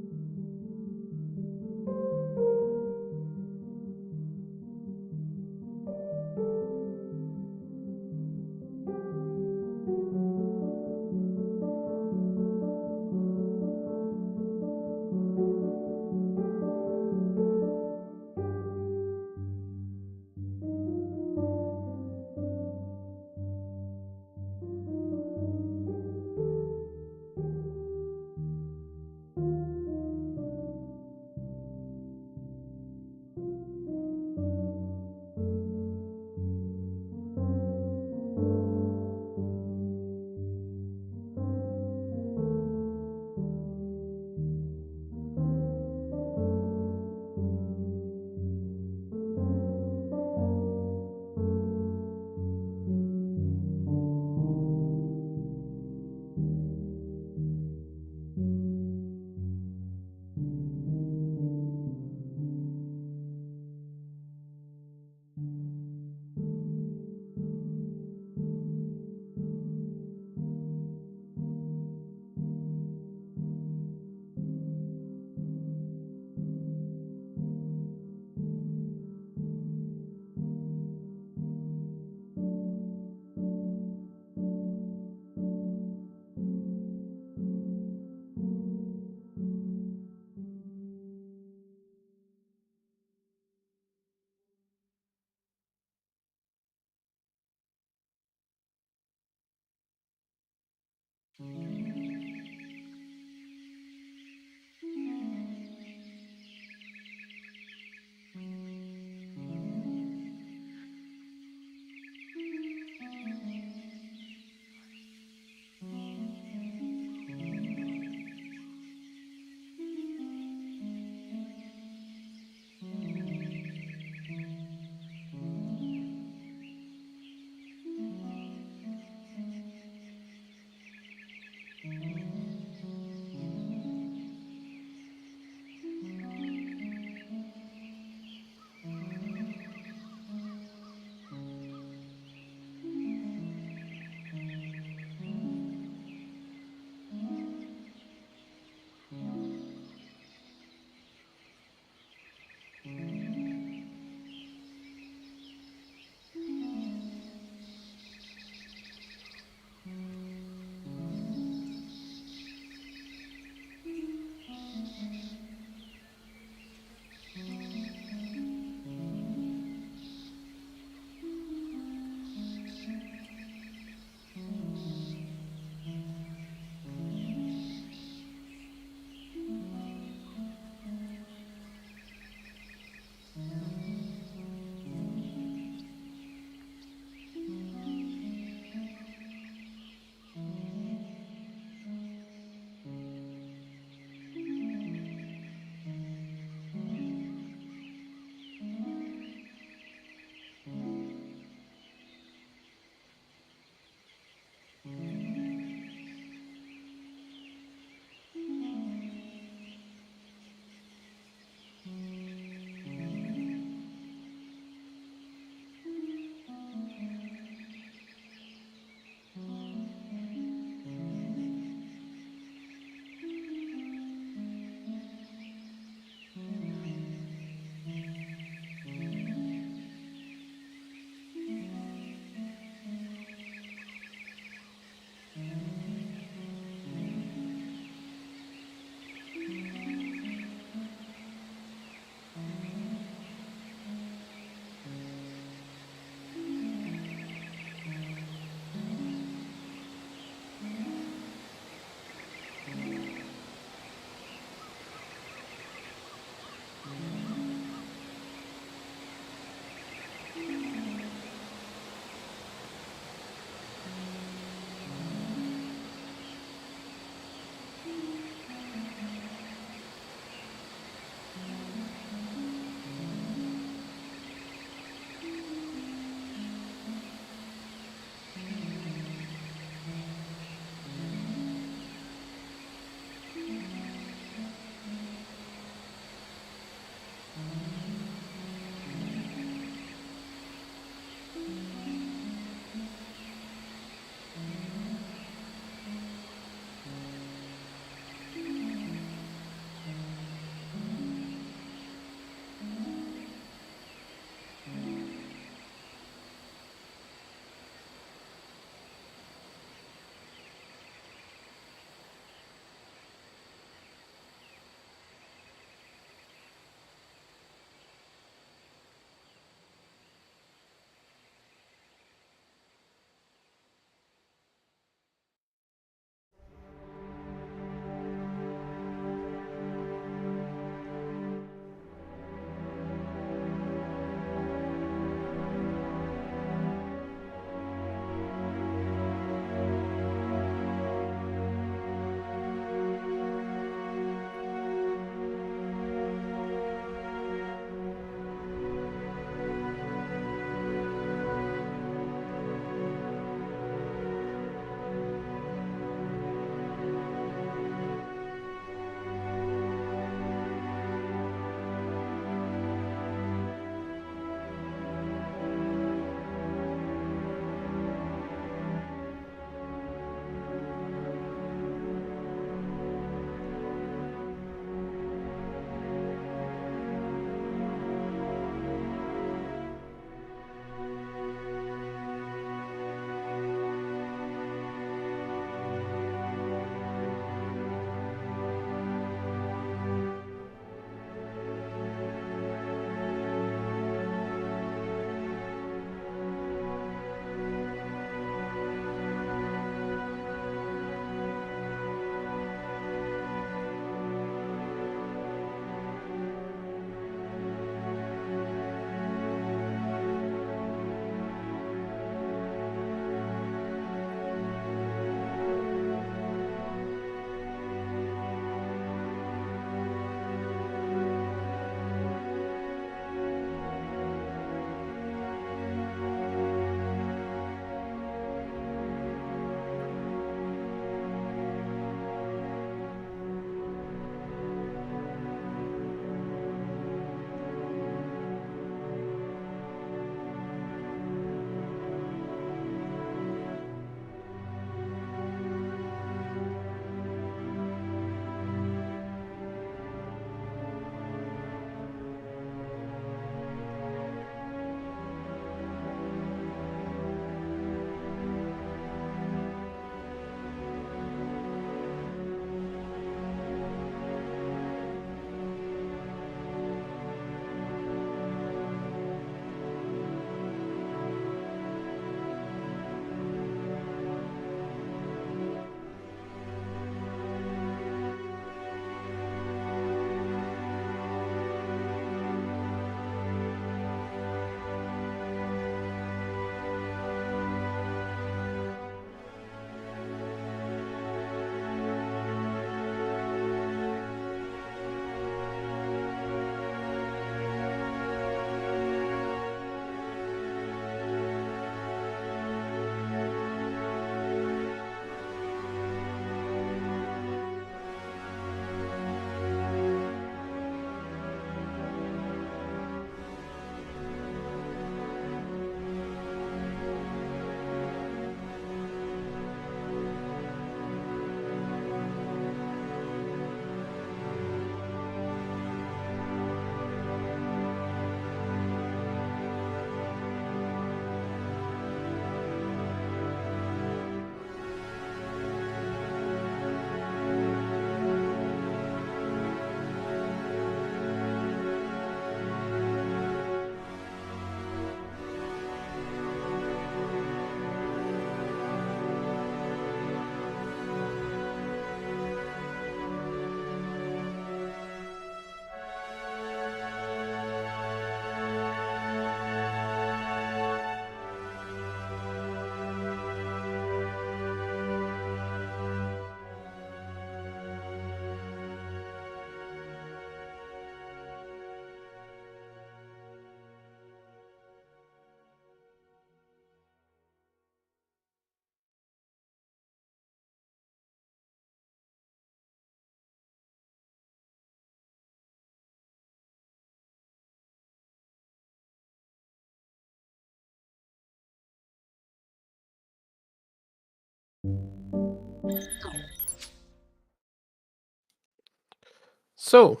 Speaker 1: So,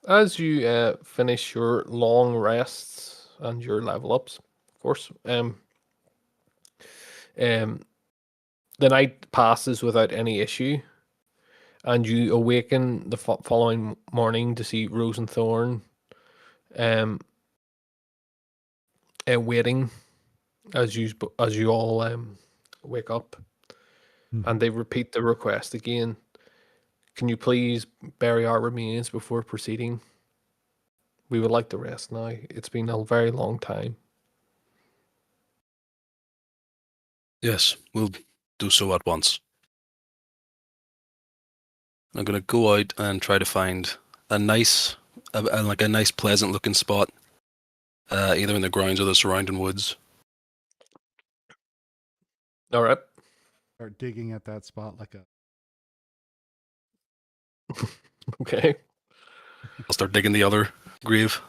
Speaker 1: as you finish your long rests and your level ups, of course, um, the night passes without any issue, and you awaken the following morning to see Rose and Thorn, um, waiting as you all wake up, and they repeat the request again. Can you please bury our remains before proceeding? We would like to rest now. It's been a very long time.
Speaker 2: Yes, we'll do so at once. I'm gonna go out and try to find a nice, like a nice, pleasant-looking spot, either in the grounds or the surrounding woods.
Speaker 1: All right.
Speaker 3: Start digging at that spot like a.
Speaker 1: Okay.
Speaker 2: I'll start digging the other grave.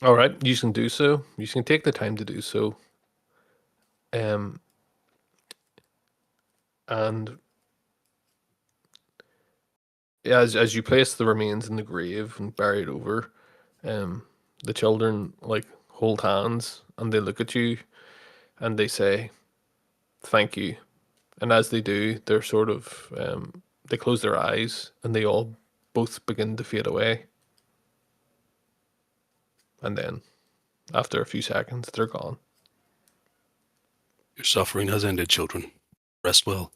Speaker 1: All right. You can do so. You can take the time to do so. And as you place the remains in the grave and bury it over, the children like hold hands and they look at you and they say, "Thank you." And as they do, they're sort of they close their eyes and they all both begin to fade away. And then, after a few seconds, they're gone.
Speaker 2: Your suffering has ended, children. Rest well.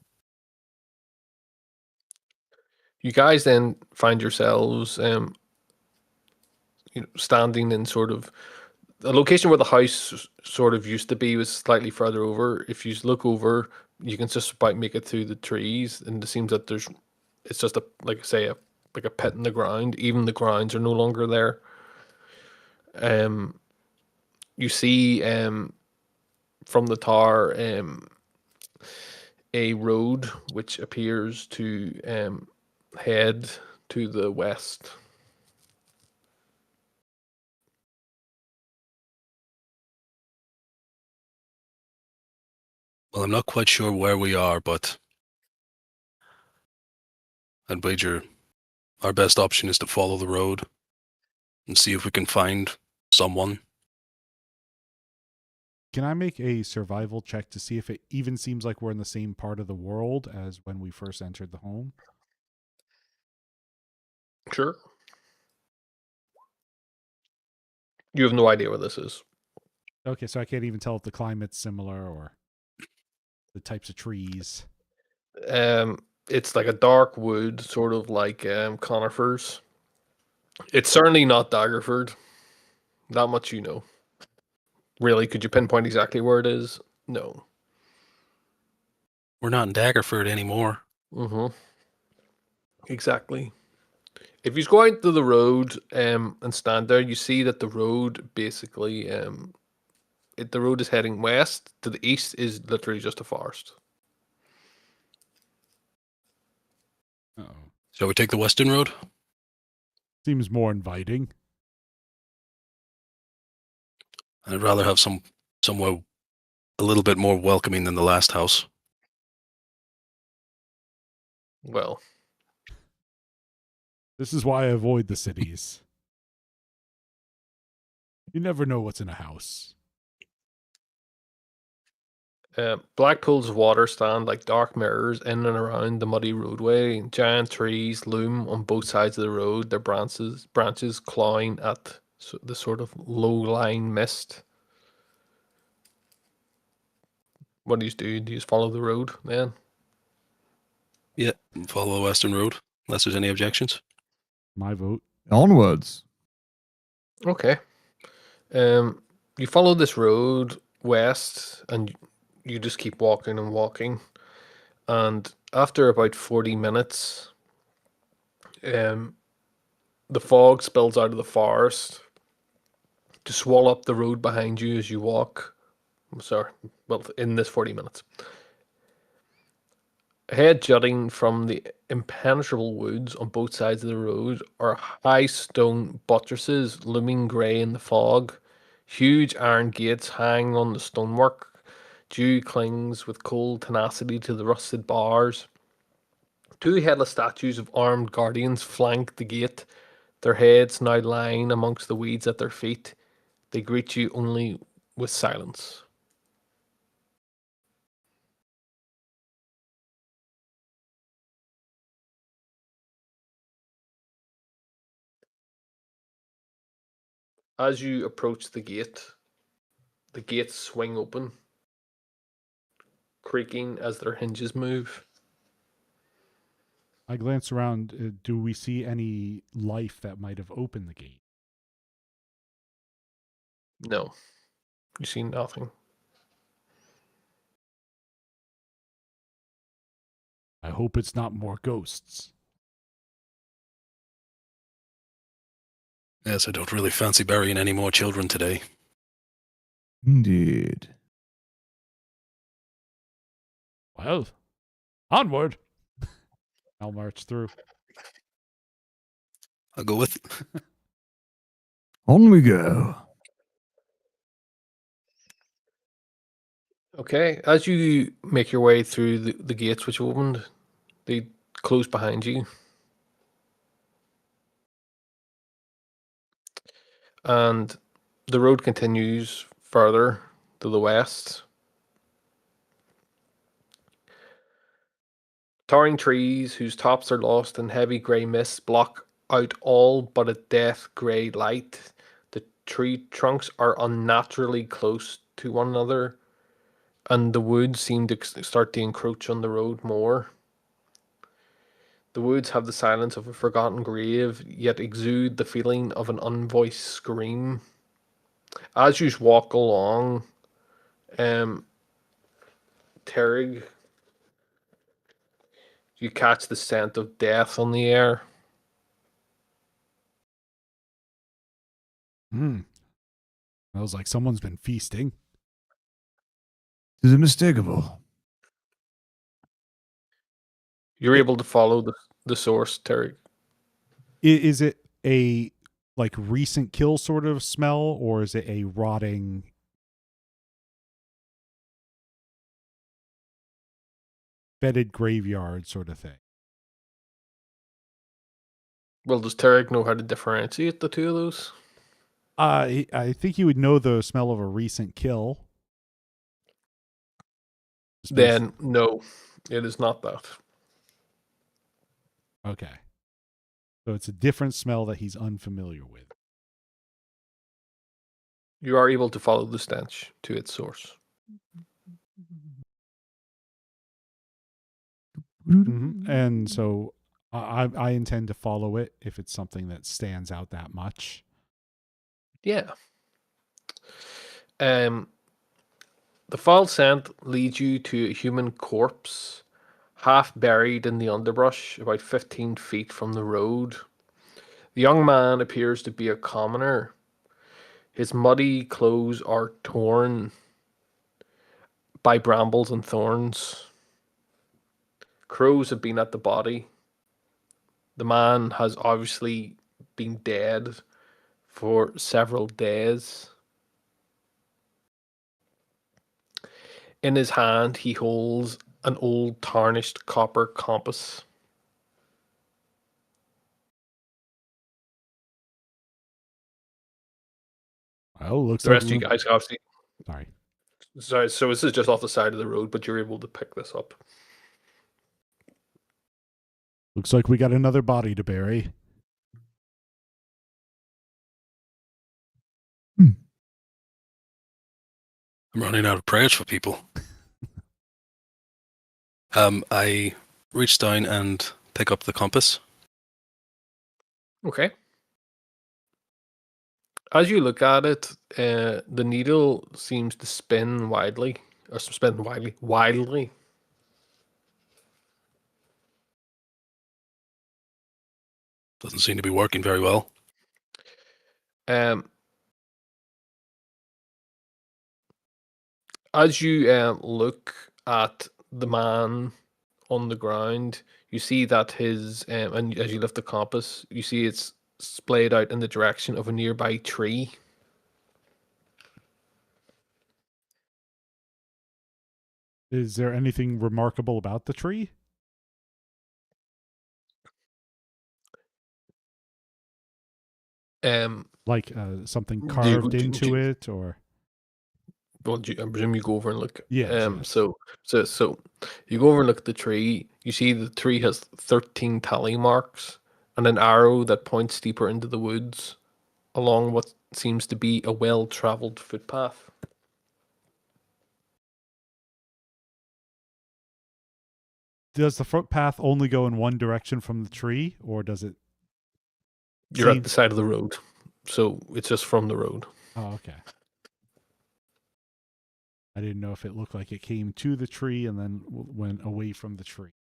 Speaker 1: You guys then find yourselves, standing in sort of the location where the house sort of used to be was slightly further over. If you look over, you can just about make it through the trees, and it seems that it's just a like I say like a pit in the ground. Even the grounds are no longer there. You see from the tower a road which appears to head to the west.
Speaker 2: Well, I'm not quite sure where we are, but I'd wager our best option is to follow the road and see if we can find someone.
Speaker 3: Can I make a survival check to see if it even seems like we're in the same part of the world as when we first entered the home?
Speaker 1: Sure. You have no idea where this is.
Speaker 3: Okay, so I can't even tell if the climate's similar or the types of trees.
Speaker 1: It's like a dark wood, sort of like conifers. It's certainly not Daggerford. That much you know. Really, could you pinpoint exactly where it is? No.
Speaker 2: We're not in Daggerford anymore.
Speaker 1: Mm-hmm. Exactly. If you go out to the road and stand there, you see that the road basically the road is heading west. To the east is literally just a forest.
Speaker 3: Uh-oh.
Speaker 2: Shall we take the western road?
Speaker 3: Seems more inviting.
Speaker 2: I'd rather have somewhere a little bit more welcoming than the last house.
Speaker 1: Well,
Speaker 3: This is why I avoid the cities. You never know what's in a house.
Speaker 1: black pools of water stand like dark mirrors in and around the muddy roadway. Giant trees loom on both sides of the road, their branches clawing at the sort of low-lying mist. What do you do? Do you just follow the road then?
Speaker 2: Yeah, follow the western road, unless there's any objections.
Speaker 3: My vote.
Speaker 4: Onwards.
Speaker 1: Okay. You follow this road west, and you just keep walking and walking. And after about 40 minutes, um, the fog spills out of the forest to swallow up the road behind you as you walk. I'm sorry, well, in this 40 minutes. Ahead, jutting from the impenetrable woods on both sides of the road, are high stone buttresses looming grey in the fog. Huge iron gates hang on the stonework. Dew clings with cold tenacity to the rusted bars. Two headless statues of armed guardians flank the gate, their heads now lying amongst the weeds at their feet. They greet you only with silence. As you approach the gates swing open, creaking as their hinges move.
Speaker 3: I glance around. Do we see any life that might have opened the gate?
Speaker 1: No, you see nothing.
Speaker 3: I hope it's not more ghosts.
Speaker 2: Yes, I don't really fancy burying any more children today.
Speaker 4: Indeed.
Speaker 3: Well, onward. I'll march through.
Speaker 2: I'll go with.
Speaker 4: On we go.
Speaker 1: Okay, as you make your way through the gates which opened, they close behind you. And the road continues further to the west. Towering trees whose tops are lost in heavy grey mists block out all but a death grey light. The tree trunks are unnaturally close to one another, and the woods seem to start to encroach on the road more. The woods have the silence of a forgotten grave, yet exude the feeling of an unvoiced scream. As you walk along, um, Terrig, you catch the scent of death on the air.
Speaker 3: Smells like someone's been feasting.
Speaker 4: Is it unmistakable?
Speaker 1: You're
Speaker 3: It-
Speaker 1: able to follow the source, Terrig.
Speaker 3: Is it a like recent kill sort of smell, or is it a rotting bedded graveyard sort of thing?
Speaker 1: Well, does Terrig know how to differentiate the two of those?
Speaker 3: I think you would know the smell of a recent kill.
Speaker 1: Then no, it is not that.
Speaker 3: Okay. So it's a different smell that he's unfamiliar with.
Speaker 1: You are able to follow the stench to its source.
Speaker 3: And so I intend to follow it if it's something that stands out that much.
Speaker 1: Yeah. The foul scent leads you to a human corpse, half buried in the underbrush, about 15 feet from the road. The young man appears to be a commoner. His muddy clothes are torn by brambles and thorns. Crows have been at the body. The man has obviously been dead for several days. In his hand, he holds an old tarnished copper compass.
Speaker 3: Well, looks
Speaker 1: The
Speaker 3: like
Speaker 1: rest of you guys obviously.
Speaker 3: sorry.
Speaker 1: Sorry, so this is just off the side of the road, but you're able to pick this up.
Speaker 3: Looks like we got another body to bury.
Speaker 2: I'm running out of prayers for people. I reach down and pick up the compass.
Speaker 1: Okay. As you look at it, the needle seems to spin widely, or spin wildly.
Speaker 2: Doesn't seem to be working very well.
Speaker 1: Um, as you look at the man on the ground, you see that his and as you lift the compass, you see it's splayed out in the direction of a nearby tree.
Speaker 3: Is there anything remarkable about the tree? Like something carved into it, or
Speaker 1: well, I presume you go over and look.
Speaker 3: Yes, yes.
Speaker 1: So you go over and look at the tree. You see the tree has 13 tally marks and an arrow that points deeper into the woods along what seems to be a well-traveled footpath.
Speaker 3: does the footpath only go in one direction from the tree, or does it?
Speaker 1: You're at the side of the road, so it's just from the road.
Speaker 3: Oh, okay. I didn't know if it looked like it came to the tree and then went away from the tree.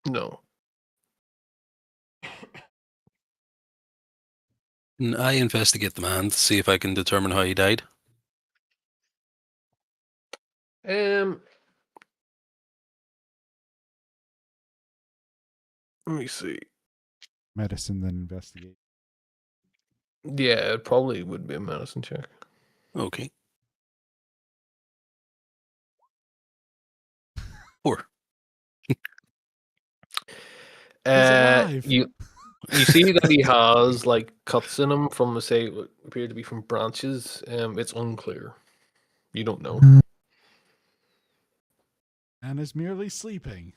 Speaker 1: No.
Speaker 2: And I investigate the man to see if I can determine how he died.
Speaker 1: Let me see.
Speaker 3: Medicine, then investigate.
Speaker 1: Yeah, it probably would be a medicine check.
Speaker 2: Okay. 4.
Speaker 3: alive.
Speaker 1: You see that he has like cuts in him from say what appear to be from branches. It's unclear. You don't know.
Speaker 3: And is merely sleeping.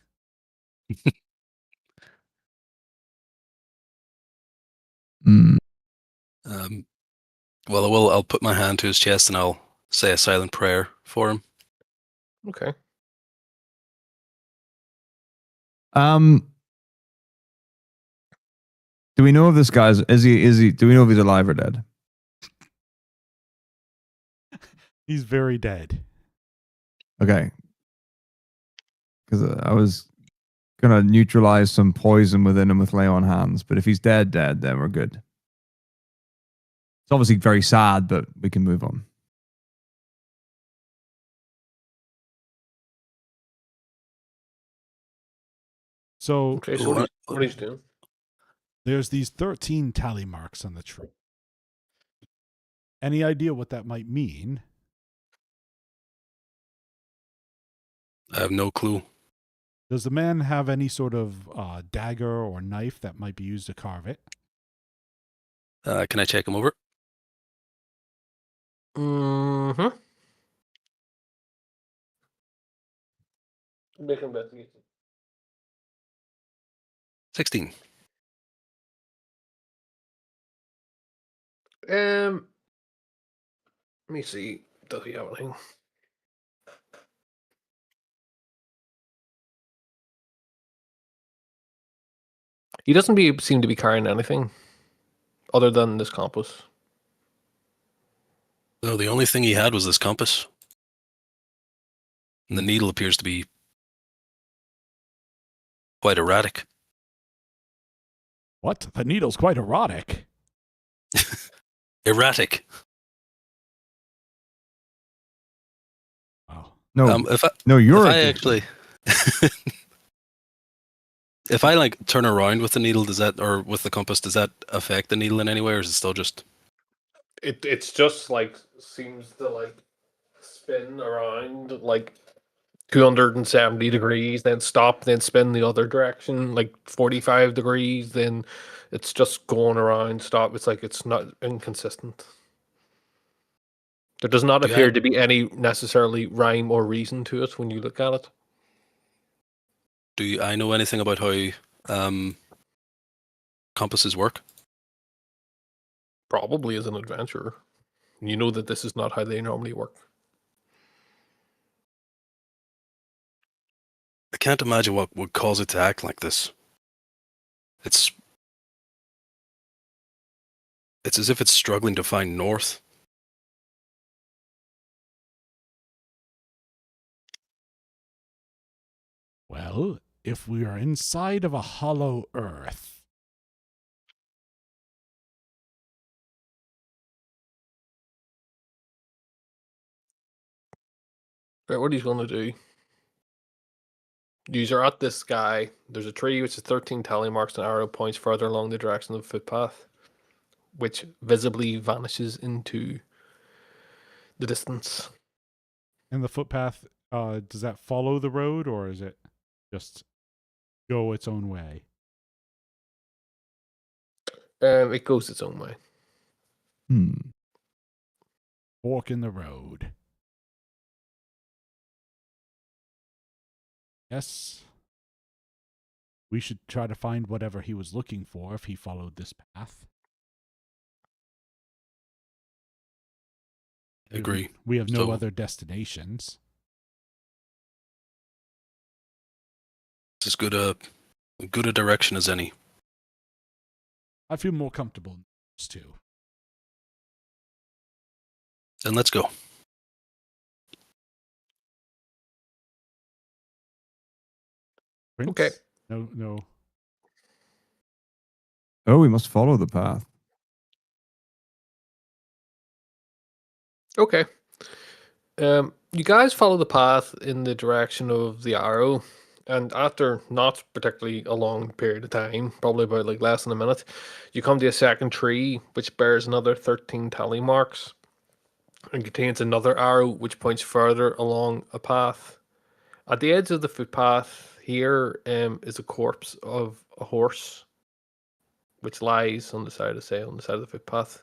Speaker 2: Well, I'll put my hand to his chest and I'll say a silent prayer for him.
Speaker 1: Okay.
Speaker 4: Do we know if this guy's is he do we know if he's alive or dead?
Speaker 3: He's very dead.
Speaker 4: Okay. Because I was gonna neutralize some poison within him with lay on hands, but if he's dead, then we're good. It's obviously very sad, but we can move on.
Speaker 3: So,
Speaker 1: Okay, so what he's doing?
Speaker 3: There's these 13 tally marks on the tree. Any idea what that might mean?
Speaker 2: I have no clue.
Speaker 3: Does the man have any sort of dagger or knife that might be used to carve it?
Speaker 2: Can I check him over?
Speaker 1: Mm-hmm. Make an investigation.
Speaker 2: 16.
Speaker 1: Let me see. Does he have anything? He doesn't seem to be carrying anything other than this compass.
Speaker 2: No, the only thing he had was this compass. And the needle appears to be quite erratic.
Speaker 3: What? The needle's quite erotic.
Speaker 2: Erratic.
Speaker 3: Wow.
Speaker 4: No,
Speaker 2: if I actually, if I like turn around with the needle, does that, or with the compass, does that affect the needle in any way, or is it still just?
Speaker 1: It's just like seems to like spin around like 270 degrees, then stop, then spin the other direction like 45 degrees, then it's just going around, stop. It's like it's not inconsistent. There does not appear to be any necessarily rhyme or reason to it when you look at it.
Speaker 2: Do I know anything about how compasses work?
Speaker 1: Probably as an adventurer. You know that this is not how they normally work.
Speaker 2: I can't imagine what would cause it to act like this. It's as if it's struggling to find north.
Speaker 3: Well, if we are inside of a hollow earth,
Speaker 1: Right, what he's going to do? You're at this guy. There's a tree which is 13 tally marks and arrow points further along the direction of the footpath, which visibly vanishes into the distance.
Speaker 3: And the footpath, does that follow the road or is it just go its own way?
Speaker 1: It goes its own way.
Speaker 3: Fork in the road. Yes. We should try to find whatever he was looking for if he followed this path.
Speaker 2: Agree.
Speaker 3: We have no
Speaker 2: So-
Speaker 3: other destinations.
Speaker 2: It's as good a direction as any.
Speaker 3: I feel more comfortable in this too.
Speaker 2: Then let's go.
Speaker 3: Prince?
Speaker 1: Okay.
Speaker 3: No.
Speaker 4: Oh, we must follow the path.
Speaker 1: Okay. You guys follow the path in the direction of the arrow, and after not particularly a long period of time, probably about like less than a minute, you come to a second tree which bears another 13 tally marks and contains another arrow which points further along a path. At the edge of the footpath here is a corpse of a horse which lies on the side of the footpath.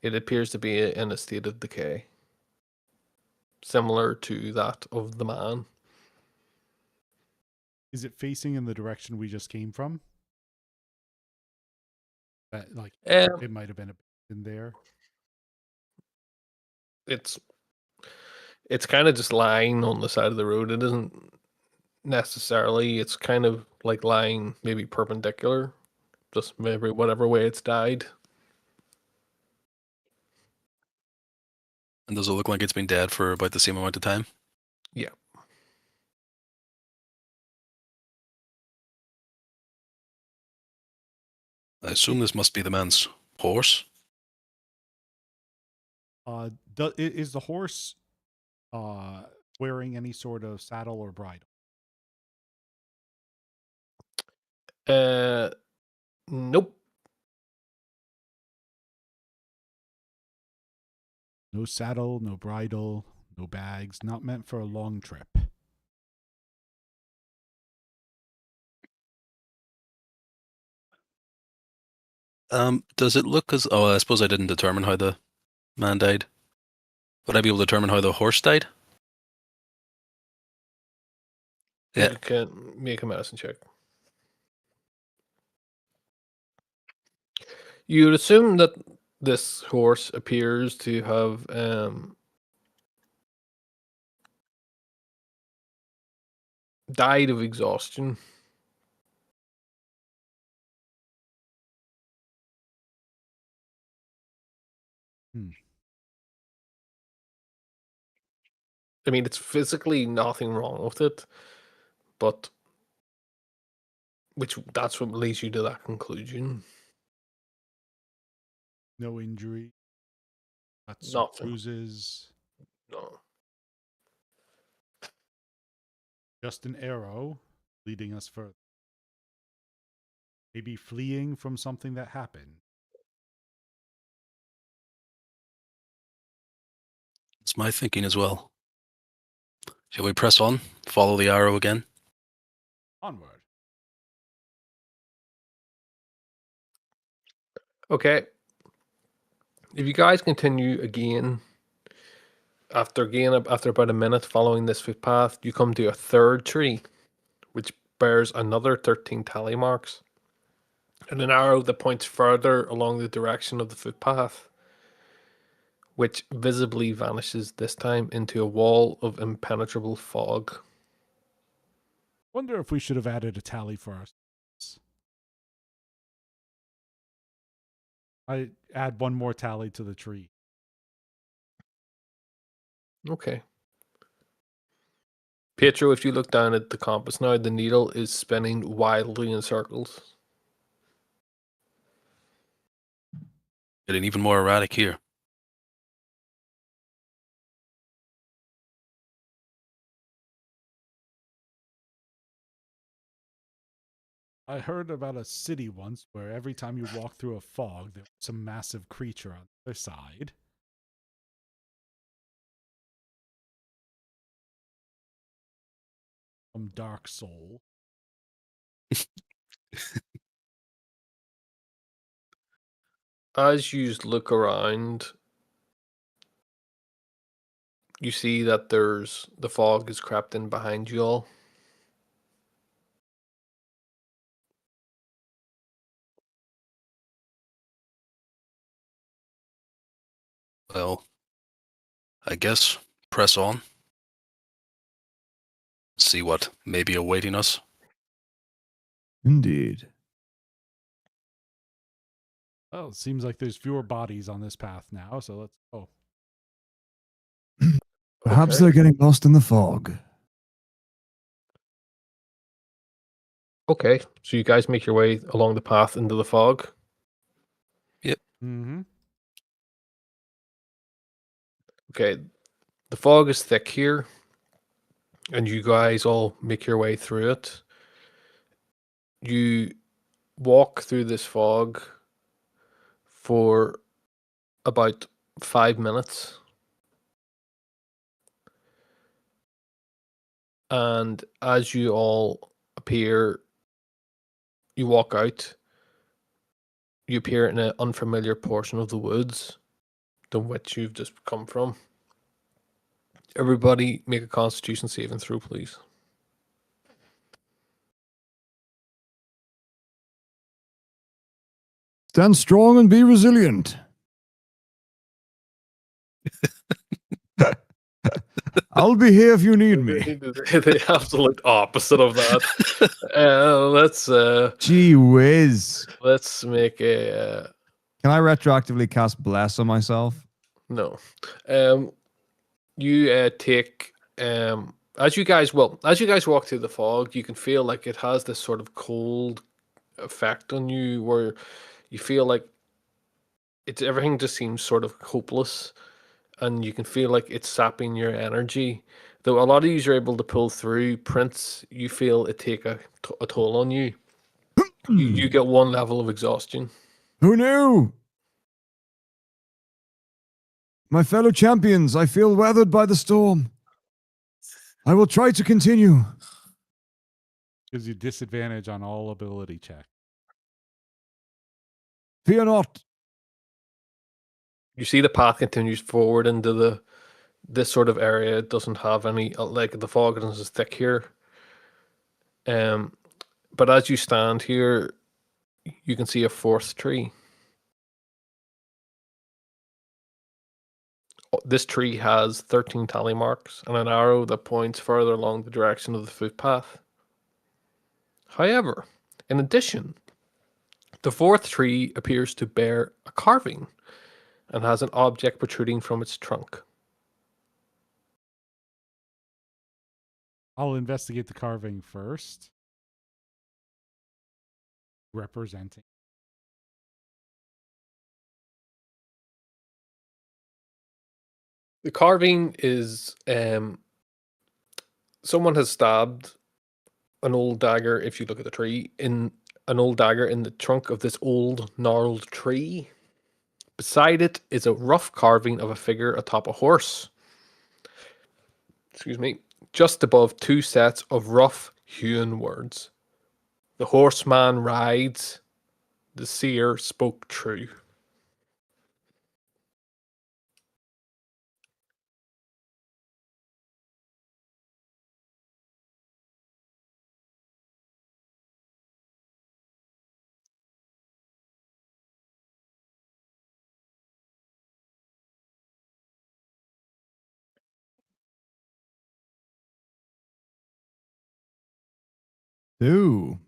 Speaker 1: It appears to be in a state of decay, similar to that of the man.
Speaker 3: Is it facing in the direction we just came from? That like
Speaker 1: Um,
Speaker 3: it might have been in there.
Speaker 1: it's kind of just lying on the side of the road. It isn't necessarily. It's kind of like lying maybe perpendicular, just maybe whatever way it's died.
Speaker 2: And does it look like it's been dead for about the same amount of time?
Speaker 1: Yeah.
Speaker 2: I assume this must be the man's horse.
Speaker 3: Is the horse wearing any sort of saddle or bridle?
Speaker 1: Nope.
Speaker 3: No saddle, no bridle, no bags, not meant for a long trip.
Speaker 2: Does it look as... Oh, I suppose I didn't determine how the man died. Would I be able to determine how the horse died? Yeah.
Speaker 1: You can make a medicine check. You would assume that this horse appears to have died of exhaustion. I mean, it's physically nothing wrong with it, but that's what leads you to that conclusion.
Speaker 3: No injury. Cuts,
Speaker 1: Nothing.
Speaker 3: bruises.
Speaker 1: No.
Speaker 3: Just an arrow leading us further. Maybe fleeing from something that happened.
Speaker 2: It's my thinking as well. Shall we press on? Follow the arrow again?
Speaker 3: Onward.
Speaker 1: Okay. If you guys continue again, after about a minute following this footpath, you come to a third tree, which bears another 13 tally marks, and an arrow that points further along the direction of the footpath, which visibly vanishes this time into a wall of impenetrable fog.
Speaker 3: Wonder if we should have added a tally for ourselves. I add one more tally to the tree.
Speaker 1: Okay. Pietro, if you look down at the compass now, the needle is spinning wildly in circles.
Speaker 2: Getting even more erratic here.
Speaker 3: I heard about a city once where every time you walk through a fog, there was some massive creature on the other side. from Dark Soul.
Speaker 1: As you look around, you see that the fog is crept in behind you all.
Speaker 2: Well, I guess press on. See what may be awaiting us.
Speaker 4: Indeed.
Speaker 3: Well, it seems like there's fewer bodies on this path now, so let's go.
Speaker 4: Perhaps
Speaker 1: Okay.
Speaker 4: they're getting lost in the fog.
Speaker 1: Okay, so you guys make your way along the path into the fog.
Speaker 3: Mm-hmm.
Speaker 1: Okay, the fog is thick here, and you guys all make your way through it. You walk through this fog for about 5 minutes, and as you all appear, you walk out. You appear in an unfamiliar portion of the woods than which you've just come from. Everybody make a constitution saving throw, please.
Speaker 4: Stand strong and be resilient. I'll be here if you need me.
Speaker 1: The absolute opposite of that.
Speaker 4: Gee whiz.
Speaker 1: Let's make a
Speaker 4: Can I retroactively cast Bless on myself?
Speaker 1: no. You take as you guys walk through the fog, you can feel like it has this sort of cold effect on you, where you feel like everything just seems sort of hopeless, and you can feel like it's sapping your energy. Though a lot of you are able to pull through, Prince, you feel it take a toll on you. You get one level of exhaustion.
Speaker 4: Who knew? My fellow champions, I feel weathered by the storm. I will try to continue.
Speaker 3: Gives you disadvantage on all ability check.
Speaker 4: Fear not.
Speaker 1: You see the path continues forward into this sort of area. It doesn't have any like the fog isn't as thick here. But as you stand here, you can see a fourth tree. This tree has 13 tally marks and an arrow that points further along the direction of the footpath. However, in addition, the fourth tree appears to bear a carving and has an object protruding from its trunk.
Speaker 3: I'll investigate the carving first. Representing.
Speaker 1: The carving is someone has stabbed an old dagger, if you look at the tree, in an old dagger in the trunk of this old gnarled tree. Beside it is a rough carving of a figure atop a horse. Excuse me. Just above two sets of rough hewn words. The horseman rides, the seer spoke true.
Speaker 4: Ooh.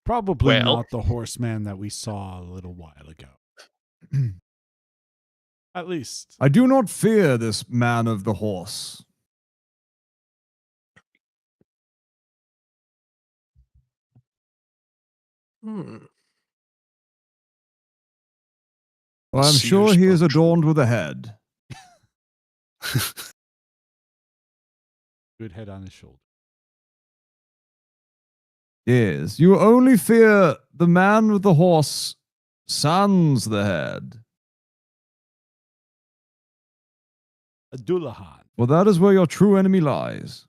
Speaker 3: Probably
Speaker 1: Well,
Speaker 3: not the horseman that we saw a little while ago. At least.
Speaker 4: I do not fear this man of the horse.
Speaker 1: hmm.
Speaker 4: Well, I'm
Speaker 2: Seer
Speaker 4: sure he is
Speaker 2: spoke true.
Speaker 4: adorned with a head.
Speaker 3: Good head on his shoulder.
Speaker 4: Yes, you only fear the man with the horse sans the head.
Speaker 3: Dullahan.
Speaker 4: Well, that is where your true enemy lies.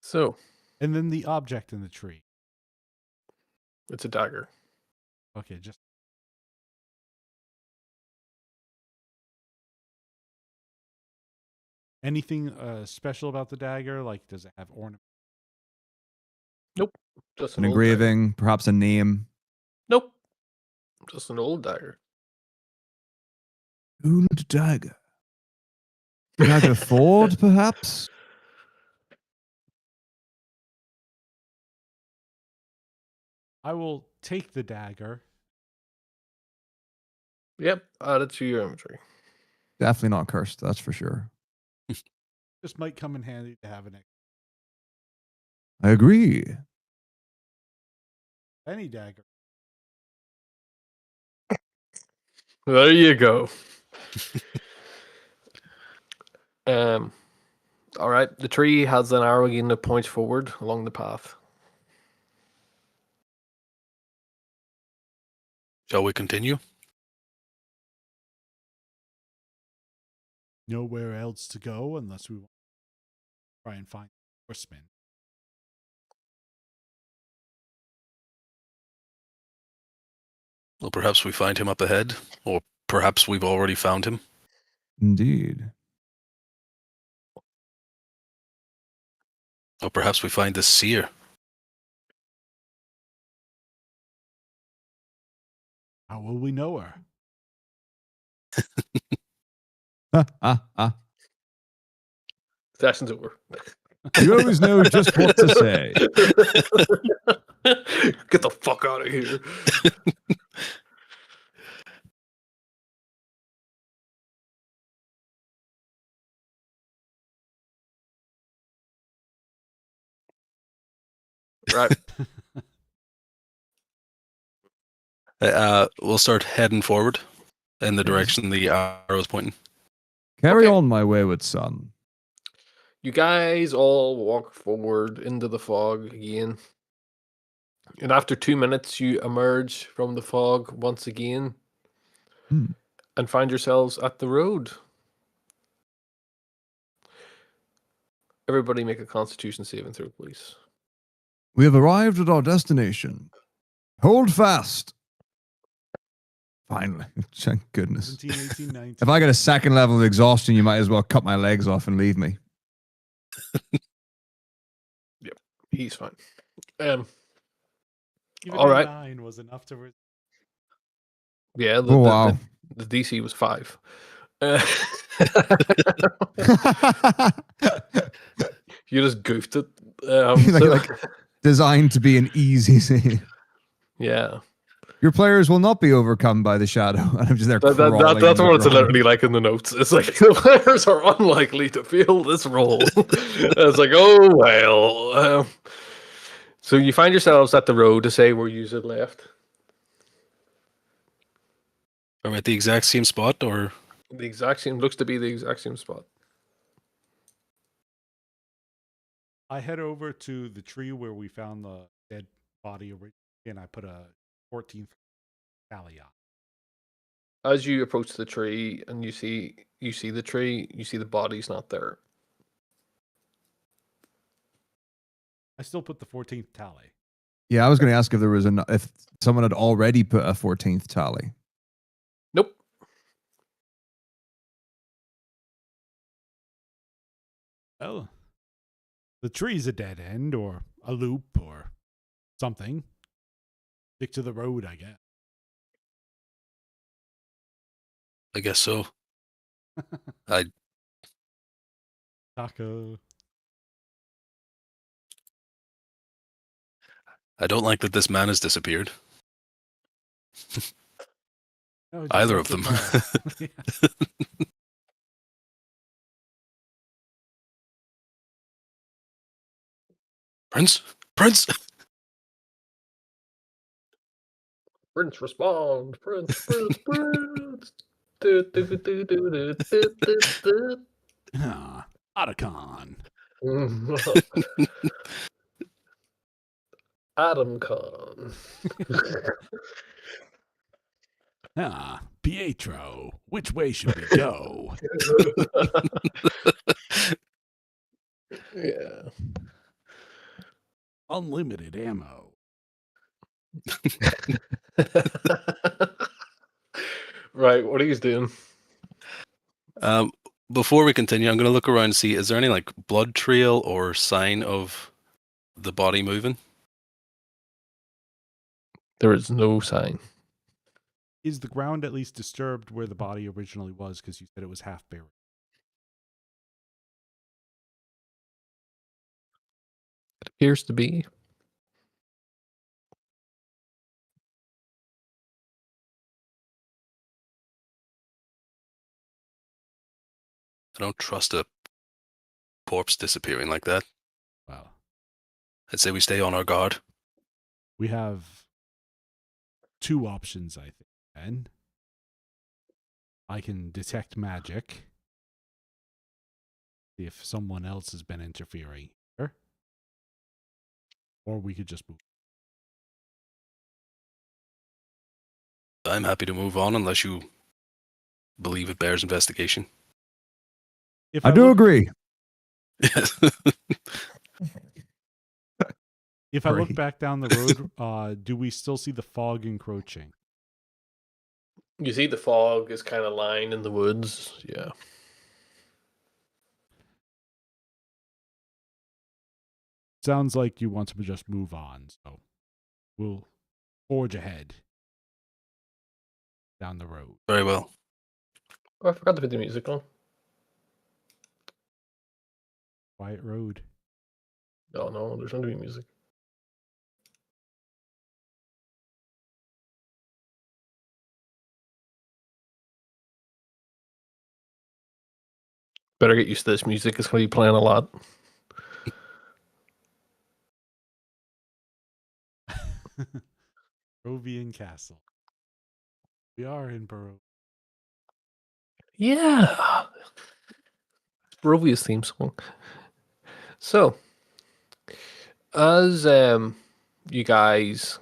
Speaker 1: So,
Speaker 3: And then the object in the tree.
Speaker 1: it's a dagger.
Speaker 3: Okay, just anything special about the dagger? Like, does it have ornament?
Speaker 1: Nope. Just
Speaker 4: An
Speaker 1: an old dagger.
Speaker 4: engraving, perhaps a name.
Speaker 1: Nope. Just an old dagger.
Speaker 4: Old dagger. Dagger Ford, perhaps?
Speaker 3: I will take the dagger.
Speaker 1: Yep, add it to your inventory.
Speaker 4: Definitely not cursed, that's for sure.
Speaker 3: Just might come in handy to have an
Speaker 4: I agree.
Speaker 3: any dagger.
Speaker 1: There you go. All right. The tree has an arrow again that points forward along the path.
Speaker 2: Shall we continue?
Speaker 3: Nowhere else to go unless we want to try and find horsemen.
Speaker 2: Well, perhaps we find him up ahead, or perhaps we've already found him.
Speaker 4: Indeed.
Speaker 2: Or perhaps we find the seer.
Speaker 3: How will we know her?
Speaker 1: Session's over.
Speaker 4: You always know just what to say.
Speaker 1: Get the fuck out of here. Right.
Speaker 2: We'll start heading forward in the direction the arrow is pointing.
Speaker 4: Carry
Speaker 1: Okay.
Speaker 4: on, my wayward son.
Speaker 1: You guys all walk forward into the fog again. And after 2 minutes, you emerge from the fog once again and find yourselves at the road. Everybody make a constitution saving throw, please.
Speaker 4: We have arrived at our destination. Hold fast. Finally. Thank goodness.
Speaker 3: 17, 18, 19.
Speaker 4: If I get a second level of exhaustion, you might as well cut my legs off and leave me.
Speaker 1: Yep, he's fine.
Speaker 3: Even
Speaker 1: all right.
Speaker 3: 9 was enough to.
Speaker 1: Yeah,
Speaker 4: Oh, wow.
Speaker 1: the DC was 5. You just goofed it.
Speaker 4: like designed to be an easy save.
Speaker 1: Yeah.
Speaker 4: Your players will not be overcome by the shadow. And I'm just there
Speaker 1: That's
Speaker 4: crawling
Speaker 1: what
Speaker 4: in
Speaker 1: it's
Speaker 4: the ground.
Speaker 1: literally like in the notes. It's like the players are unlikely to feel this role. It's like, oh well. So you find yourselves at the road to say where you had left.
Speaker 2: Are we at the exact same spot, or
Speaker 1: The exact same looks to be the exact same spot.
Speaker 3: I head over to the tree where we found the dead body originally, and I put a 14th tally on.
Speaker 1: As you approach the tree and you see the tree, you see the body's not there.
Speaker 3: I still put the 14th tally.
Speaker 4: Yeah, I was going to ask if there was if someone had already put a 14th tally.
Speaker 1: Nope.
Speaker 3: Well, the tree's a dead end or a loop or something. Stick to the road, I guess.
Speaker 2: I guess so. I
Speaker 3: Taco.
Speaker 2: don't like that this man has disappeared.
Speaker 3: No, just
Speaker 2: Either
Speaker 3: like
Speaker 2: of them.
Speaker 3: the car. Yeah.
Speaker 2: Prince? Prince?
Speaker 1: Prince, respond. Prince.
Speaker 3: Otacon.
Speaker 1: Adam Con.
Speaker 3: Pietro, which way should we go?
Speaker 1: Yeah.
Speaker 3: Unlimited ammo.
Speaker 1: Right, what are you doing?
Speaker 2: Um, before we continue, I'm going to look around and see, is there any like blood trail or sign of the body moving?
Speaker 1: There is no sign.
Speaker 3: Is the ground at least disturbed where the body originally was? Because you said it was half buried.
Speaker 1: It appears to be.
Speaker 2: I don't trust a corpse disappearing like that.
Speaker 3: Well,
Speaker 2: I'd say we stay on our guard.
Speaker 3: we have two options, I think. Then I can detect magic. See if someone else has been interfering here. Or we could just move.
Speaker 2: I'm happy to move on unless you believe it bears investigation.
Speaker 3: If
Speaker 4: I do
Speaker 3: look,
Speaker 4: agree.
Speaker 2: Yes.
Speaker 3: If I look
Speaker 4: Great.
Speaker 3: back down the road, do we still see the fog encroaching?
Speaker 1: You see the fog is kind of lying in the woods. Yeah.
Speaker 3: Sounds like you want to just move on, so we'll forge ahead down the road.
Speaker 2: Very well.
Speaker 1: Oh, I forgot to put the music on.
Speaker 3: Quiet road.
Speaker 1: Oh no, there's not to be music. Better get used to this music. It's going to be playing a lot.
Speaker 3: Barovian Castle. We are in Barovia.
Speaker 1: Yeah. Barovia's theme song. So, as you guys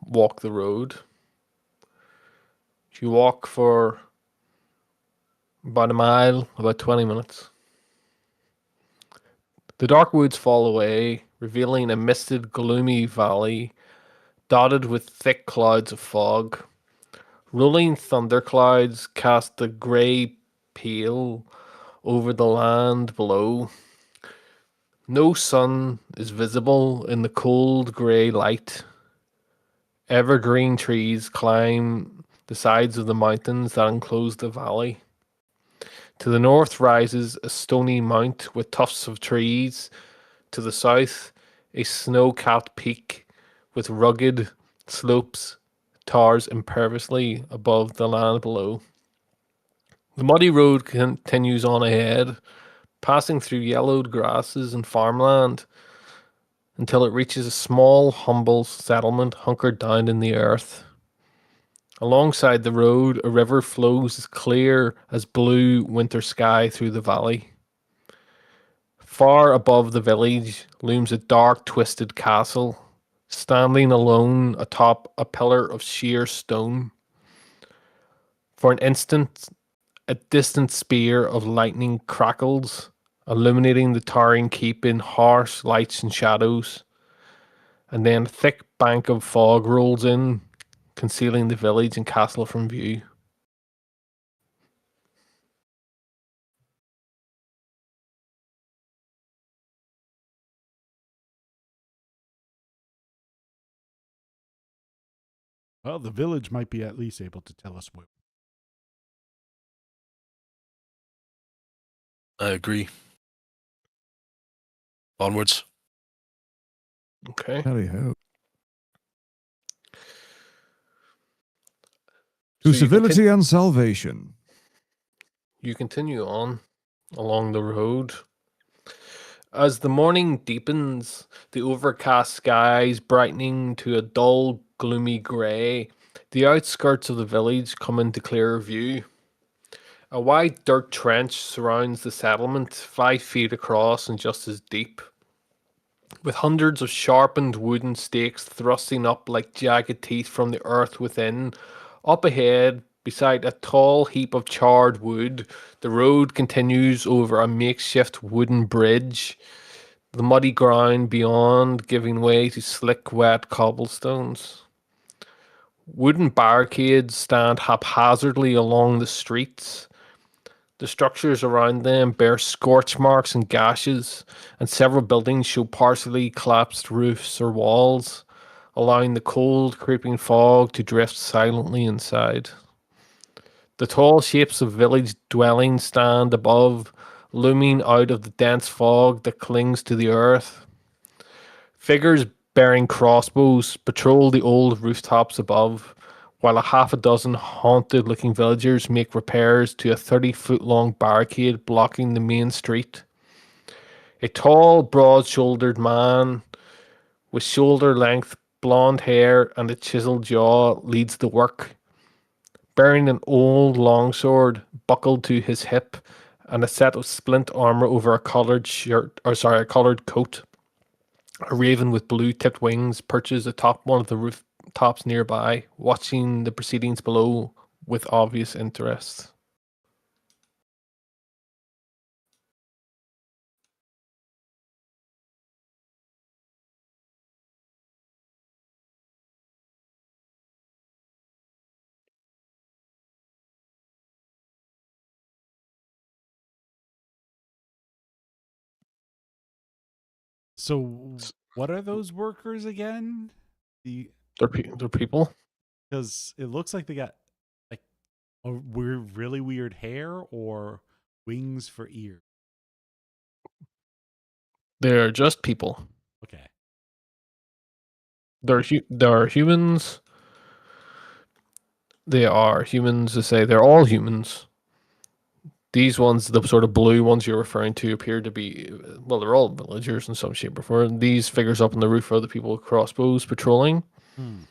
Speaker 1: walk the road, you walk for about a mile, about 20 minutes. The dark woods fall away, revealing a misted, gloomy valley dotted with thick clouds of fog. Rolling thunderclouds cast a grey pale over the land below. No sun is visible in the cold grey light. Evergreen trees climb the sides of the mountains that enclose the valley. To the north rises a stony mount with tufts of trees. To the south, a snow-capped peak with rugged slopes towers imperviously above the land below. The muddy road continues on ahead, passing through yellowed grasses and farmland until it reaches a small, humble settlement hunkered down in the earth. Alongside the road, a river flows as clear as blue winter sky through the valley. Far above the village looms a dark, twisted castle, standing alone atop a pillar of sheer stone. For an instant, a distant spear of lightning crackles, illuminating the towering keep in harsh lights and shadows. And then a thick bank of fog rolls in, concealing the village and castle from view.
Speaker 3: Well, the village might be at least able to tell us where.
Speaker 2: I agree. Onwards.
Speaker 1: Okay.
Speaker 4: Howdy ho.
Speaker 1: So
Speaker 4: To
Speaker 1: you
Speaker 4: civility and salvation.
Speaker 1: You continue on along the road. As the morning deepens, the overcast skies brightening to a dull, gloomy grey, the outskirts of the village come into clearer view. A wide dirt trench surrounds the settlement, 5 feet across and just as deep, with hundreds of sharpened wooden stakes thrusting up like jagged teeth from the earth within. Up ahead, beside a tall heap of charred wood, the road continues over a makeshift wooden bridge, the muddy ground beyond giving way to slick, wet cobblestones. Wooden barricades stand haphazardly along the streets. The structures around them bear scorch marks and gashes, and several buildings show partially collapsed roofs or walls, allowing the cold, creeping fog to drift silently inside. The tall shapes of village dwellings stand above, looming out of the dense fog that clings to the earth. Figures bearing crossbows patrol the old rooftops above, while a half a dozen haunted looking villagers make repairs to a 30-foot long barricade blocking the main street. A tall, broad shouldered man with shoulder length blonde hair and a chiseled jaw leads the work, bearing an old longsword buckled to his hip and a set of splint armor over a a collared coat. A raven with blue-tipped wings perches atop one of the rooftops nearby, watching the proceedings below with obvious interest.
Speaker 3: So, what are those workers again?
Speaker 1: They're people.
Speaker 3: Because it looks like they got like a really weird hair or wings for ears.
Speaker 1: They're just people.
Speaker 3: Okay.
Speaker 1: They're humans. They are humans to say they're all humans. These ones, the sort of blue ones you're referring to, appear to be, well, they're all villagers in some shape or form. These figures up on the roof are the people with crossbows patrolling, and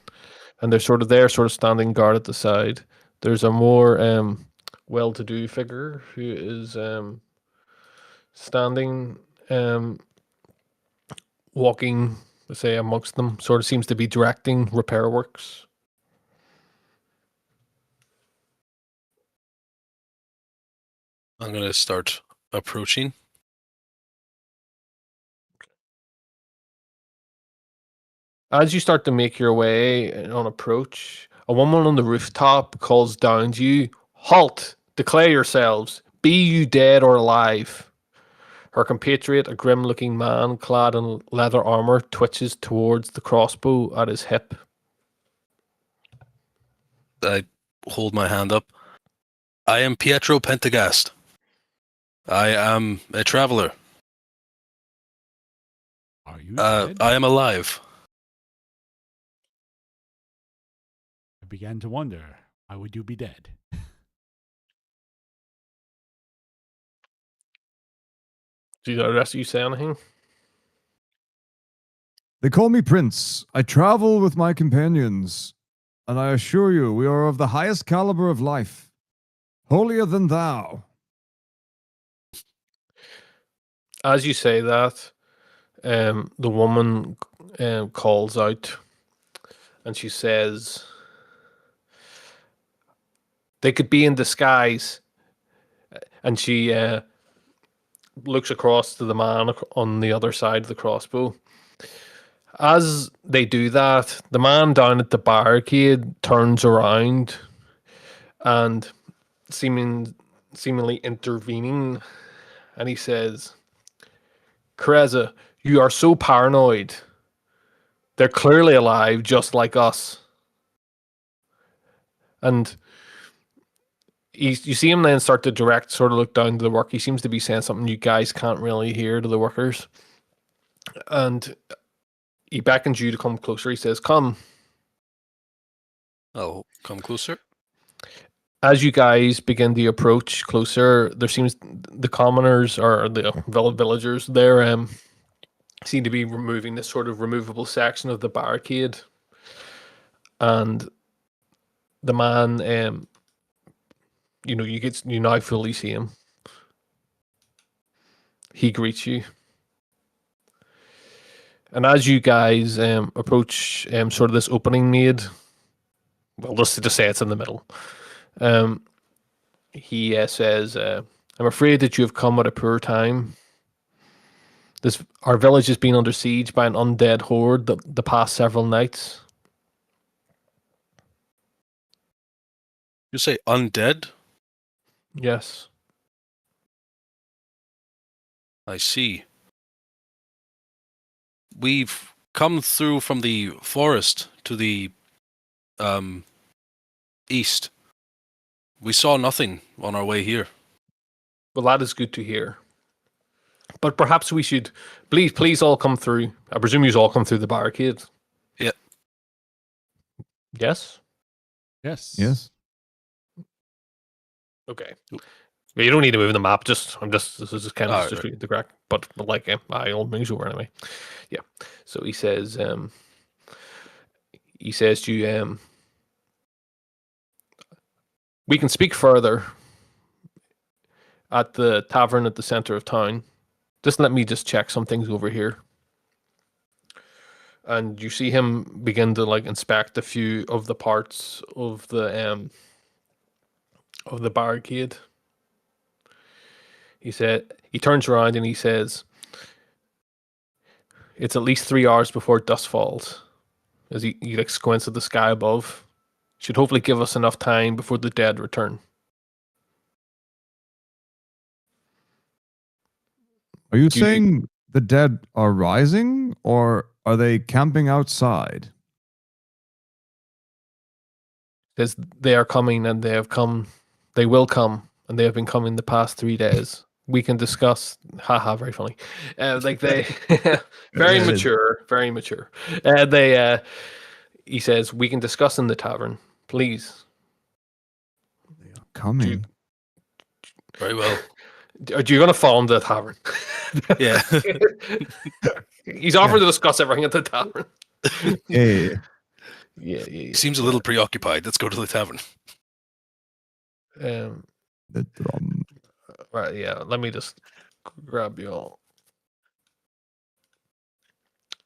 Speaker 1: they're sort of standing guard at the side. There's a more well-to-do figure who is standing, walking, let's say, amongst them. Sort of seems to be directing repair works.
Speaker 2: I'm gonna start approaching.
Speaker 1: As you start to make your way on approach, a woman on the rooftop calls down to you, "Halt! Declare yourselves! Be you dead or alive!" Her compatriot, a grim looking man clad in leather armour, twitches towards the crossbow at his hip.
Speaker 2: I hold my hand up. I am Pietro Pentagast. I am a traveler.
Speaker 3: Are you dead?
Speaker 2: I am alive.
Speaker 3: I began to wonder, why would you be dead?
Speaker 1: Do the rest of you say anything?
Speaker 4: They call me Prince. I travel with my companions, and I assure you, we are of the highest caliber of life, holier than thou.
Speaker 1: As you say that, the woman calls out and she says, "They could be in disguise." And she looks across to the man on the other side of the crossbow. As they do that, the man down at the barricade turns around and seemingly intervening, and he says, "Kreza, you are so paranoid. They're clearly alive, just like us." And you see him then start to sort of look down to the work. He seems to be saying something you guys can't really hear to the workers. And he beckons you to come closer. He says, "Come."
Speaker 2: I'll come closer.
Speaker 1: As you guys begin to approach closer, there seems the commoners or the villagers there seem to be removing this sort of removable section of the barricade, and the man you now fully see him. He greets you. And as you guys approach sort of this opening made, well, let's just say it's in the middle. He says, "I'm afraid that you have come at a poor time. Our village has been under siege by an undead horde the past several nights."
Speaker 2: You say undead?
Speaker 1: Yes.
Speaker 2: I see. We've come through from the forest to the east. We saw nothing on our way here.
Speaker 1: Well, that is good to hear. But perhaps we should, please all come through. I presume you all come through the barricade.
Speaker 2: Yeah.
Speaker 1: Yes.
Speaker 3: Yes.
Speaker 4: Yes.
Speaker 1: Okay. You don't need to move in the map. This is kind of just
Speaker 2: right.
Speaker 1: the crack. But like, I'll bring you over anyway. Yeah. So he says to you, we can speak further at the tavern at the center of town. Just let me just check some things over here. And you see him begin to like inspect a few of the parts of the barricade. He turns around and he says, "It's at least 3 hours before dusk falls." As he like squints at the sky above, should hopefully give us enough time before the dead return.
Speaker 4: Are you
Speaker 1: Do you-
Speaker 4: saying the dead are rising, or are they camping outside?
Speaker 1: Says they are coming and they have come. They will come and they have been coming the past 3 days. We can discuss. Haha, very funny. Like they, very
Speaker 4: It is.
Speaker 1: mature, very mature. He says we can discuss in the tavern, please.
Speaker 4: They are coming.
Speaker 2: Very well.
Speaker 1: Are you going to follow him to the tavern?
Speaker 2: Yeah.
Speaker 1: He's offered to discuss everything at the tavern.
Speaker 4: Yeah.
Speaker 1: Yeah.
Speaker 2: He seems a little preoccupied. Let's go to the tavern.
Speaker 4: The drum.
Speaker 1: Right, yeah. Let me just grab you all.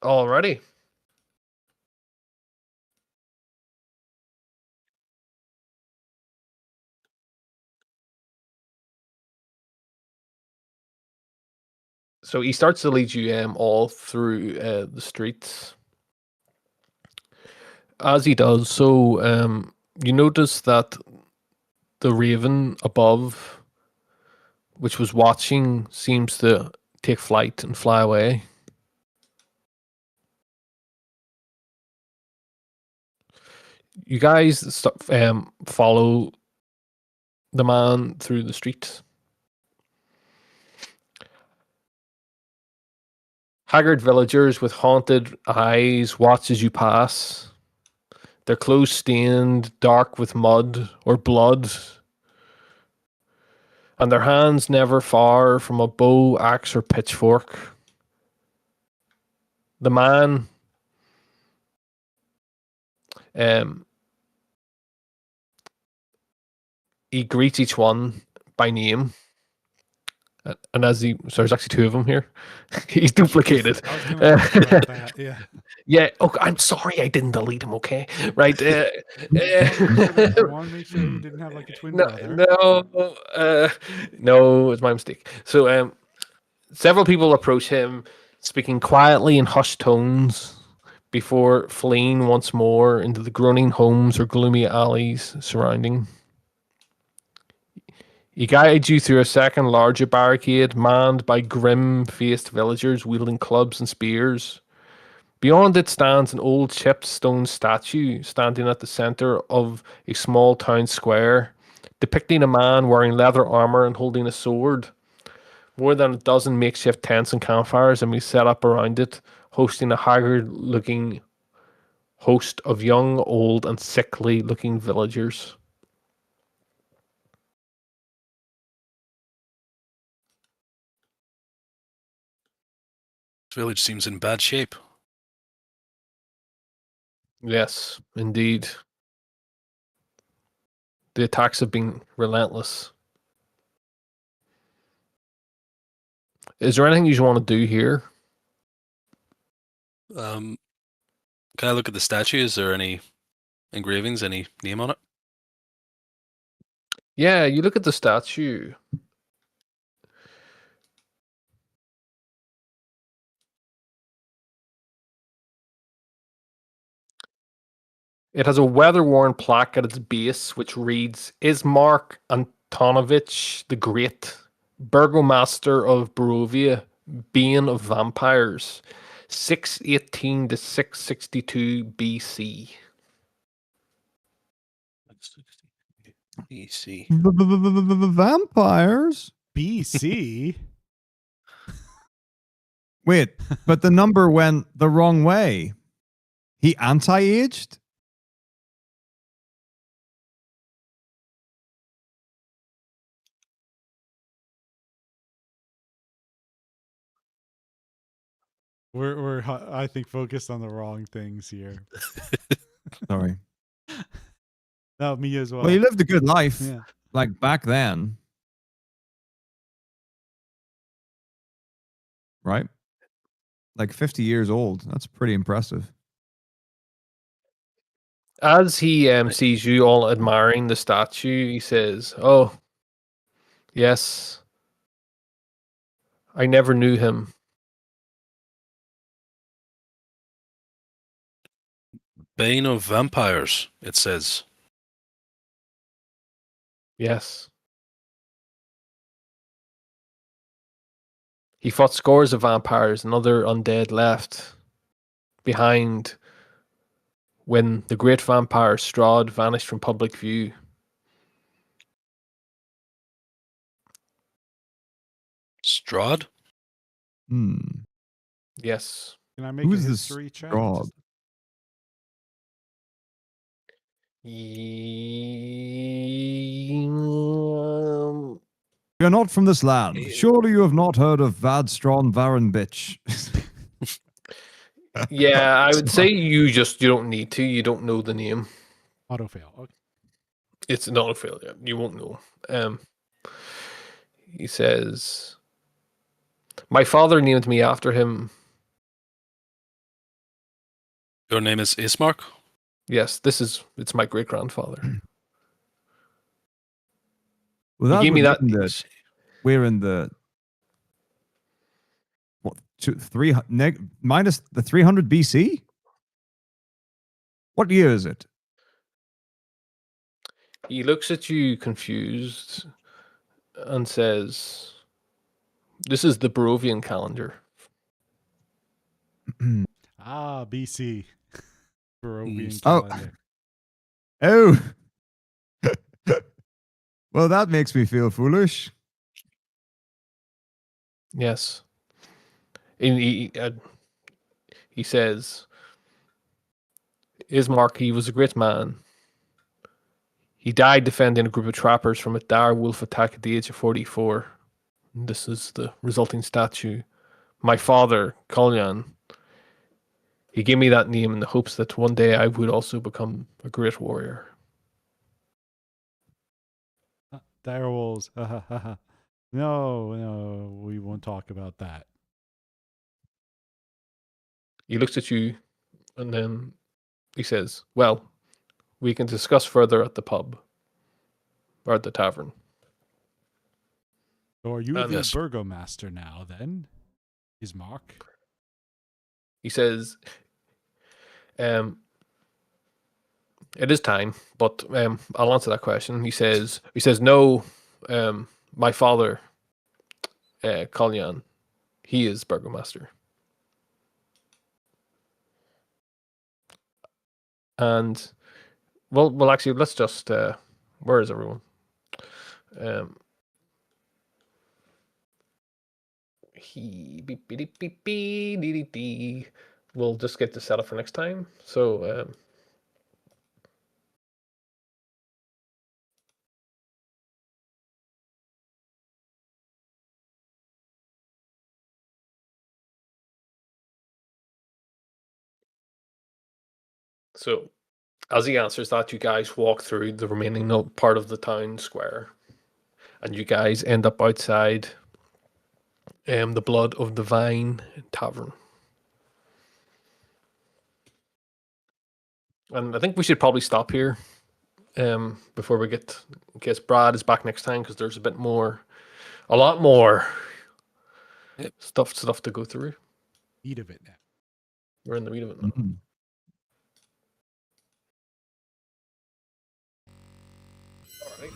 Speaker 1: Alrighty. So he starts to lead you all through the streets. As he does so, you notice that the raven above, which was watching, seems to take flight and fly away. You guys follow the man through the streets. Haggard villagers with haunted eyes watch as you pass. Their clothes stained dark with mud or blood, and their hands never far from a bow, axe, or pitchfork. The man he greets each one by name. And there's actually two of them here. He's duplicated.
Speaker 3: I was going to ask about that. Yeah.
Speaker 1: Yeah. Oh, I'm sorry, I didn't delete him. Okay, right.
Speaker 3: I want to make sure you didn't have like a twin brother.
Speaker 1: No, it's my mistake. So, several people approach him, speaking quietly in hushed tones, before fleeing once more into the groaning homes or gloomy alleys surrounding. He guides you through a second larger barricade manned by grim-faced villagers wielding clubs and spears. Beyond it stands an old chipped stone statue standing at the center of a small town square, depicting a man wearing leather armor and holding a sword. More than a dozen makeshift tents and campfires have been set up around it, hosting a haggard-looking host of young, old, and sickly-looking villagers.
Speaker 2: This village seems in bad shape.
Speaker 1: Yes, indeed. The attacks have been relentless. Is there anything you want to do here?
Speaker 2: Can I look at the statue? Is there any engravings, any name on it?
Speaker 1: Yeah, you look at the statue. It has a weather-worn plaque at its base, which reads, Ismark Antonovich the Great, Burgomaster of Barovia, Bane of Vampires, 618 to 662 BC.
Speaker 2: BC.
Speaker 4: Vampires?
Speaker 3: BC.
Speaker 4: Wait, but the number went the wrong way. He anti-aged?
Speaker 3: We're I think focused on the wrong things here.
Speaker 4: Sorry.
Speaker 3: No, me as well.
Speaker 4: Well, he lived a good life,
Speaker 3: Yeah.
Speaker 4: like back then. Right? Like 50 years old. That's pretty impressive.
Speaker 1: As he sees you all admiring the statue, he says, Oh, yes, I never knew him.
Speaker 2: Bane of Vampires, it says.
Speaker 1: Yes. He fought scores of vampires and other undead left behind when the great vampire Strahd vanished from public view.
Speaker 2: Strahd?
Speaker 4: Hmm.
Speaker 1: Yes.
Speaker 3: Can I make
Speaker 4: Who's
Speaker 3: a
Speaker 4: this
Speaker 3: history check?
Speaker 4: Strahd? You're not from this land. Surely you have not heard of Vadstron Varenbitch.
Speaker 1: Yeah, I would say you don't need to. You don't know the name.
Speaker 3: Auto fail. Okay.
Speaker 1: It's not a failure. You won't know. He says, My father named me after him.
Speaker 2: Your name is Ismark?
Speaker 1: Yes, it's my great grandfather.
Speaker 4: Well,
Speaker 1: He
Speaker 4: that
Speaker 1: gave me
Speaker 4: would
Speaker 1: that.
Speaker 4: mean that we're in the what, minus the 300 BC? What year is it?
Speaker 1: He looks at you confused and says, This is the Barovian calendar.
Speaker 3: BC. Barovian
Speaker 4: Oh.
Speaker 3: calendar.
Speaker 4: Oh. Well, that makes me feel foolish.
Speaker 1: Yes. And he says, Ismark, he was a great man. He died defending a group of trappers from a dire wolf attack at the age of 44. This is the resulting statue. My father, Kolyan, he gave me that name in the hopes that one day I would also become a great warrior.
Speaker 3: Dire wolves. No, we won't talk about that.
Speaker 1: He looks at you and then he says, Well, we can discuss further at the pub or at the tavern.
Speaker 3: So are you
Speaker 1: And
Speaker 3: the
Speaker 2: yes.
Speaker 3: burgomaster now, then? Ismark?
Speaker 1: He says, It is time, but I'll answer that question. He says, No, my father, Kolyan, he is burgomaster. And well, actually, let's just. Where is everyone? We'll just get this set up for next time. So. So, As he answers that, you guys walk through the remaining part of the town square, and you guys end up outside the Blood of the Vine Tavern. And I think we should probably stop here before we get, in case Brad is back next time, because there's a lot more
Speaker 2: Yep.
Speaker 1: stuff to go through.
Speaker 3: Eat of it now.
Speaker 1: We're in the meat of it now.
Speaker 4: Mhm.
Speaker 1: All right.